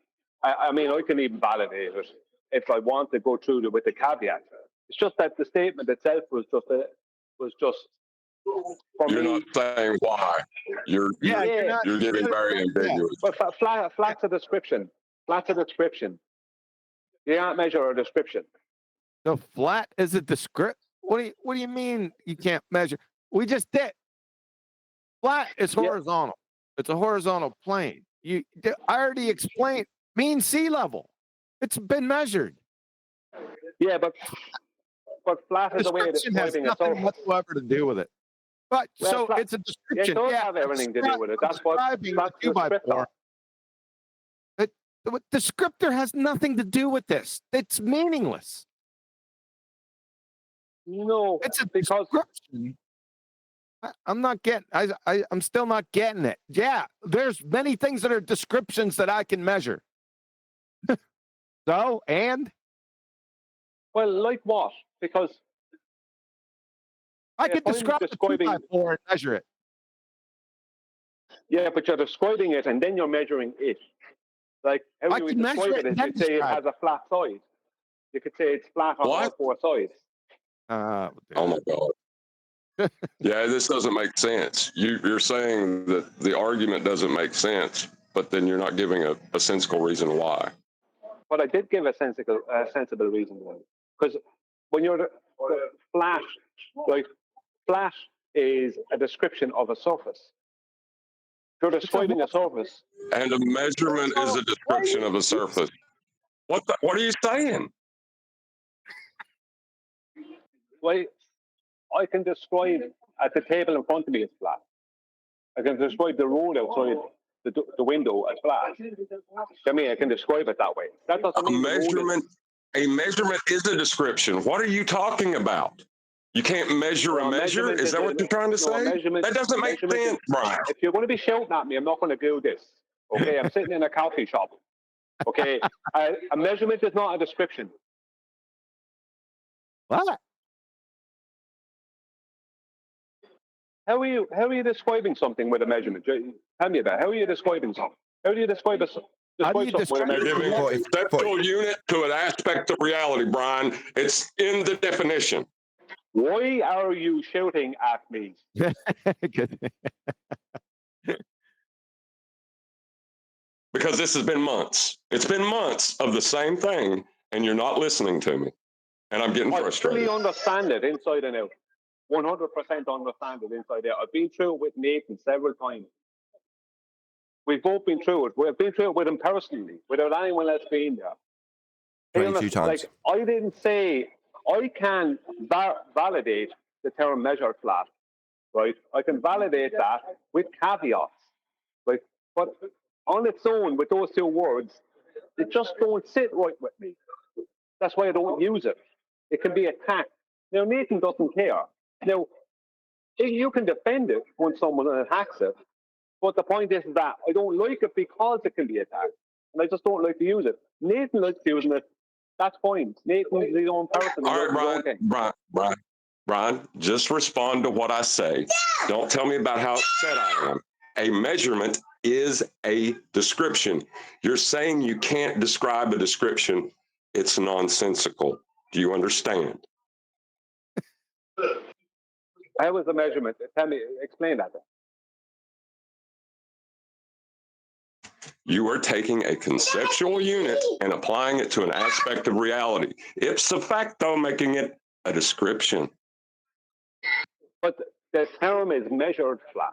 I mean, I can even validate it if I want to go through with the caveat. It's just that the statement itself was just. You're not saying why. You're getting very ambiguous. But flat's a description. Flat's a description. You can't measure a description. So flat is a description. What do you mean you can't measure? We just did. Flat is horizontal. It's a horizontal plane. I already explained mean sea level. It's been measured. Yeah, but flat is a way of describing has nothing whatsoever to do with it. But it's a description. It does have everything to do with it. That's what flat's a descriptor. The descriptor has nothing to do with this. It's meaningless. No, It's a because description. I'm not getting. I'm still not getting it. Yeah, there's many things that are descriptions that I can measure. So, and well, like what? Because I if could I'm describe describing, the 2x4 and measure it. yeah, but you're describing it and then you're measuring it. Like how I you would can measure describe it it and is then you'd say it describe has a flat side. You could say it's flat on all What? four sides. Oh my God. Yeah, this doesn't make sense. You're saying that the argument doesn't make sense, but then you're not giving a sensible reason why. But I did give a sensible reason why. Because when you're the flat, like flat is a description of a surface. If you're describing a surface, And a measurement is a description of a surface. What are you saying? well, I can describe at the table in front of me as flat. I can describe the road outside the window as flat. I mean, I can describe it that way. That doesn't mean A measurement is a description. What are you talking about? You can't measure a measure? Is that what you're trying to say? That doesn't make sense, Brian. If you're going to be shouting at me, I'm not going to do this. Okay, I'm sitting in a coffee shop. Okay, a measurement is not a description. What? How are you describing something with a measurement? Tell me that. How are you describing something? How do you describe something with a You're giving measurement? a conceptual unit to an aspect of reality, Brian. It's in the definition. Why are you shouting at me? Because this has been months. It's been months of the same thing, and you're not listening to me. And I'm getting frustrated. I fully understand it inside and out. 100% understand it inside out. I've been through it with Nathan several times. We've both been through it. We've been through it with him personally, without anyone else being there. 22 times. Like, I didn't say I can validate the term measure flat, right? I can validate that with caveats, right? But on its own, with those two words, it just don't sit right with me. That's why I don't use it. It can be attacked. Now, Nathan doesn't care. Now, you can defend it when someone attacks it, but the point is that I don't like it because it can be attacked, and I just don't like to use it. Nathan likes using it. That's fine. Nathan's his own person. All right, Brian, just respond to what I say. Don't tell me about how upset I am. A measurement is a description. You're saying you can't describe a description. It's nonsensical. Do you understand? How was the measurement? Tell me, explain that. You are taking a conceptual unit and applying it to an aspect of reality. Ipso facto, making it a description. But the term is measured flat.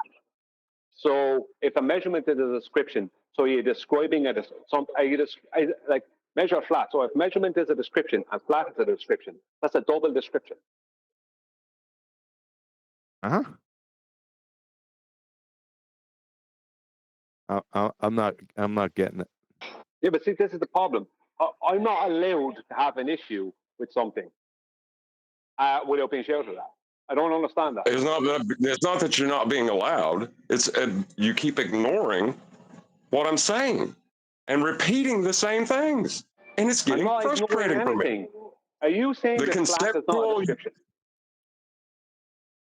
So if a measurement is a description, so you're describing it as like measure flat. So if measurement is a description and flat is a description, that's a double description. Uh-huh. I'm not getting it. Yeah, but see, this is the problem. I'm not allowed to have an issue with something without being shouted at. I don't understand that. It's not that you're not being allowed. It's you keep ignoring what I'm saying and repeating the same things, and it's getting frustrating for me. Are you saying that flat is not a description?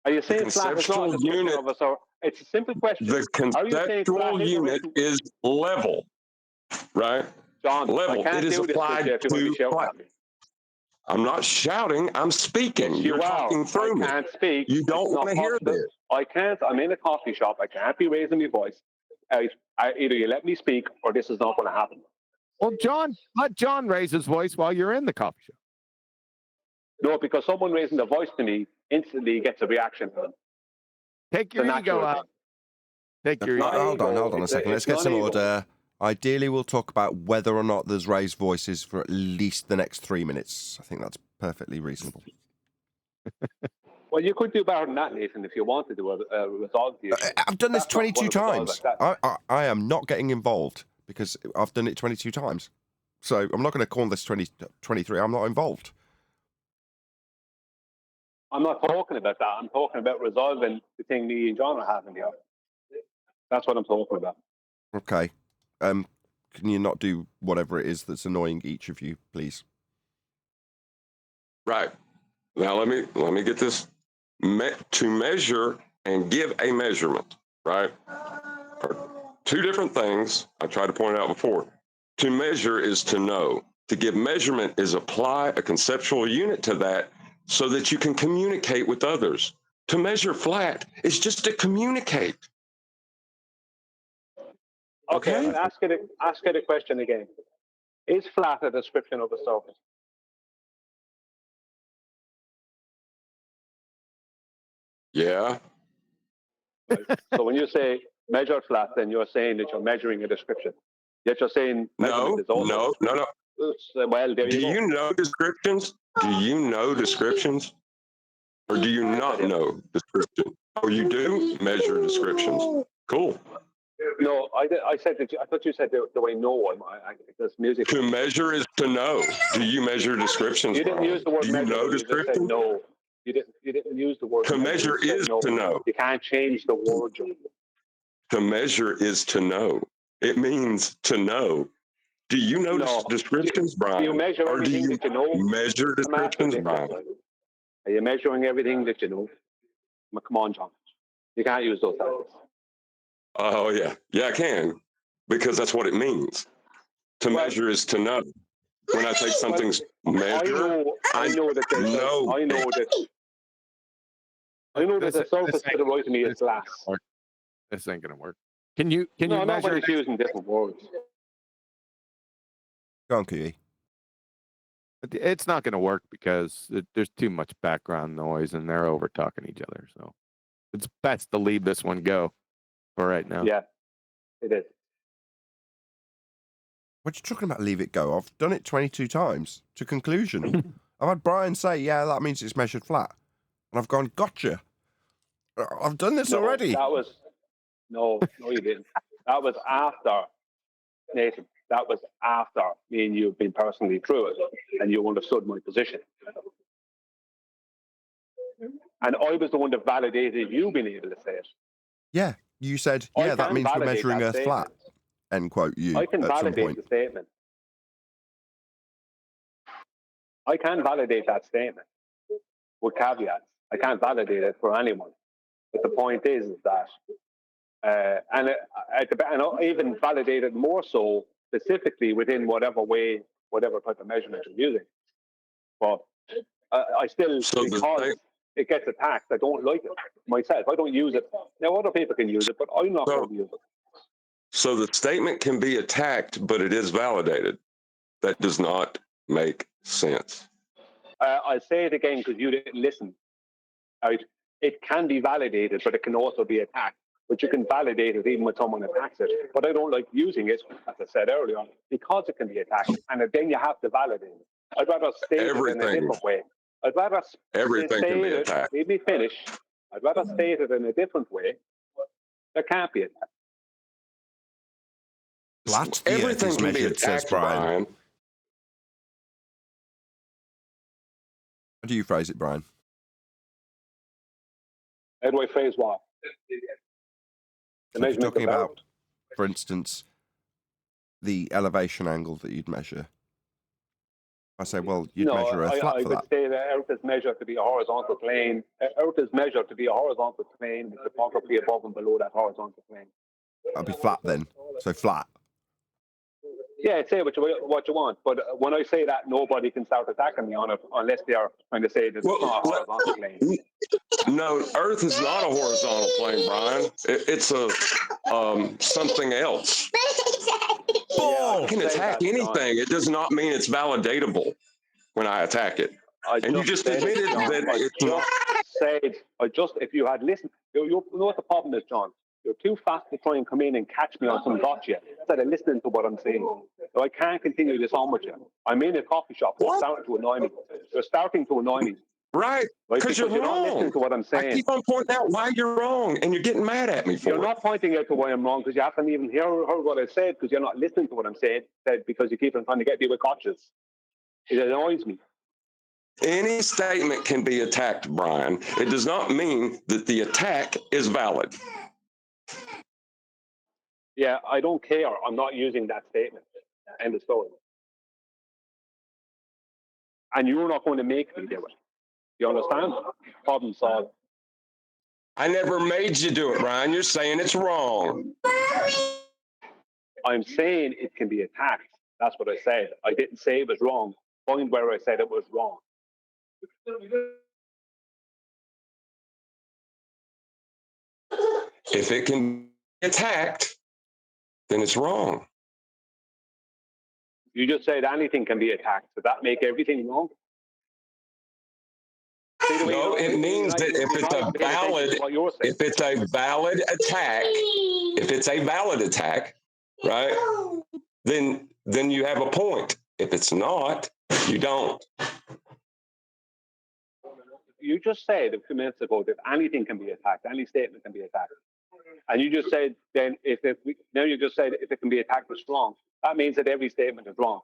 Are you saying flat is not a description of a sort? It's a simple question. The conceptual unit is level, right? John, level. I can't It is do this applied if you're going to be shouting at me. I'm not shouting. I'm speaking. Yes, You're talking through me. I can't speak. You don't want to hear this. I can't. I'm in a coffee shop. I can't be raising my voice. Either you let me speak or this is not going to happen. Well, let John raise his voice while you're in the coffee shop. No, because someone raising their voice to me instantly gets a reaction from them. Take your ego out. Take your ego. Hold on a second. Let's get some order. Ideally, we'll talk about whether or not there's raised voices for at least the next 3 minutes. I think that's perfectly reasonable. Well, you could do better than that, Nathan, if you wanted to resolve the issue. I've done this 22 times. I am not getting involved because I've done it 22 times. So I'm not going to call this 23. I'm not involved. I'm not talking about that. I'm talking about resolving the thing me and John are having here. That's what I'm talking about. Okay. Can you not do whatever it is that's annoying each of you, please? Right. Now let me get this. To measure and give a measurement, right, are two different things. I tried to point out before. To measure is to know. To give measurement is apply a conceptual unit to that so that you can communicate with others. To measure flat is just to communicate. Okay. Ask it a question again. Is flat a description of a surface? Yeah. So when you say measure flat, then you're saying that you're measuring a description. Yet you're saying measurement is also No. Well, there Do you go. you know descriptions? Do you know descriptions? Or do you not know description? Oh, you do measure descriptions. Cool. No, I said that. I thought you said the way no. There's music. To measure is to know. Do you measure descriptions? You didn't Brian? use the word Do you measure. know You just said descriptions? no. You didn't use the word To measure. measure You said is no. to know. You can't change the word. John. To measure is to know. It means to know. Do you know descriptions, Brian? Do you measure or do everything you that you know? measure descriptions, Brian? Are you measuring everything that you know? Come on, John. You can't use those titles. Oh, yeah. Yeah, I can. Because that's what it means. To measure is to know. When I take something's measure, I know that there's know. I know that the surface to the right of me is glass. This ain't gonna work. Can you not measure? when it's using different words. Go on, Kiwi. It's not going to work because there's too much background noise and they're over talking each other. So it's best to leave this one go for right now. Yeah, it is. What are you talking about? Leave it go. I've done it 22 times to conclusion. I've had Brian say, "Yeah, that means it's measured flat," and I've gone, "Gotcha." I've done this already. No, you didn't. That was after, Nathan. That was after me and you have been personally through it, and you understood my position. And I was the one that validated you being able to say it. Yeah, you said, "Yeah, that means we're measuring Earth flat." End quote. You I can at some validate point. the statement. I can validate that statement with caveats. I can't validate it for anyone. But the point is that, and I even validate it more so specifically within whatever way, whatever type of measurement you're using. But I still, because it gets attacked, I don't like it myself. I don't use it. Now, other people can use it, but I'm not going to use it. So the statement can be attacked, but it is validated. That does not make sense. I'll say it again because you didn't listen. Right? It can be validated, but it can also be attacked. But you can validate it even when someone attacks it. But I don't like using it, as I said earlier, because it can be attacked. And then you have to validate it. I'd rather state it in a different way. I'd rather Everything can be it. attacked. Let me finish. I'd rather state it in a different way. That can't be attacked. Flat Everything can be measured, says attacked, Brian. How do you phrase it, Brian? How do I phrase what? So if you're talking about, for instance, the elevation angle that you'd measure. I say, well, you'd measure Earth flat I for would that. say that Earth is measured to be a horizontal plane. Earth is measured to be a horizontal plane with topography above and below that horizontal plane. That'd be flat then. So flat. Yeah, say what you want, but when I say that, nobody can start attacking me on it unless they are trying to say that it's not a horizontal plane. No, Earth is not a horizontal plane, Brian. It's a something else. I can attack anything. It does not mean it's validatable when I attack it. And you just admitted that it's not. If you had listened, you know what the problem is, John? You're too fast to try and come in and catch me on some gotcha instead of listening to what I'm saying. So I can't continue this on with you. I'm in a coffee shop. You're starting to annoy me. You're starting to annoy me. Right? Because you're You're not listening wrong. to what I'm I saying. keep on pointing out why you're wrong, and you're getting mad at me for You're it. not pointing out to why I'm wrong because you haven't even heard what I said because you're not listening to what I'm saying because you keep on trying to get me with gotchas. It annoys me. Any statement can be attacked, Brian. It does not mean that the attack is valid. Yeah, I don't care. I'm not using that statement. End of story. And you're not going to make me do it. You understand? Problem solved. I never made you do it, Brian. You're saying it's wrong. I'm saying it can be attacked. That's what I said. I didn't say it was wrong. Find where I said it was wrong. If it can be attacked, then it's wrong. You just said anything can be attacked. Does that make everything wrong? No, it means that if it's a valid attack, right? Then you have a point. If it's not, you don't. You just said a few minutes ago that anything can be attacked, any statement can be attacked. And you just said then now you just said if it can be attacked, it's wrong. That means that every statement is wrong.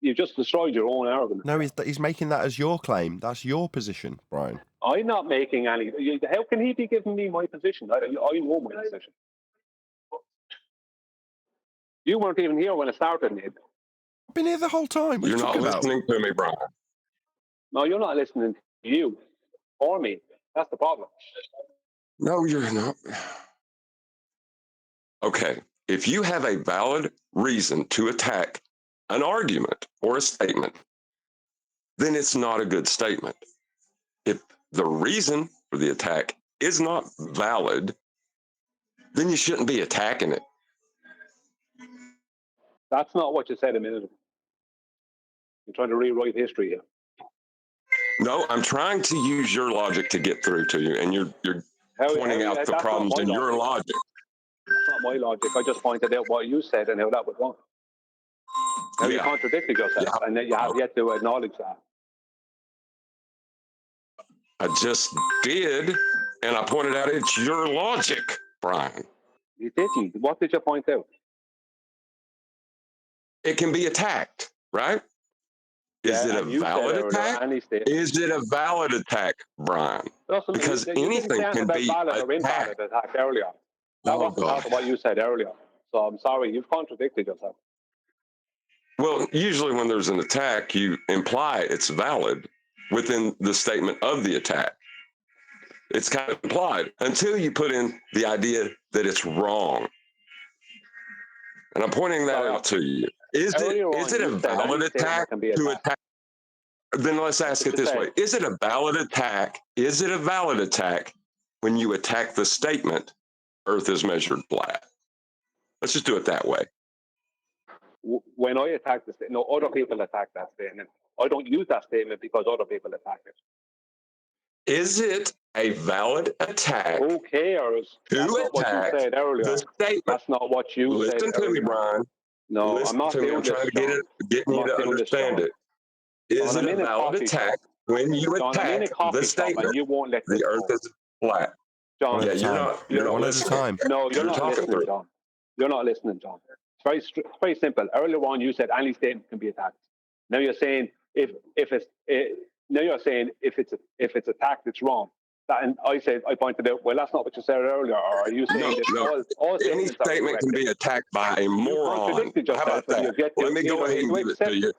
You just destroyed your own argument. No, he's making that as your claim. That's your position, Brian. I'm not making any. How can he be giving me my position? I know my position. You weren't even here when it started, Nathan. I've been here the whole time. You're not listening to me, Brian. No, you're not listening to you or me. That's the problem. No, you're not. Okay, if you have a valid reason to attack an argument or a statement, then it's not a good statement. If the reason for the attack is not valid, then you shouldn't be attacking it. That's not what you said a minute ago. You're trying to rewrite history here. No, I'm trying to use your logic to get through to you, and you're pointing out the problems in your logic. It's not my logic. I just pointed out what you said and how that was wrong. Now you contradicted yourself, and then you have yet to acknowledge that. I just did, and I pointed out it's your logic, Brian. You didn't. What did you point out? It can be attacked, right? Is it a valid attack? Is it a valid attack, Brian? Because anything can be valid or invalid attack earlier. That wasn't part of what you said earlier. So I'm sorry, you've contradicted yourself. Well, usually when there's an attack, you imply it's valid within the statement of the attack. It's kind of implied until you put in the idea that it's wrong. And I'm pointing that out to you. Is it a valid attack to attack? Then let's ask it this way. Is it a valid attack? Is it a valid attack when you attack the statement, Earth is measured flat? Let's just do it that way. When I attack the statement, no, other people attack that statement. I don't use that statement because other people attack it. Is it a valid attack? Who cares? That's not what you said earlier. The statement. That's not what you said earlier. Listen to me, Brian. No, Listen I'm not to me. doing I'm trying to get you to understand it. Is it a valid attack when you attack the statement? And you won't let the Earth is flat. John, yeah, you're not listening. No, you're not listening, John. You're not listening, John. It's very simple. Earlier on, you said any statement can be attacked. Now you're saying if it's attacked, it's wrong. And I pointed out, well, that's not what you said earlier. Or are you saying all any statement can be attacked by a moron? How about that? Let me go ahead and give it to you.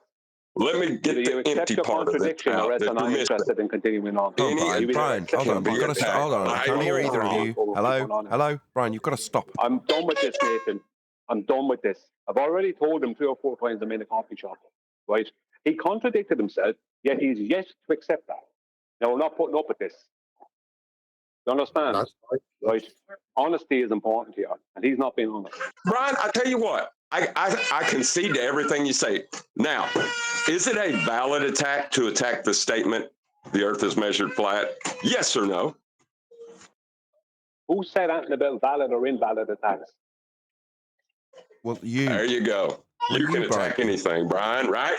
Let me get the empty part of it out that you're interested in continuing on. Brian, hold on. Hold on. I can't hear either of you. Hello, Brian. You've got to stop. I'm done with this, Nathan. I'm done with this. I've already told him 3 or 4 times I'm in a coffee shop. Right? He contradicted himself, yet he's yet to accept that. Now we're not putting up with this. You understand? Right? Honesty is important here, and he's not being honest. Brian, I tell you what. I concede to everything you say. Now, is it a valid attack to attack the statement, the Earth is measured flat? Yes or no? Who said anything about valid or invalid attacks? Well, you. There you go. You can attack anything, Brian, right?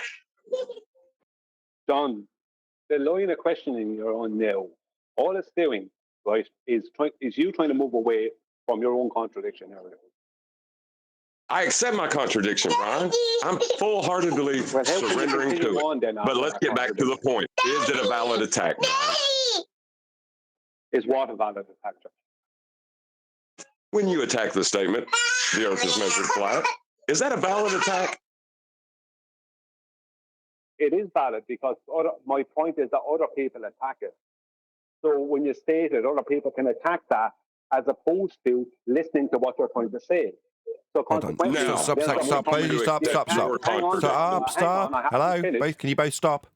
John, the line of questioning you're on now, all it's doing, right, is you trying to move away from your own contradiction area. I accept my contradiction, Brian. I'm full-heartedly surrendering to it. But let's get back to the point. Is it a valid attack, Brian? Is what a valid attack? When you attack the statement, the earth is measured flat, is that a valid attack? It is valid because my point is that other people attack it. So when you state it, other people can attack that as opposed to listening to what you're trying to say. So consequently, Stop, please, stop. Hello, both, can you both stop?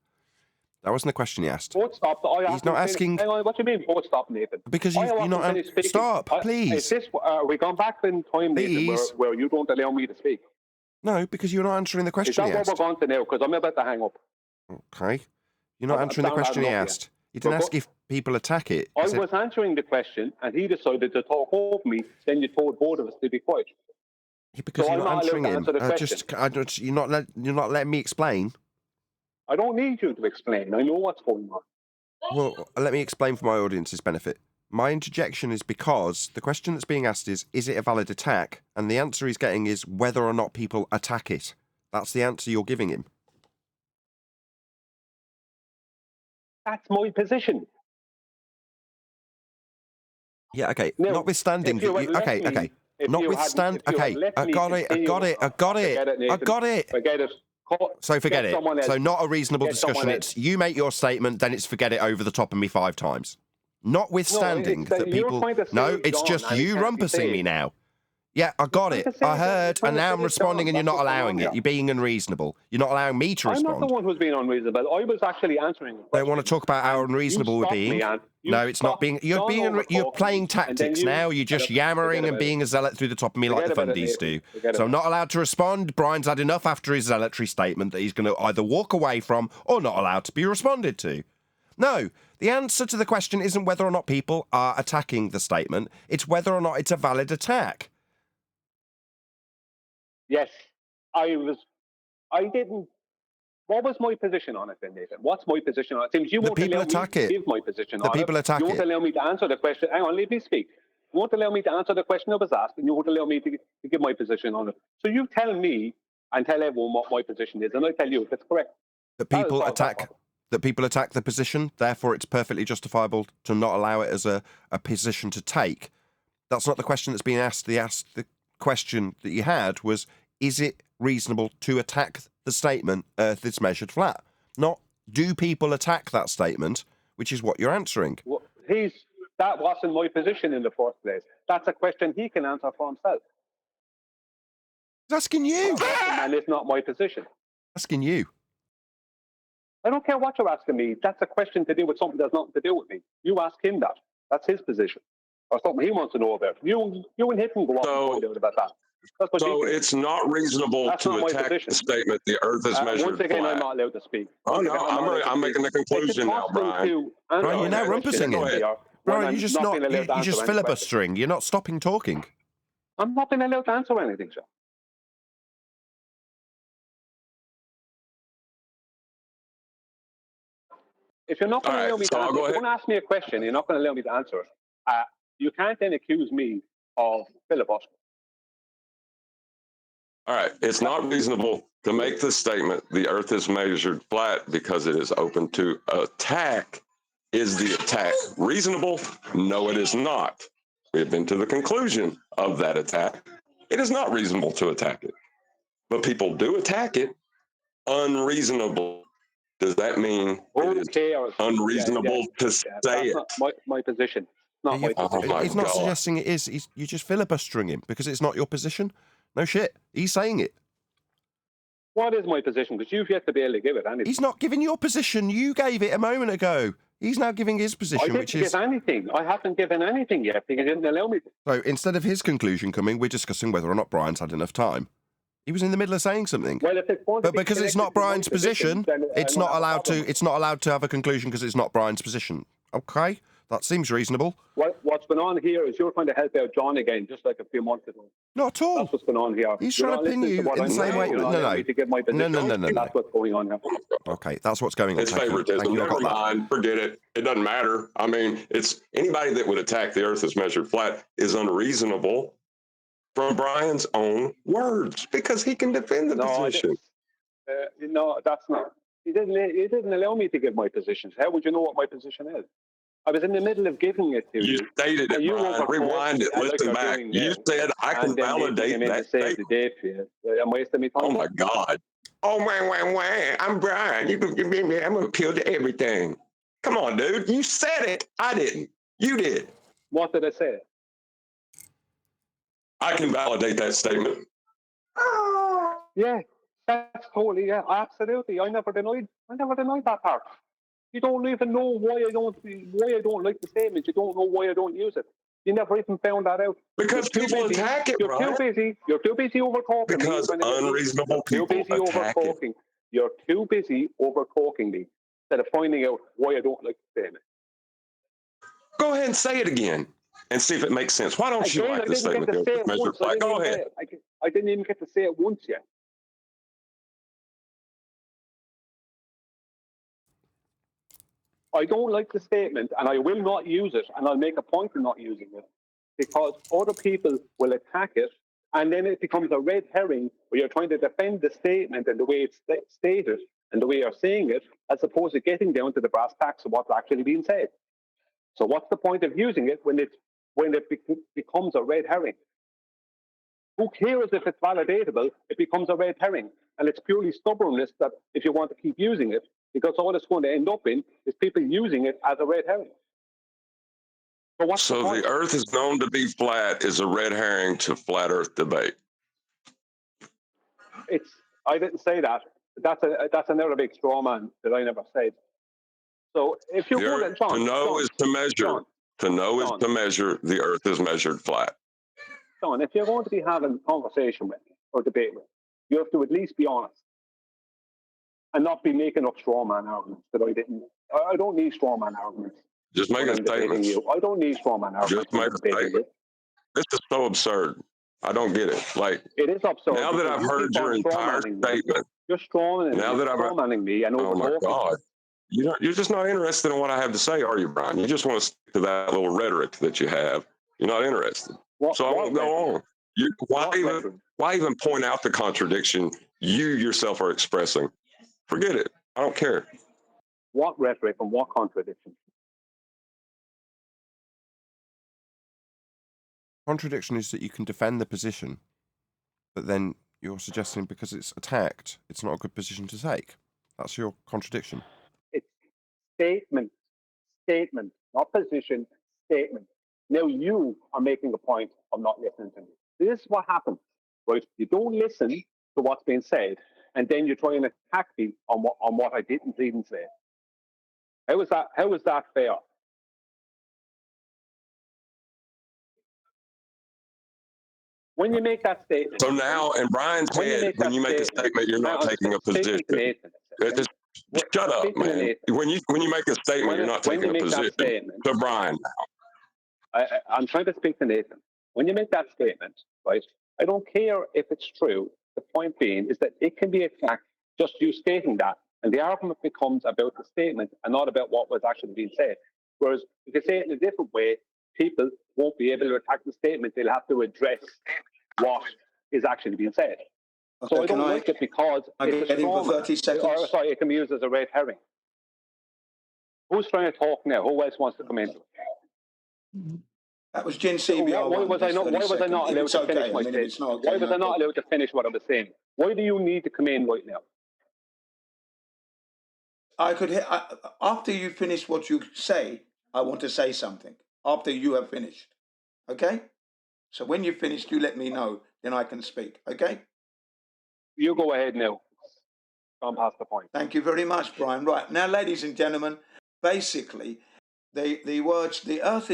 That wasn't the question he asked. Both stop. He's not asking. Hang on, what do you mean, both stop, Nathan? Because you're not. Stop, please. Are we gone back in time, Nathan, where you don't allow me to speak? No, because you're not answering the question he Is that asked. what we're going to now? Because I'm about to hang up. Okay. You're not answering the question he asked. You didn't ask if people attack it. I was answering the question, and he decided to talk over me. Then you told both of us to be quiet. Because you're not answering him. You're not letting me explain. I don't need you to explain. I know what's going on. Well, let me explain for my audience's benefit. My interjection is because the question that's being asked is it a valid attack? And the answer he's getting is whether or not people attack it. That's the answer you're giving him. That's my position. Yeah, okay. Now, notwithstanding... I got it. So forget it. So not a reasonable discussion. It's you make your statement, then it's forget it over the top of me 5 times. Notwithstanding that people... No, it's just you rumpusing me now. Yeah, I got it. I heard, and now I'm responding and you're not allowing it. You're being unreasonable. You're not allowing me to respond. I'm not the one who's being unreasonable. I was actually answering. They want to talk about how unreasonable we're being. No, it's not being... You're playing tactics now. You're just yammering and being a zealot through the top of me like the fundies do. So I'm not allowed to respond. Brian's had enough after his zealotry statement that he's going to either walk away from or not allowed to be responded to. No, the answer to the question isn't whether or not people are attacking the statement. It's whether or not it's a valid attack. Yes, I didn't. What was my position on it then, Nathan? What's my position on it? Seems you won't allow me to give my position on it. You won't allow me to answer the question. Hang on, let me speak. You won't allow me to answer the question that was asked, and you won't allow me to give my position on it. So you tell me and tell everyone what my position is, and I tell you if it's correct. That people attack the position, therefore it's perfectly justifiable to not allow it as a position to take. That's not the question that's being asked. The question that you had was, is it reasonable to attack the statement, Earth is measured flat? Not, do people attack that statement, which is what you're answering. Well, that wasn't my position in the first place. That's a question he can answer for himself. He's asking you. And it's not my position. Asking you. I don't care what you're asking me. That's a question to do with something that's nothing to do with me. You ask him that. That's his position. Or something he wants to know about. You and him can go off and find out about that. So it's not reasonable to attack the statement, the earth is measured once again, flat. I'm not allowed to speak. Oh, no, I'm making the conclusion now, Brian. Brian, you're now rumpusing it. Brian, you're just filibustering. You're not stopping talking. I'm not being allowed to answer anything, sir. If you're not going to allow me to answer, if you're going to ask me a question, you're not going to allow me to answer it. You can't then accuse me of filibustering. All right. It's not reasonable to make the statement, the earth is measured flat because it is open to attack. Is the attack reasonable? No, it is not. We have been to the conclusion of that attack. It is not reasonable to attack it. But people do attack it. Unreasonable. Does that mean it is unreasonable to say it? That's not my position. He's not suggesting it is. You're just filibustering him because it's not your position. No shit. He's saying it. What is my position? Because you've yet to be able to give it anything. He's not giving your position. You gave it a moment ago. He's now giving his position, which is... I didn't give anything. I haven't given anything yet because you didn't allow me to. So instead of his conclusion coming, we're discussing whether or not Brian's had enough time. He was in the middle of saying something. Well, if it's but because it's not Brian's position, it's not allowed to have a conclusion because it's not Brian's position. Okay? That seems reasonable. What's going on here is you're trying to help out John again, just like a few months ago. Not at all. That's what's going on here. He's You're trying not to pin listening you what in I'm the same saying. way. You're not No, allowing no. me to give my position. No. That's what's going on here. Okay, that's what's going on. It's Thank you. favoritism. Thank you, I Never got that. mind. Forget it. It doesn't matter. I mean, it's anybody that would attack the Earth as measured flat is unreasonable from Brian's own words because he can defend the position. No, that's not. He didn't allow me to give my positions. How would you know what my position is? I was in the middle of giving it to you. You stated it, Brian. Rewind it. Listen back. You said I can validate that statement. I'm wasting my time. Oh my God. Oh, man. I'm Brian. I'm going to appeal to everything. Come on, dude. You said it. I didn't. You did. What did I say? I can validate that statement. Yeah, that's totally, yeah, absolutely. I never denied that part. You don't even know why I don't like the statement. You don't know why I don't use it. You never even found that out. Because people attack it, You're too busy over talking. Because unreasonable people attack it. You're too busy over talking me instead of finding out why I don't like the statement. Go ahead and say it again and see if it makes sense. Why don't you like the statement? Go ahead. I didn't even get to say it once yet. I don't like the statement, and I will not use it, and I'll make a point of not using it, because other people will attack it, and then it becomes a red herring where you're trying to defend the statement and the way it's stated and the way you're saying it, as opposed to getting down to the brass tacks of what's actually being said. So what's the point of using it when it becomes a red herring? Who cares if it's validatable? It becomes a red herring, and it's purely stubbornness that if you want to keep using it, because all it's going to end up in is people using it as a red herring. So the Earth is known to be flat is a red herring to flat Earth debate. I didn't say that. That's another big straw man that I never said. So if you to know is to measure. To know is to measure. The Earth is measured flat. John, if you're going to be having a conversation with me or debate with me, you have to at least be honest and not be making up straw man arguments that I didn't. I don't need straw man arguments. Just make a statement. I don't need straw man arguments. Just make a statement. This is so absurd. I don't get it. Like, it is absurd. Now that I've heard your entire statement, you're strawmanning me and oh my God. You're just not interested in what I have to say, are you, Brian? You just want to stick to that little rhetoric that you have. You're not interested. So I won't go on. Why even point out the contradiction you yourself are expressing? Forget it. I don't care. What rhetoric and what contradiction? Contradiction is that you can defend the position, but then you're suggesting because it's attacked, it's not a good position to take. That's your contradiction. It's statement, not position, statement. Now you are making a point of not listening to me. This is what happens, right? You don't listen to what's being said, and then you try and attack me on what I didn't even say. How is that fair? When you make that statement. So now, in Brian's head, when you make a statement, you're not taking a position. Shut up, man. When you make a statement, you're not taking a position. To Brian. I'm trying to speak to Nathan. When you make that statement, right, I don't care if it's true. The point being is that it can be attacked just you stating that. And the argument becomes about the statement and not about what was actually being said. Whereas if you say it in a different way, people won't be able to attack the statement. They'll have to address what is actually being said. Okay, so I don't like it because it's a straw man. 30 seconds. Or, sorry, it can be used as a red herring. Who's trying to talk now? Who else wants to come in? That was Gen CBR. Why was I not allowed to finish my statement? Why was I not allowed to finish what I was saying? Why do you need to come in right now? I could hear, after you finish what you say, I want to say something. After you have finished. Okay? So when you've finished, you let me know. Then I can speak. Okay? You go ahead now. I'm past the point. Thank you very much, Brian. Right. Now, ladies and gentlemen, basically, the words the earth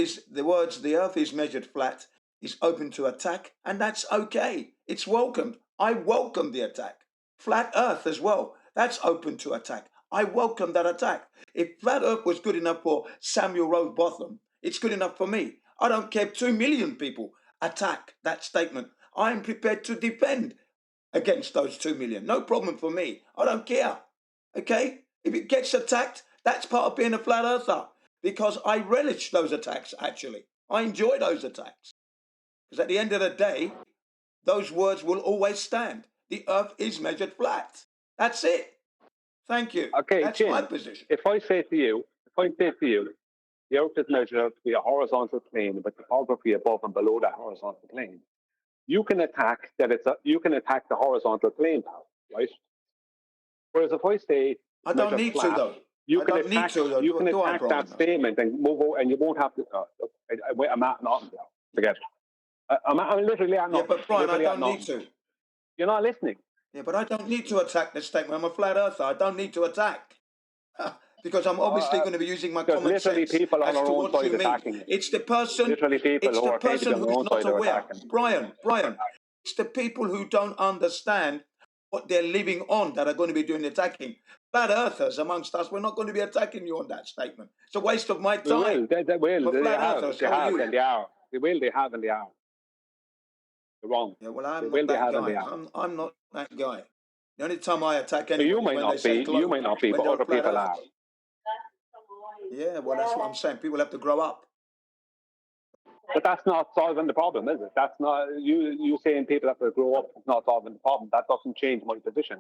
is measured flat is open to attack, and that's okay. It's welcomed. I welcome the attack. Flat earth as well. That's open to attack. I welcome that attack. If flat earth was good enough for Samuel Rowbotham, It's good enough for me. I don't care if 2 million people attack that statement. I am prepared to defend against those 2 million. No problem for me. I don't care. Okay? If it gets attacked, that's part of being a flat earther, because I relish those attacks, actually. I enjoy those attacks. Because at the end of the day, those words will always stand. The earth is measured flat. That's it. Thank you. Okay, that's Jim, my position. if I say to you, the earth is measured out to be a horizontal plane with topography above and below that horizontal plane, you can attack the horizontal plane, right? Whereas if I say I don't need flat, to, though. you I can don't need attack, to, though. you can Do I, attack Brian? that statement and move over, and you won't have to. Wait, I'm at nothing now. Forget it. I'm literally at nothing. Yeah, but Brian, I Literally at don't need nothing. to. You're not listening. Yeah, but I don't need to attack this statement. I'm a flat earther. I don't need to attack. Because I'm obviously going to be using my There's common literally sense people on as our to own what side you mean. attacking you. It's the person. Literally people It's who the are taking person their who's own not side are aware. attacking. Brian. It's the people who don't understand what they're living on that are going to be doing the attacking. Flat earthers amongst us, we're not going to be attacking you on that statement. It's a waste of my They will. time. They will. I'm a They flat have. earther, They so are have, you. and they are. They will. They have, and they are. You're wrong. Yeah, well, They I'm will. not They that have, and guy. they are. I'm not that guy. The only time I attack So anyone you is might when they not say be. globe, You might not be, when but they're other flat people earthers. are. Yeah, well, that's what I'm saying. People have to grow up. But that's not solving the problem, is it? That's not you saying people have to grow up is not solving the problem. That doesn't change my position.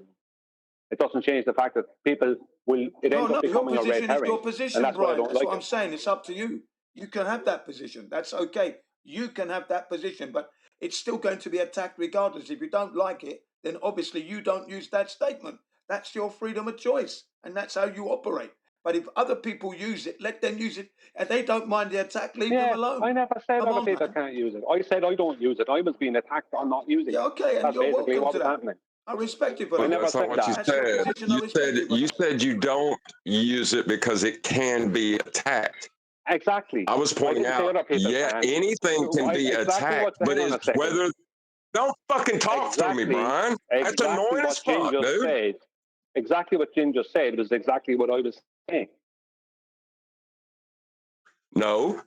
It doesn't change the fact that people will. It ends up Your becoming a red position is herring, your and position, that's why I Brian. don't That's like what it. I'm saying. It's up to you. You can have that position. That's okay. You can have that position, but it's still going to be attacked regardless. If you don't like it, then obviously you don't use that statement. That's your freedom of choice, and that's how you operate. But if other people use it, let them use it. And they don't mind the attack, leave them alone. I never said Come other on, people man. can't use it. I said I don't use it. I was being attacked on not using it. Yeah, okay, and That's you're basically welcome what to was that. happening. I respect you for I that. never That's not said what you that. That's your said. position. I You respect you for that. said you don't use it because it can be attacked. Exactly. I was pointing didn't say out, other people yeah, can. anything can be Exactly attacked, but hang on it's a second. whether. Don't fucking talk through me, Brian. That's Exactly annoying as what Jim fuck, just dude. said. Exactly what Jim just said was exactly what I was saying. No,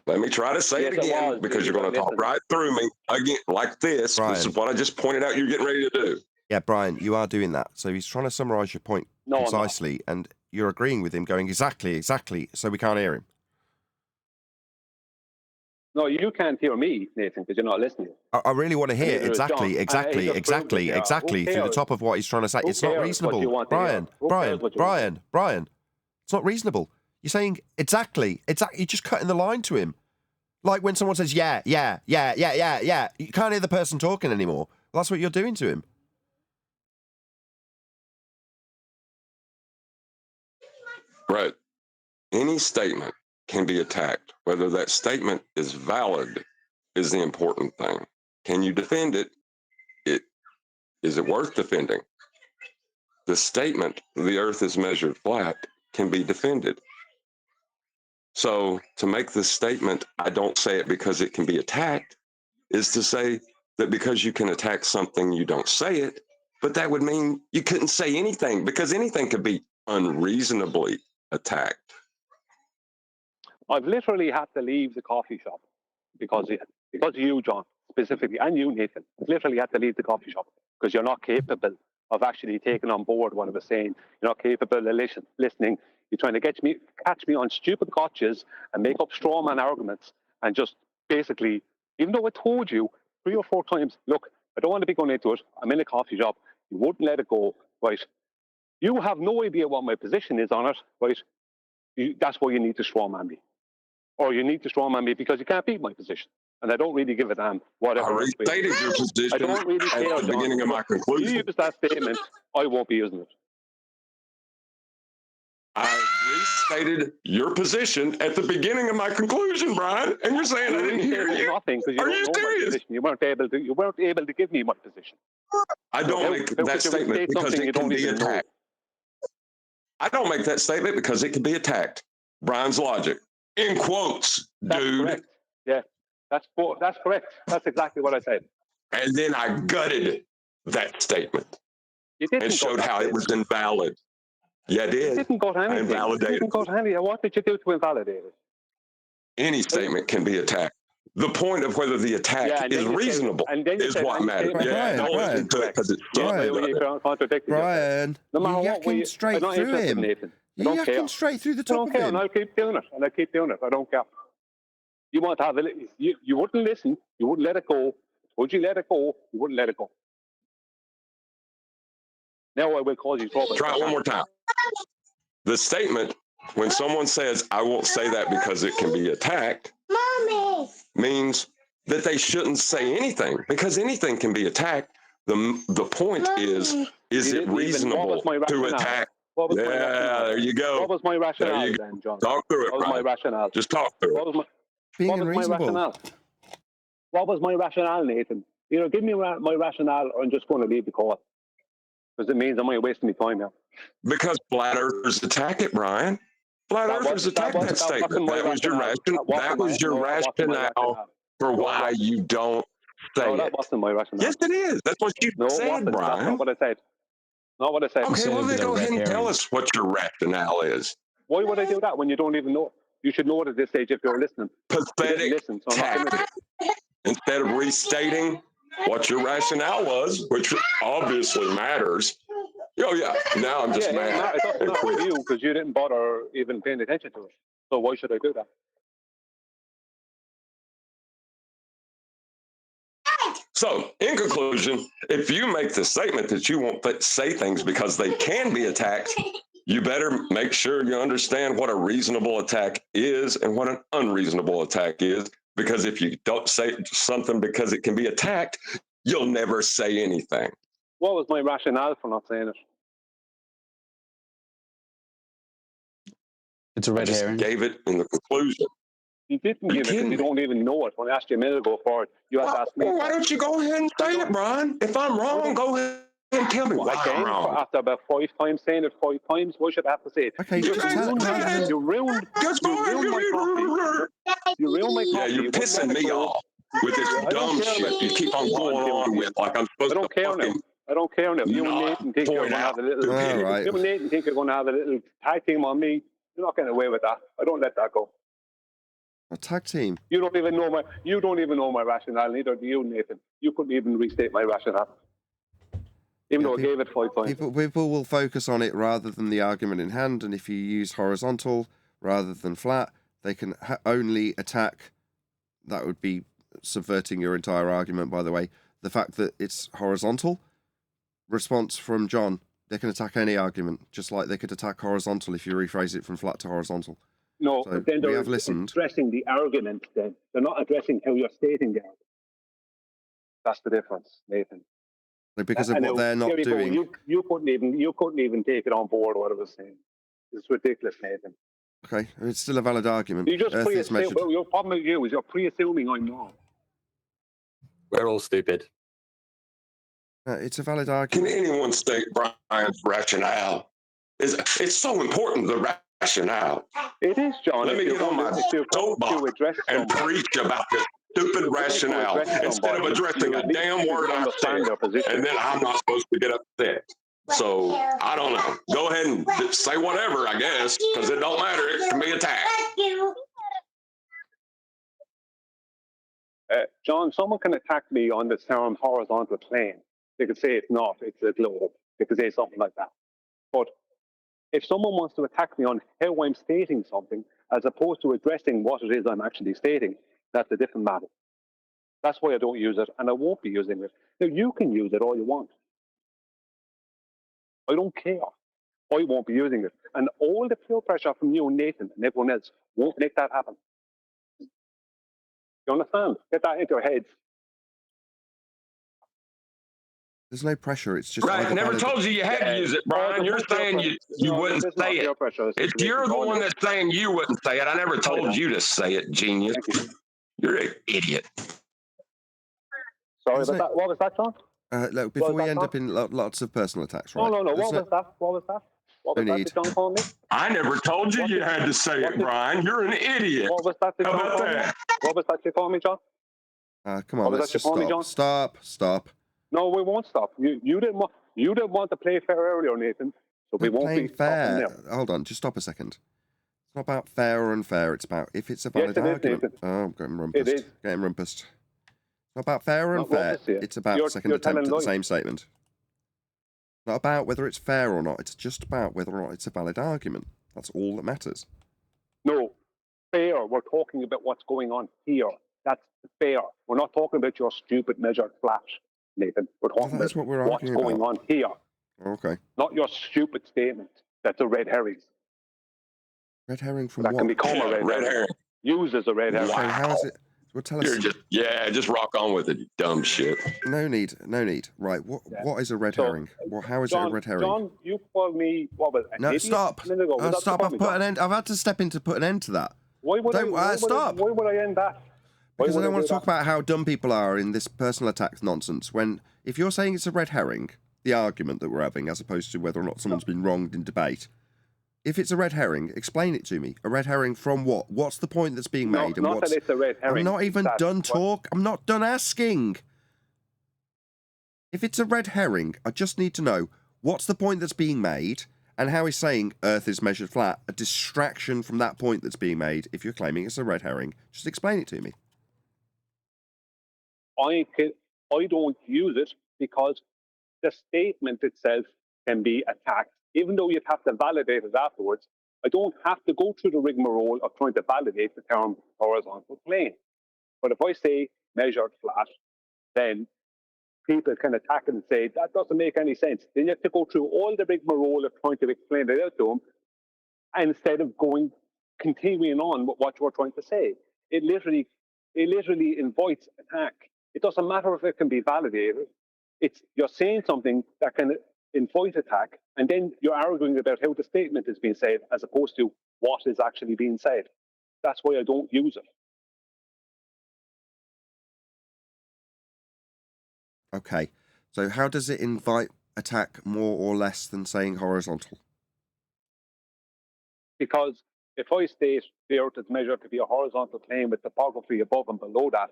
let me try to say Yes, it it again was. because You you're going to talk listened. right through me again like this. Brian. This is what I just pointed out you're getting ready to do. Yeah, Brian, you are doing that. So he's trying to summarize your point concisely, and you're agreeing with him, going exactly, so we can't hear him. No, you can't hear me, Nathan, because you're not listening. I really want to hear neither is John. exactly through the top of what he's trying to say. Who It's not cares what reasonable. you want to hear? Who cares what you want to hear? Brian, it's not reasonable. You're saying exactly. You're just cutting the line to him. Like when someone says, yeah. You can't hear the person talking anymore. Well, that's what you're doing to him. Right. Any statement can be attacked. Whether that statement is valid is the important thing. Can you defend it? Is it worth defending? The statement, the earth is measured flat, can be defended. So to make this statement, I don't say it because it can be attacked, is to say that because you can attack something, you don't say it, but that would mean you couldn't say anything because anything could be unreasonably attacked. I've literally had to leave the coffee shop because of you, John, specifically, and you, Nathan. I've literally had to leave the coffee shop because you're not capable of actually taking on board what I was saying. You're not capable of listening. You're trying to catch me on stupid gotchas and make up straw man arguments and just basically, even though I told you 3 or 4 times, look, I don't want to be going into it. I'm in a coffee shop. You wouldn't let it go, right? You have no idea what my position is on it, right? That's why you need to straw man me. Or you need to straw man me because you can't beat my position. And I don't really give a damn whatever. I restated your position I don't really care, at the John. beginning of my If conclusion. you use that statement, I won't be using it. I restated your position at the beginning of my conclusion, Brian, and you're saying I didn't hear you? Nothing because you Are don't you know serious? my position. You weren't able to give me my position. I don't make that statement because it can be attacked. I don't make that statement because it can be attacked. Brian's logic. In quotes, dude. Correct. Yeah, that's correct. That's exactly what I said. And then I gutted that statement and showed how it was invalid. Yeah, I did. You didn't gut anything. I invalidated. You didn't gut anything. What did you do to invalidate it? any statement can be attacked. The point of whether the attack is reasonable is what matters. Yeah, don't listen to it because it's Brian, No matter you're what way, yakking straight I'm not through interested, him. Nathan. I You're don't care. yakking straight through the I top don't of care, him. and I'll keep doing it, and I keep doing it. I don't care. You want to have it? You wouldn't listen. You wouldn't let it go. Would you let it go? You wouldn't let it go. Now I will cause you trouble. Try it one more time. The statement, when someone says, I won't say that because it can be attacked, means that they shouldn't say anything because anything can be attacked. The point is it reasonable to attack? What was my Yeah, rationale? there you go. What was my rationale There you go. then, John? Talk through it, What was my Brian. rationale? Just talk through What it. was Being my unreasonable. rationale? What was my rationale, Nathan? Either give me my rationale or I'm just going to leave the call. Because it means I'm only wasting my time now. Because flat earthers attack it, Brian. Flat earthers attack that statement. That was your rationale for why you don't say No, it. that wasn't my rationale. Yes, it is. That's what you No, it said, wasn't. Brian. That's not what I said. Not what I said. Okay, well, then go ahead and tell us what your rationale is. Why would I do that when you don't even know? You should know it at this stage if you're listening. Pathetic listen, so tactic. Instead of restating what your rationale was, which obviously matters. Oh, yeah, now I'm just mad. It's not for you because you didn't bother even paying attention to it. So why should I do that? So, in conclusion, if you make the statement that you won't say things because they can be attacked, you better make sure you understand what a reasonable attack is and what an unreasonable attack is. Because if you don't say something because it can be attacked, you'll never say anything. What was my rationale for not saying it? It's a red herring. Gave it in the conclusion. You didn't give it because you don't even know it. When I asked you a minute ago for it, you had to ask me. Well, why don't you go ahead and say it, Brian? If I'm wrong, go ahead and tell me why I'm wrong. After about 5 times saying it 5 times, why should I have to say it? Okay, you ruined my coffee. You ruined my coffee. Yeah, you're pissing me off with this dumb shit you keep on going on with like I'm supposed to fucking... I don't care now. You and Nathan think you're going to have a little... You and Nathan think you're going to have a little tag team on me. You're not getting away with that. I don't let that go. A tag team. You don't even know my rationale. Neither do you, Nathan. You couldn't even restate my rationale, even though I gave it 5 times. People will focus on it rather than the argument in hand, and if you use horizontal rather than flat, they can only attack. That would be subverting your entire argument. By the way, the fact that it's horizontal. Response from John: they can attack any argument, just like they could attack horizontal if you rephrase it from flat to horizontal. No, so but then they're addressing the argument. Then they're not addressing how you're stating the argument. That's the difference, Nathan. Because of what they're not doing. You couldn't even take it on board what I was saying. It's ridiculous, Nathan. Okay, it's still a valid argument. You just pre-assume. Your problem with you is you're pre-assuming I'm wrong. We're all stupid. It's a valid argument. Can anyone state Brian's rationale? It's so important, the rationale. It is, John. Let me get on my soapbox and preach about this stupid rationale instead of addressing a damn word I said, and then I'm not supposed to get upset. So, I don't know. Go ahead and say whatever, I guess, because it don't matter. It can be attacked. John, someone can attack me on this term horizontal plane. They could say it's not, it's a globe. They could say something like that. But if someone wants to attack me on how I'm stating something, as opposed to addressing what it is I'm actually stating, that's a different matter. That's why I don't use it, and I won't be using it. Now, you can use it all you want. I don't care. I won't be using it. And all the peer pressure from you, Nathan, and everyone else won't make that happen. You understand? Get that into your heads. There's no pressure. It's just right. I never told you had to use it, Brian. You're saying you wouldn't say it. It's you're the one that's saying you wouldn't say it. I never told you to say it, genius. You're an idiot. Sorry about that. What was that, John? Look, before we end up in lots of personal attacks, right? No. What was that? What was that? What was that John called me? I never told you you had to say it, Brian. You're an idiot. What was that? How about that? What was that you called me, John? Come on, let's just stop. No, we won't stop. You didn't want to play fair earlier, Nathan. So we won't be fair. stopping now. Hold on, just stop a second. It's not about fair or unfair. It's about if it's a Yes, valid it is, argument. Nathan. Oh, I'm getting rumpused. It is. Getting rumpused. It's not about fair or Not unfair. rumpus here. It's about You're- second you're attempt at telling the lies. same statement. Not about whether it's fair or not. It's just about whether or not it's a valid argument. That's all that matters. No, fair. We're talking about what's going on here. That's fair. We're not talking about your stupid measured flash, Nathan. We're talking That's about what we're what's arguing going about. on here, Okay. not your stupid statement. That's a red herring. Red herring from That what? can become a red herring. Used as a red herring. Okay, how is it? Well, tell us. You're just rock on with it, you dumb shit. No need. Right. What is a red herring? Well, how is it a red herring? John, you called me, what was it? No, stop. Stop. I've had to step in to put an end to that. Why would Stop. Why would I end that? Because I don't want to do talk about how dumb people are in this personal attacks nonsense. When, if you're saying it's a red herring, the argument that we're having, as opposed to whether or not someone's been wronged in debate, if it's a red herring, explain it to me. A red herring from what? What's the point that's being made? And Not that it's a red herring. I'm not even done talk. I'm not done asking. If it's a red herring, I just need to know what's the point that's being made, and how is saying Earth is measured flat a distraction from that point that's being made. If you're claiming it's a red herring, just explain it to me. I don't use it because the statement itself can be attacked, even though you'd have to validate it afterwards. I don't have to go through the rigmarole of trying to validate the term horizontal plane. But if I say measured flat, then people can attack it and say, that doesn't make any sense. Then you have to go through all the rigmarole of trying to explain it out to them, instead of continuing on with what you're trying to say. It literally invites attack. It doesn't matter if it can be validated. You're saying something that can invite attack, and then you're arguing about how the statement is being said as opposed to what is actually being said. That's why I don't use it. Okay, so how does it invite attack more or less than saying horizontal? Because if I state the Earth is measured to be a horizontal plane with topography above and below that,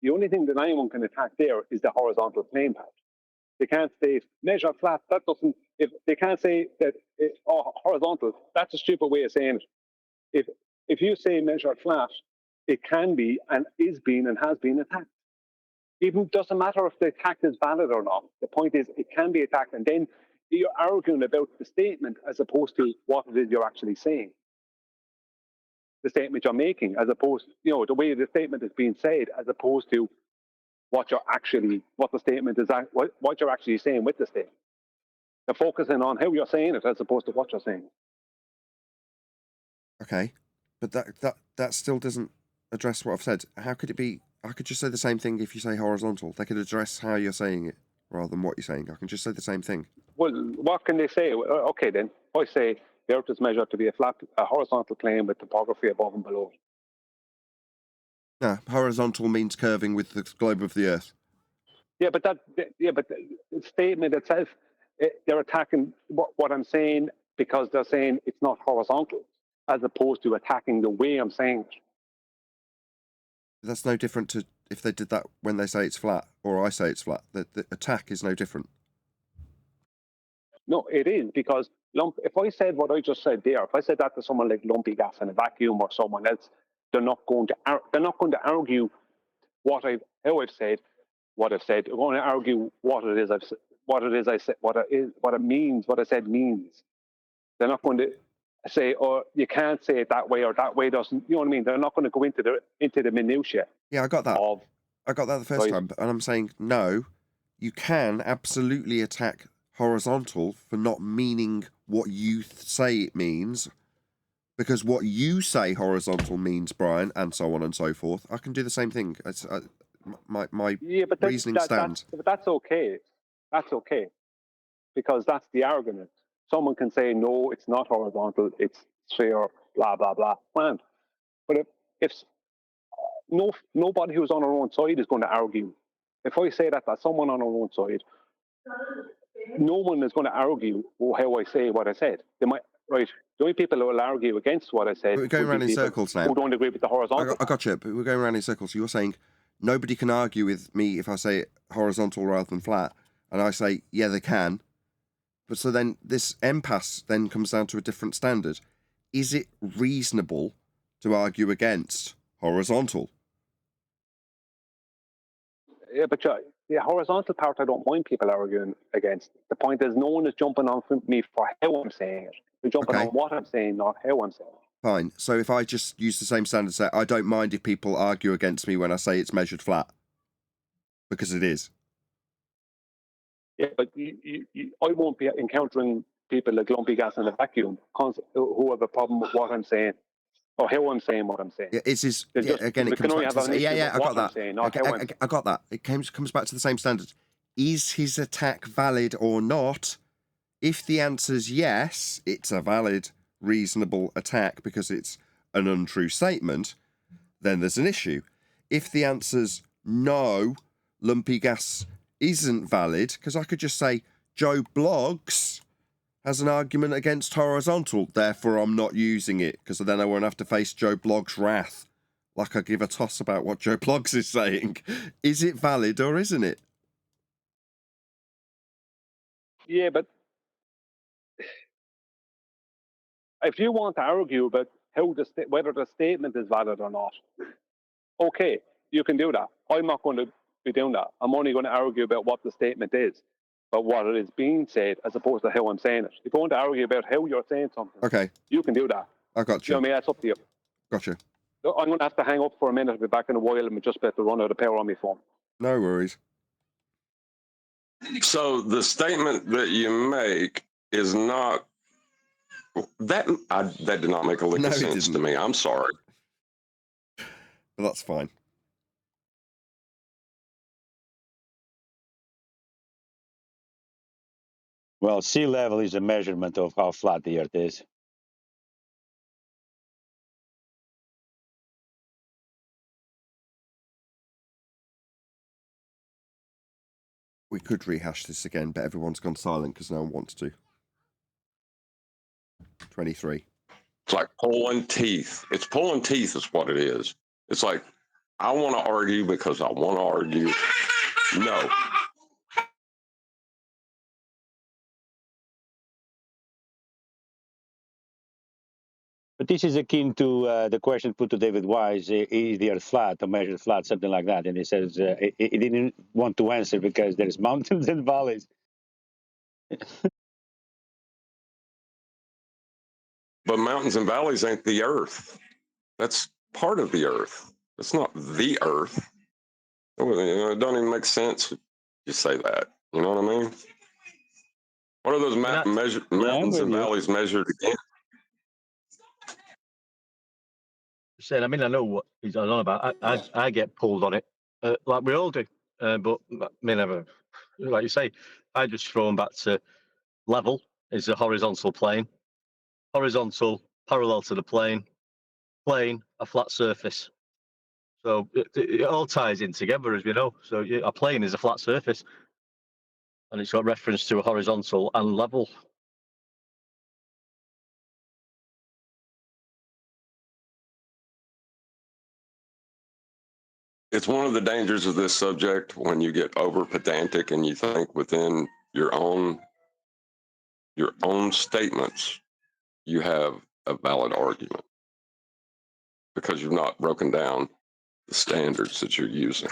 the only thing that anyone can attack there is the horizontal plane part. They can't state measured flat. That doesn't. If they can't say that horizontal, that's a stupid way of saying it. If you say measured flat, it can be and is being and has been attacked. Even doesn't matter if the attack is valid or not. The point is, it can be attacked, and then you're arguing about the statement as opposed to what it is you're actually saying. The statement you're making, as opposed, the way the statement is being said, as opposed to what the statement is, what you're actually saying with the statement. They're focusing on how you're saying it as opposed to what you're saying. Okay, but that still doesn't address what I've said. How could it be? I could just say the same thing if you say horizontal. They could address how you're saying it rather than what you're saying. I can just say the same thing. Well, what can they say? Okay, then. I say the Earth is measured to be a horizontal plane with topography above and below. No, horizontal means curving with the globe of the Earth. Yeah, but the statement itself, they're attacking what I'm saying because they're saying it's not horizontal, as opposed to attacking the way I'm saying it. That's no different to if they did that when they say it's flat or I say it's flat. The attack is no different. No, it is, because if I said what I just said there, if I said that to someone like lumpy gas in a vacuum or someone else, they're not going to argue how I've said what I've said. They're going to argue what it means, what I said means. They're not going to say, "Oh, you can't say it that way," or "that way doesn't." You know what I mean? They're not going to go into the minutiae. Yeah, I got that. I got that the first Right. time, and I'm saying no. You can absolutely attack horizontal for not meaning what you say it means, because what you say horizontal means, Brian, and so on and so forth. I can do the same thing. My reasoning stands. But that's okay. That's okay, because that's the argument. Someone can say, no, it's not horizontal, it's sphere, blah, blah, blah. Fine. But if nobody who's on our own side is going to argue. If I say that someone on our own side, no one is going to argue how I say what I said. They might, right? The only people who will argue against what I said We're going around in circles now. who don't agree with the horizontal. I got you, but we're going around in circles. So you're saying nobody can argue with me if I say it horizontal rather than flat, and I say, yeah, they can. But so then this impasse then comes down to a different standard. is it reasonable to argue against horizontal? Yeah, but the horizontal part, I don't mind people arguing against. The point is, no one is jumping on me for how I'm saying it. They're jumping on what I'm saying, not how I'm saying it. Fine. So if I just use the same standard, say, I don't mind if people argue against me when I say it's measured flat. Because it is. Yeah, but I won't be encountering people like lumpy gas in a vacuum who have a problem with what I'm saying or how I'm saying what I'm saying. Yeah, it's his, yeah, again, it comes back to I got that. I got that. It comes back to the same standard. Is his attack valid or not? If the answer's yes, it's a valid, reasonable attack because it's an untrue statement, then there's an issue. If the answer's no, lumpy gas isn't valid, because I could just say Joe Bloggs has an argument against horizontal, therefore I'm not using it, because then I won't have to face Joe Bloggs' wrath. Like I give a toss about what Joe Bloggs is saying. Is it valid or isn't it? Yeah, but if you want to argue about how whether the statement is valid or not, okay, you can do that. I'm not going to be doing that. I'm only going to argue about what the statement is, but what it is being said as opposed to how I'm saying it. If you want to argue about how you're saying something, okay, you can do that. I got you. You know what I mean? That's up to you. Gotcha. I'm going to have to hang up for a minute. I'll be back in a while. I'm just about to run out of power on my phone. No worries. So the statement that you make is not that did not make a lick of sense to me. I'm sorry. But that's fine. Well, sea level is a measurement of how flat the Earth is. We could rehash this again, but everyone's gone silent because no one wants to. 23. It's like pulling teeth. It's pulling teeth is what it is. It's like, I want to argue because I want to argue. No. But this is akin to the question put to David Wise, is the Earth flat or measured flat, something like that. And he says he didn't want to answer because there's mountains and valleys. But mountains and valleys ain't the Earth. That's part of the Earth. It's not the Earth. It don't even make sense if you say that. You know what I mean? What are those mountains and valleys measured against? Saying, I mean, I know what he's on about. I get pulled on it, like we all do. But I mean, like you say, I just throw them back to level is a horizontal plane. Horizontal, parallel to the plane. Plane, a flat surface. So it all ties in together, as we know. So a plane is a flat surface, and it's got reference to a horizontal and level. It's one of the dangers of this subject when you get over pedantic and you think within your own statements you have a valid argument because you've not broken down the standards that you're using.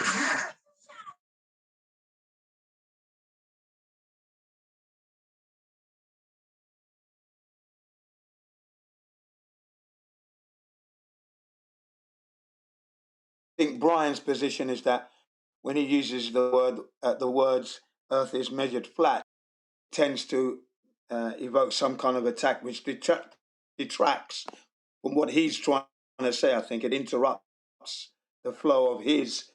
I think Brian's position is that when he uses the words "Earth is measured flat," tends to evoke some kind of attack which detracts from what he's trying to say. I think it interrupts the flow of his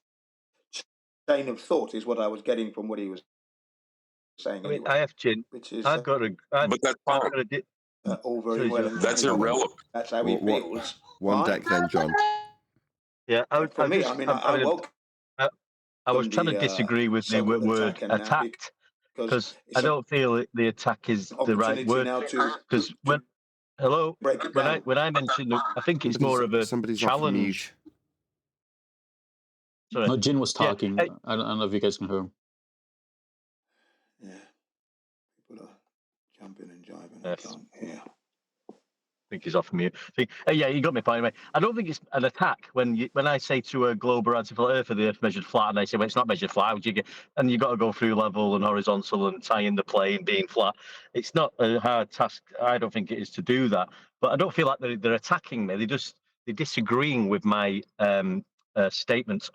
chain of thought. Is what I was getting from what he was saying. I mean, I have Chin. I've got a. But that's fine. All very well. That's irrelevant. That's how he feels. One deck then, John. Yeah, I was trying to disagree with the word attacked because I don't feel the attack is the right word. Because when I mentioned, I think it's more of a challenge. Sorry. No, Jin was talking. Yeah. I don't know if you guys can hear him. Yeah, people are jumping and jiving. I can't hear. think he's off mute. Yeah, you got my point. Anyway. I don't think it's an attack when I say to a globe or anti-flat earth, the Earth measured flat, and they say, well, it's not measured flat. Would you get? And you got to go through level and horizontal and tie in the plane being flat. It's not a hard task. I don't think it is to do that. But I don't feel like they're attacking me. They're disagreeing with my statement,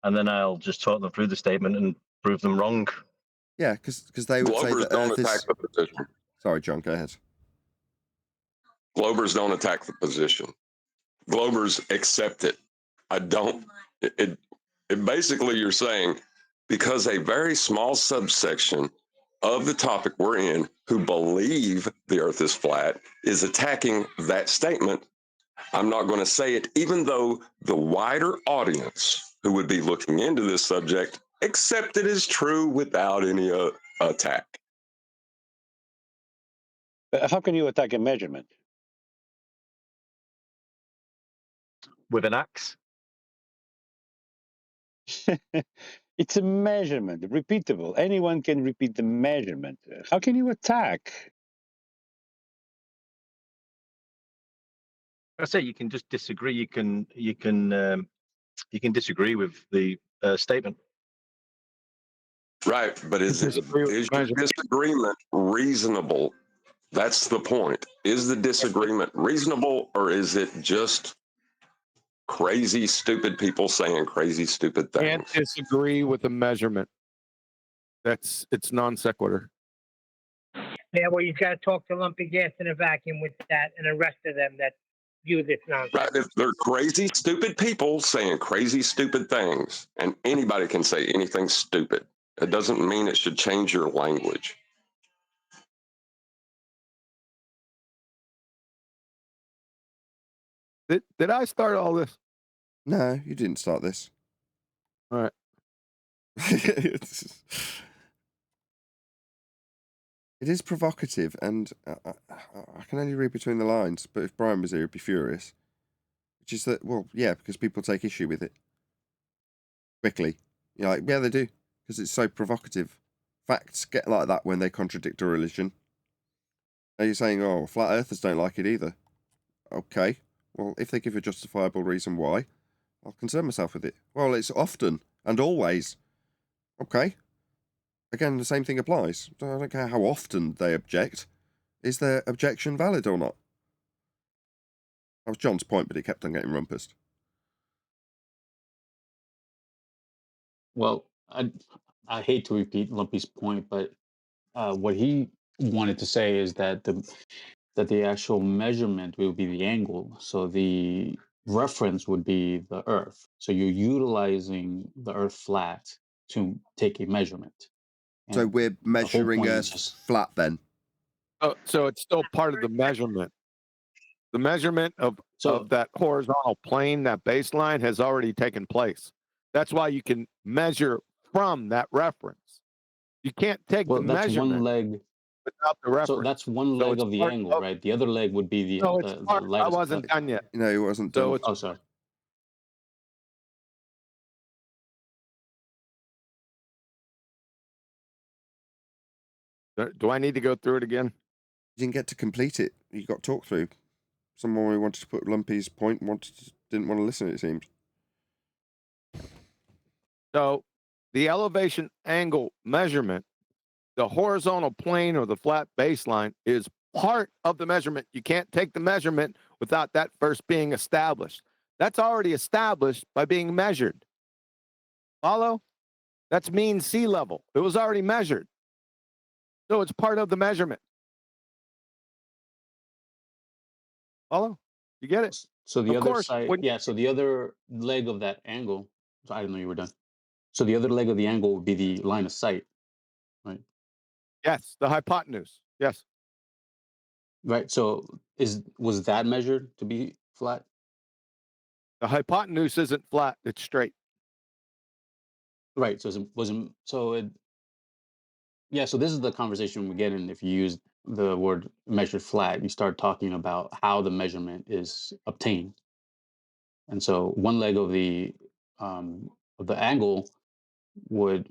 and then I'll just talk them through the statement and prove them wrong. Yeah, because they would say Globers that don't Earth attack is. the position. Sorry, John. Go ahead. Globers don't attack the position. Globers accept it. I don't. It basically, you're saying because a very small subsection of the topic we're in who believe the Earth is flat is attacking that statement, I'm not going to say it, even though the wider audience who would be looking into this subject accept it as true without any attack. How can you attack a measurement? With an axe? It's a measurement, repeatable. Anyone can repeat the measurement. How can you attack? I say you can just disagree. You can disagree with the statement. Right, but is your disagreement reasonable? That's the point. Is the disagreement reasonable, or is it just crazy, stupid people saying crazy, stupid things? Can't disagree with the measurement. It's non sequitur. Yeah, well, you've got to talk to lumpy gas in a vacuum with that and the rest of them that view this nonsense. Right, if they're crazy, stupid people saying crazy, stupid things, and anybody can say anything stupid. It doesn't mean it should change your language. Did I start all this? No, you didn't start this. All right. It is provocative, and I can only read between the lines, but if Brian was here, he'd be furious. Which is that, well, yeah, because people take issue with it. Quickly. You're like, yeah, they do, because it's so provocative. Facts get like that when they contradict a religion. Now you're saying, oh, flat earthers don't like it either. Okay, well, if they give a justifiable reason why, I'll concern myself with it. Well, it's often and always. Okay. Again, the same thing applies. I don't care how often they object. Is their objection valid or not? That was John's point, but it kept on getting rumpused. Well, I hate to repeat Lumpy's point, but what he wanted to say is that the actual measurement will be the angle. So the reference would be the Earth. So you're utilizing the Earth flat to take a measurement. So we're measuring Earth flat then? So it's still part of the measurement. The measurement of that horizontal plane, that baseline, has already taken place. That's why you can measure from that reference. You can't take the that's measurement one leg without the reference. So that's one leg of the angle, right? The other leg would be the. No, the it's part. I wasn't done yet. No, it wasn't done. So it's, oh, sorry. Do I need to go through it again? You didn't get to complete it. You got talked through. Someone who wanted to put Lumpy's point didn't want to listen, it seems. So the elevation angle measurement, the horizontal plane or the flat baseline, is part of the measurement. You can't take the measurement without that first being established. That's already established by being measured. Follow? That's mean sea level. It was already measured. So it's part of the measurement. Follow? You get it? So the Of other course, side, yeah. So the other leg of that angle. So I didn't know you were done. So the other leg of the angle would be the line of sight, right? Yes, the hypotenuse. Yes. Right. So was that measured to be flat? The hypotenuse isn't flat; it's straight. Right. So it wasn't. So it. Yeah. So this is the conversation we get in if you use the word measured flat. You start talking about how the measurement is obtained, and so one leg of the angle would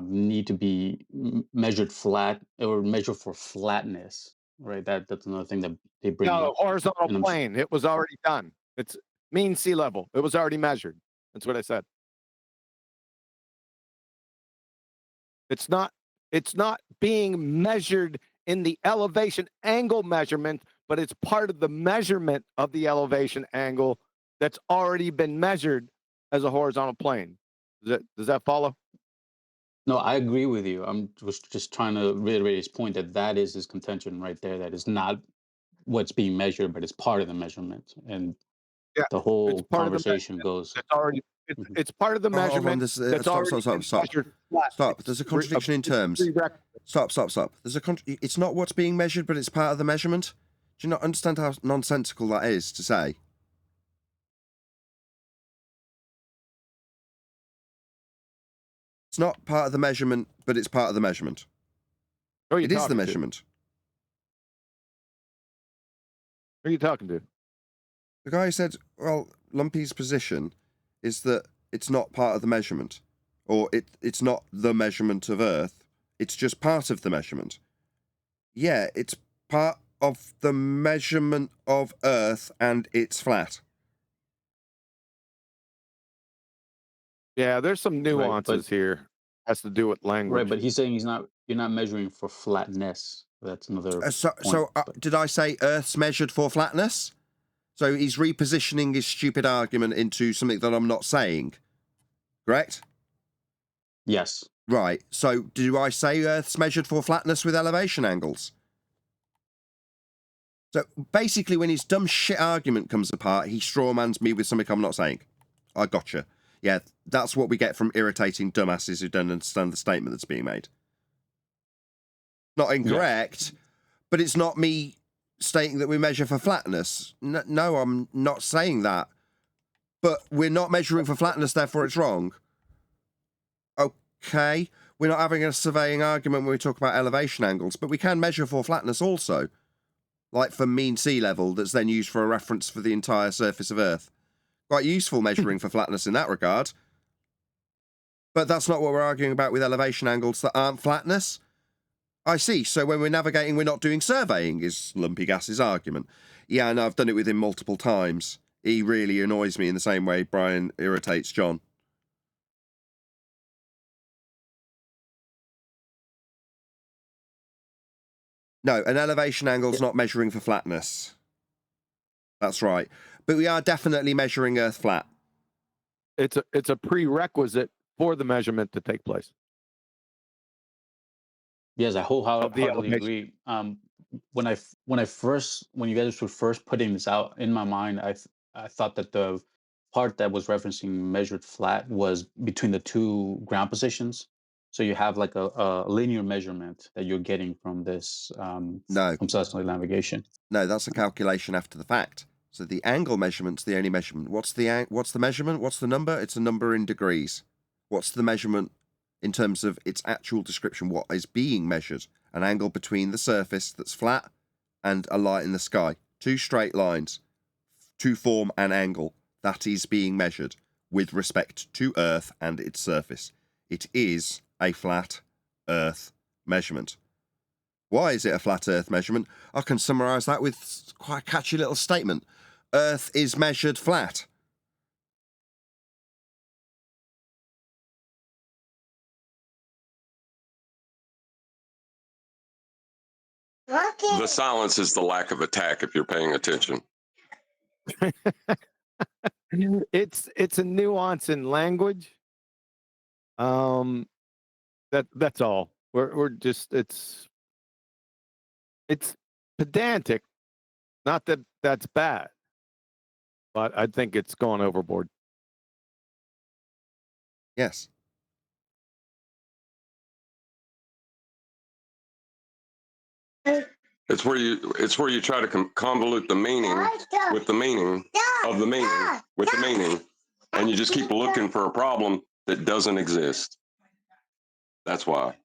need to be measured flat or measured for flatness, right? That's another thing that they bring No, up. horizontal And plane. It was already done. It's mean sea level. It was already measured. That's what I said. It's not being measured in the elevation angle measurement, but it's part of the measurement of the elevation angle that's already been measured as a horizontal plane. Does that follow? No, I agree with you. I'm just trying to reiterate his point that is his contention right there. That is not what's being measured, but it's part of the measurement. And Yeah, the it's whole part of the conversation measurement. goes. It's already it's part of the Oh, hold on. measurement There's that's stop, already stop, been stop, stop. measured flat. Stop. There's a contradiction in terms. Stop, stop, stop. It's not what's being measured, but it's part of the measurement. Do you not understand how nonsensical that is to say? It's not part of the measurement, but it's part of the measurement. Who are you It is the talking to? measurement. Who are you talking to? The guy said, well, Lumpy's position is that it's not part of the measurement, or it's not the measurement of Earth. It's just part of the measurement. Yeah, it's part of the measurement of Earth, and it's flat. Yeah, there's some nuances but- here. Has to do with language. Right, but he's saying you're not measuring for flatness. That's another point. Did I say Earth's measured for flatness? So he's repositioning his stupid argument into something that I'm not saying. Correct? Yes. Right. So do I say Earth's measured for flatness with elevation angles? So basically, when his dumb shit argument comes apart, he strawmans me with something I'm not saying. I gotcha. Yeah, that's what we get from irritating dumbasses who don't understand the statement that's being made. Not incorrect, but it's not me stating that we measure for flatness. No, I'm not saying that. But we're not measuring for flatness, therefore it's wrong. Okay, we're not having a surveying argument when we talk about elevation angles, but we can measure for flatness also. Like for mean sea level, that's then used for a reference for the entire surface of Earth. Quite useful measuring for flatness in that regard. But that's not what we're arguing about with elevation angles that aren't flatness. I see. So when we're navigating, we're not doing surveying, is Lumpy Gas's argument. Yeah, and I've done it with him multiple times. He really annoys me in the same way Brian irritates John. No, an elevation angle's not measuring for flatness. That's right. But we are definitely measuring Earth flat. It's a prerequisite for the measurement to take place. Yes, I wholeheartedly agree. When you guys were first putting this out in my mind, I thought that the part that was referencing measured flat was between the two ground positions. So you have like a linear measurement that you're getting from this from celestial navigation. No, that's a calculation after the fact. So the angle measurement's the only measurement. What's the measurement? What's the number? It's a number in degrees. What's the measurement in terms of its actual description? What is being measured? An angle between the surface that's flat and a light in the sky. Two straight lines to form an angle. That is being measured with respect to Earth and its surface. It is a flat Earth measurement. Why is it a flat Earth measurement? I can summarise that with quite a catchy little statement. Earth is measured flat. The silence is the lack of attack if you're paying attention. It's a nuance in language. That's all. We're just it's pedantic. Not that that's bad, but I think it's gone overboard. Yes. It's where you try to convolute the meaning with the meaning of the meaning with the meaning, and you just keep looking for a problem that doesn't exist. That's why.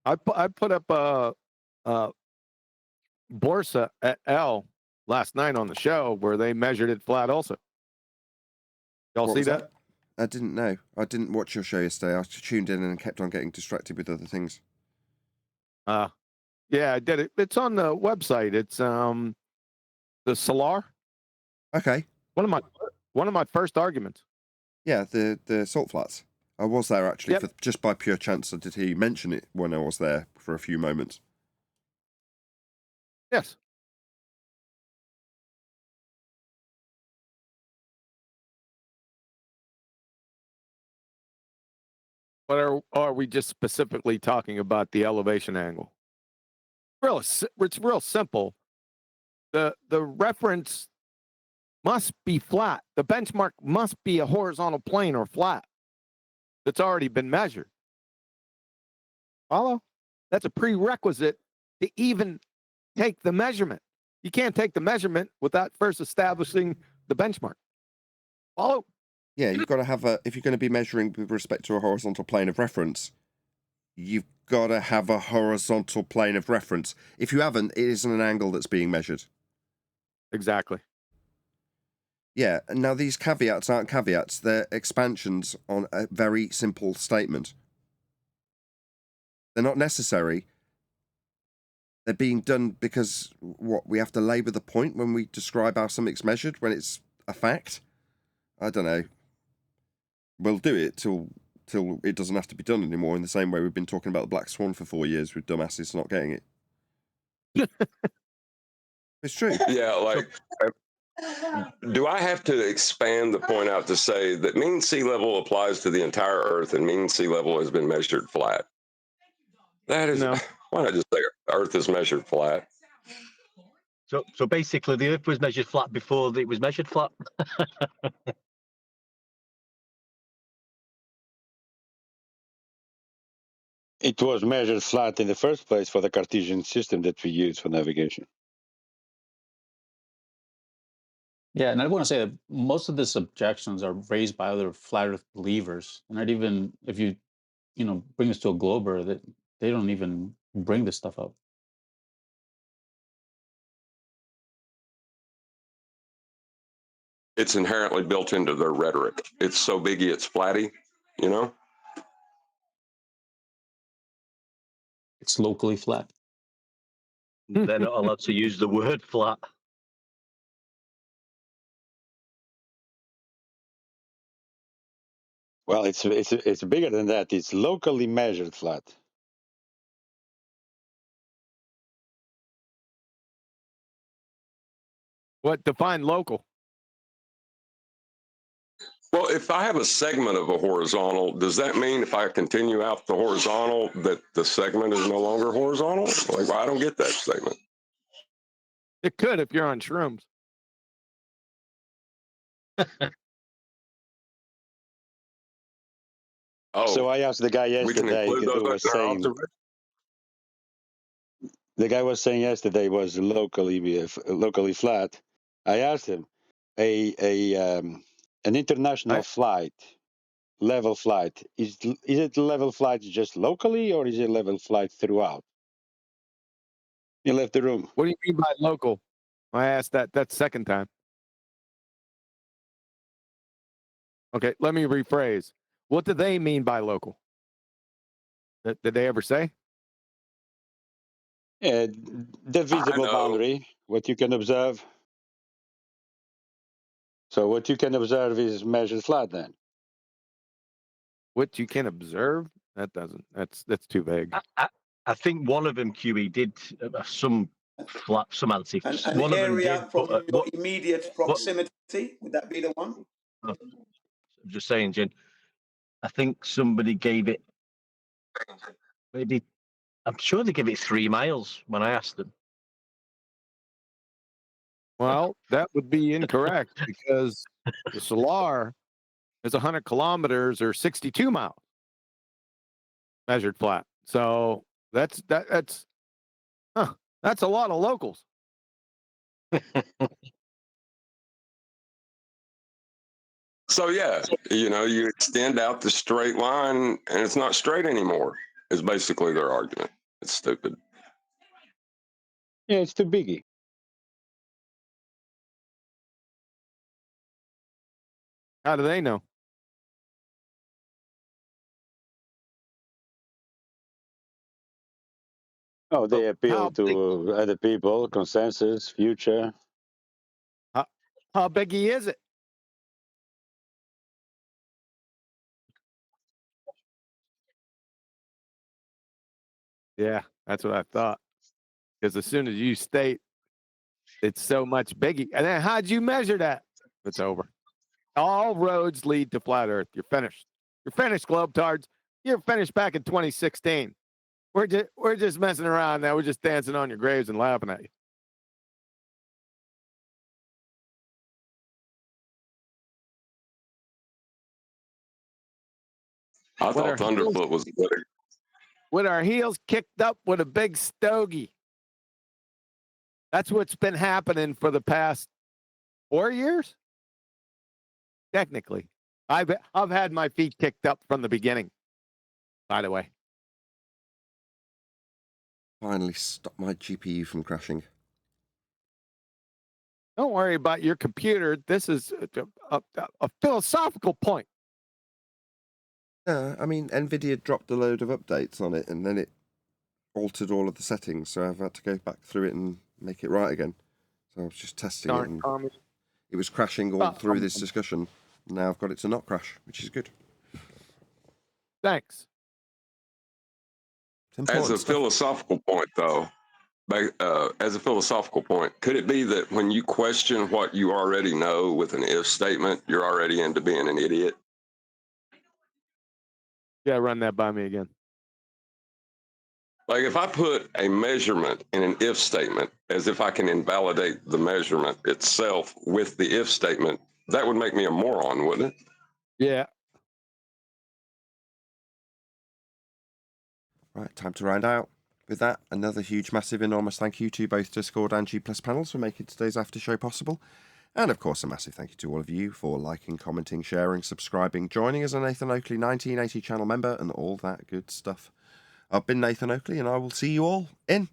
I put up a Borsa at L last night on the show where they measured it flat also. Y'all see that? I didn't know. I didn't watch your show yesterday. I tuned in and kept on getting distracted with other things. Yeah, I did it. It's on the website. It's the Solar. Okay. One of my first arguments. Yeah, the salt flats. I was there actually Yep. for just by pure chance. Did he mention it when I was there for a few moments? Yes. But are we just specifically talking about the elevation angle? It's real simple. The reference must be flat. The benchmark must be a horizontal plane or flat that's already been measured. Follow? That's a prerequisite to even take the measurement. You can't take the measurement without first establishing the benchmark. Follow? Yeah, you've got to have if you're going to be measuring with respect to a horizontal plane of reference, you've got to have a horizontal plane of reference. If you haven't, it isn't an angle that's being measured. Exactly. Yeah, and now these caveats aren't caveats, they're expansions on a very simple statement. They're not necessary. They're being done because we have to labour the point when we describe how something's measured when it's a fact? I don't know. We'll do it till it doesn't have to be done anymore, in the same way we've been talking about the Black Swan for 4 years with dumbasses not getting it. It's true. Yeah, like, do I have to expand the point out to say that mean sea level applies to the entire Earth and mean sea level has been measured flat? That is, why not just say Earth is measured flat? So basically, the Earth was measured flat before it was measured flat. It was measured flat in the first place for the Cartesian system that we use for navigation. Yeah, and I want to say that most of these objections are raised by other flat Earth believers, and not even if you bring this to a glober, that they don't even bring this stuff up. It's inherently built into their rhetoric. It's so biggie, it's flatty, you know? It's locally flat. They're not allowed to use the word flat. Well, it's bigger than that. It's locally measured flat. What define local? Well, if I have a segment of a horizontal, does that mean if I continue out the horizontal that the segment is no longer horizontal? Like, well, I don't get that statement. It could if you're on shrooms. So I asked the guy we can yesterday include who those was in our saying, observation. the guy was saying yesterday was locally flat. I asked him, an international flight, level flight, is it level flight just locally or is it level flight throughout? He left the room. What do you mean by local? I asked that second time. Okay, let me rephrase. What do they mean by local? Did they ever say? The visible boundary, what you can observe. So what you can observe is measured flat then. What you can observe? That's too vague. I think one of them, QE, did some flat semantics. And One the of them area did, from but your immediate proximity, would that be the one? I'm just saying, Jen. I think somebody gave it maybe. I'm sure they gave it 3 miles when I asked them. Well, that would be incorrect because the Solar is 100 kilometers or 62 miles measured flat. So that's a lot of locals. So yeah, you extend out the straight line and it's not straight anymore, is basically their argument. It's stupid. Yeah, it's too biggie. How do they know? Oh, they appeal how to other people, consensus, future. How biggy is it? Yeah, that's what I thought. Because as soon as you state it's so much biggie, and then how'd you measure that? It's over. All roads lead to flat Earth. You're finished. You're finished, Globetards. You're finished back in 2016. We're just messing around now. We're just dancing on your graves and laughing at you. I thought Thunderfoot was better. With our heels kicked up with a big stogie. That's what's been happening for the past 4 years. Technically, I've had my feet kicked up from the beginning. By the way, Finally, stop my GPU from crashing. don't worry about your computer. This is a philosophical point. I mean, NVIDIA dropped a load of updates on it, and then it altered all of the settings, so I've had to go back through it and make it right again. So I was just testing it, and it was crashing all through this discussion. Now I've got it to not crash, which is good. Thanks. As a philosophical point, though, as a philosophical point, could it be that when you question what you already know with an if statement, you're already into being an idiot? Yeah, run that by me again. Like if I put a measurement in an if statement as if I can invalidate the measurement itself with the if statement, that would make me a moron, wouldn't it? Yeah. Right, time to round out. With that, another huge, massive, enormous thank you to both Discord and G+ panels for making today's after show possible. And of course, a massive thank you to all of you for liking, commenting, sharing, subscribing, joining as a Nathan Oakley 1980 channel member, and all that good stuff. I've been Nathan Oakley, and I will see you all in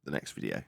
the next video.